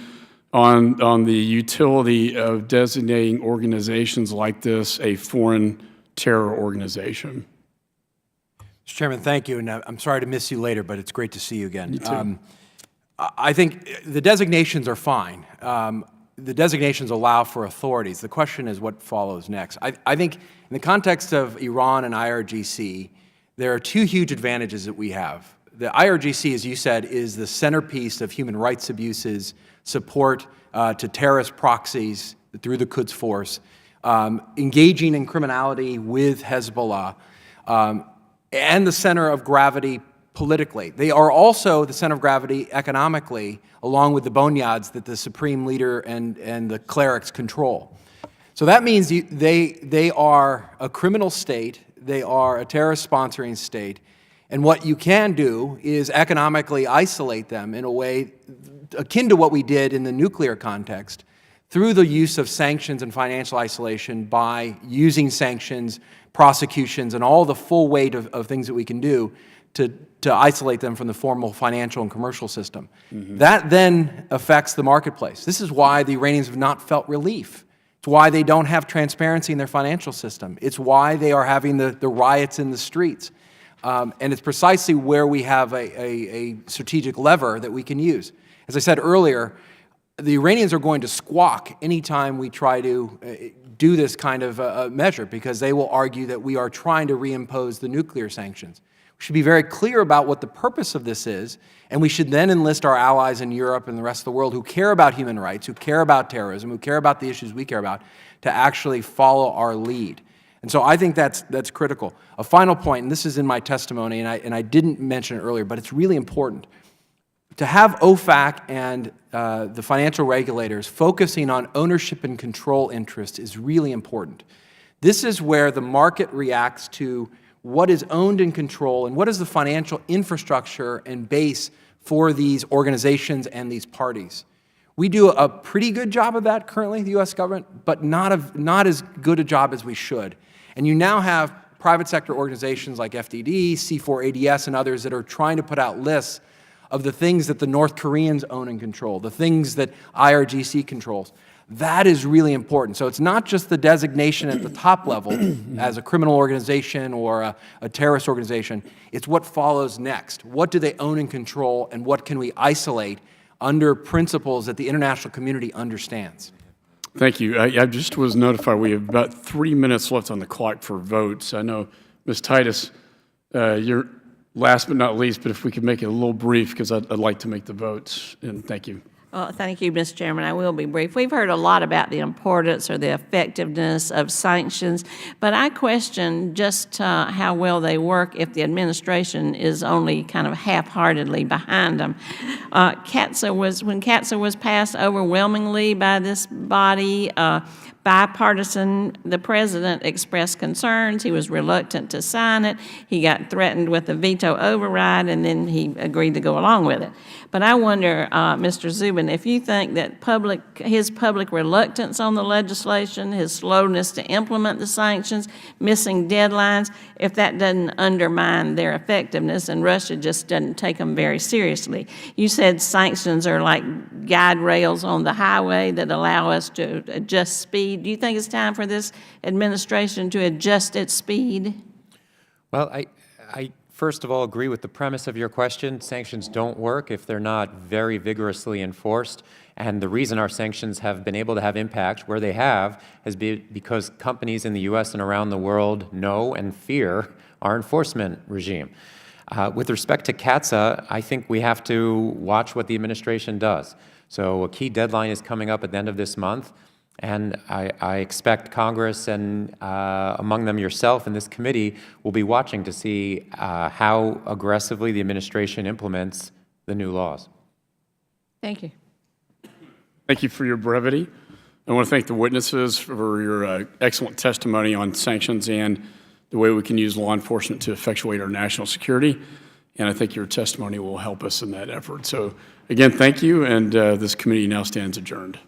on the utility of designating organizations like this a foreign terror organization? Mr. Chairman, thank you, and I'm sorry to miss you later, but it's great to see you again. You too. I think the designations are fine. The designations allow for authorities. The question is what follows next. I think in the context of Iran and IRGC, there are two huge advantages that we have. The IRGC, as you said, is the centerpiece of human rights abuses, support to terrorist proxies through the Quds Force, engaging in criminality with Hezbollah, and the center of gravity politically. They are also the center of gravity economically, along with the boneyards that the supreme leader and the clerics control. So that means they are a criminal state, they are a terrorist sponsoring state, and what you can do is economically isolate them in a way akin to what we did in the nuclear context through the use of sanctions and financial isolation by using sanctions, prosecutions, and all the full weight of things that we can do to isolate them from the formal financial and commercial system. That then affects the marketplace. This is why the Iranians have not felt relief. It's why they don't have transparency in their financial system. It's why they are having the riots in the streets. And it's precisely where we have a strategic lever that we can use. As I said earlier, the Iranians are going to squawk anytime we try to do this kind of measure, because they will argue that we are trying to reimpose the nuclear sanctions. We should be very clear about what the purpose of this is, and we should then enlist our allies in Europe and the rest of the world who care about human rights, who care about terrorism, who care about the issues we care about, to actually follow our lead. And so I think that's critical. A final point, and this is in my testimony, and I didn't mention it earlier, but it's really important. To have OFAC and the financial regulators focusing on ownership and control interests is really important. This is where the market reacts to what is owned and controlled and what is the financial infrastructure and base for these organizations and these parties. We do a pretty good job of that currently, the U.S. government, but not as good a job as we should. And you now have private sector organizations like FDD, C4ADS, and others that are trying to put out lists of the things that the North Koreans own and control, the things that IRGC controls. That is really important. So it's not just the designation at the top level as a criminal organization or a terrorist organization. It's what follows next. What do they own and control, and what can we isolate under principles that the international community understands? Thank you. I just was notified we have about 3 minutes left on the clock for votes. I know, Ms. Titus, you're last but not least, but if we could make it a little brief, because I'd like to make the votes, and thank you. Well, thank you, Mr. Chairman. I will be brief. We've heard a lot about the importance or the effectiveness of sanctions, but I question just how well they work if the administration is only kind of half-heartedly behind them. When CATSA was passed overwhelmingly by this body, bipartisan, the president expressed concerns. He was reluctant to sign it. He got threatened with a veto override, and then he agreed to go along with it. But I wonder, Mr. Zubin, if you think that his public reluctance on the legislation, his slowness to implement the sanctions, missing deadlines, if that doesn't undermine their effectiveness and Russia just doesn't take them very seriously. You said sanctions are like guide rails on the highway that allow us to adjust speed. Do you think it's time for this administration to adjust its speed? Well, I first of all agree with the premise of your question. Sanctions don't work if they're not very vigorously enforced. And the reason our sanctions have been able to have impact where they have has been because companies in the U.S. and around the world know and fear our enforcement regime. With respect to CATSA, I think we have to watch what the administration does. So a key deadline is coming up at the end of this month. And I expect Congress and among them yourself and this committee will be watching to see how aggressively the administration implements the new laws. Thank you. Thank you for your brevity. I want to thank the witnesses for your excellent testimony on sanctions and the way we can use law enforcement to effectuate our national security. And I think your testimony will help us in that effort. So again, thank you, and this committee now stands adjourned.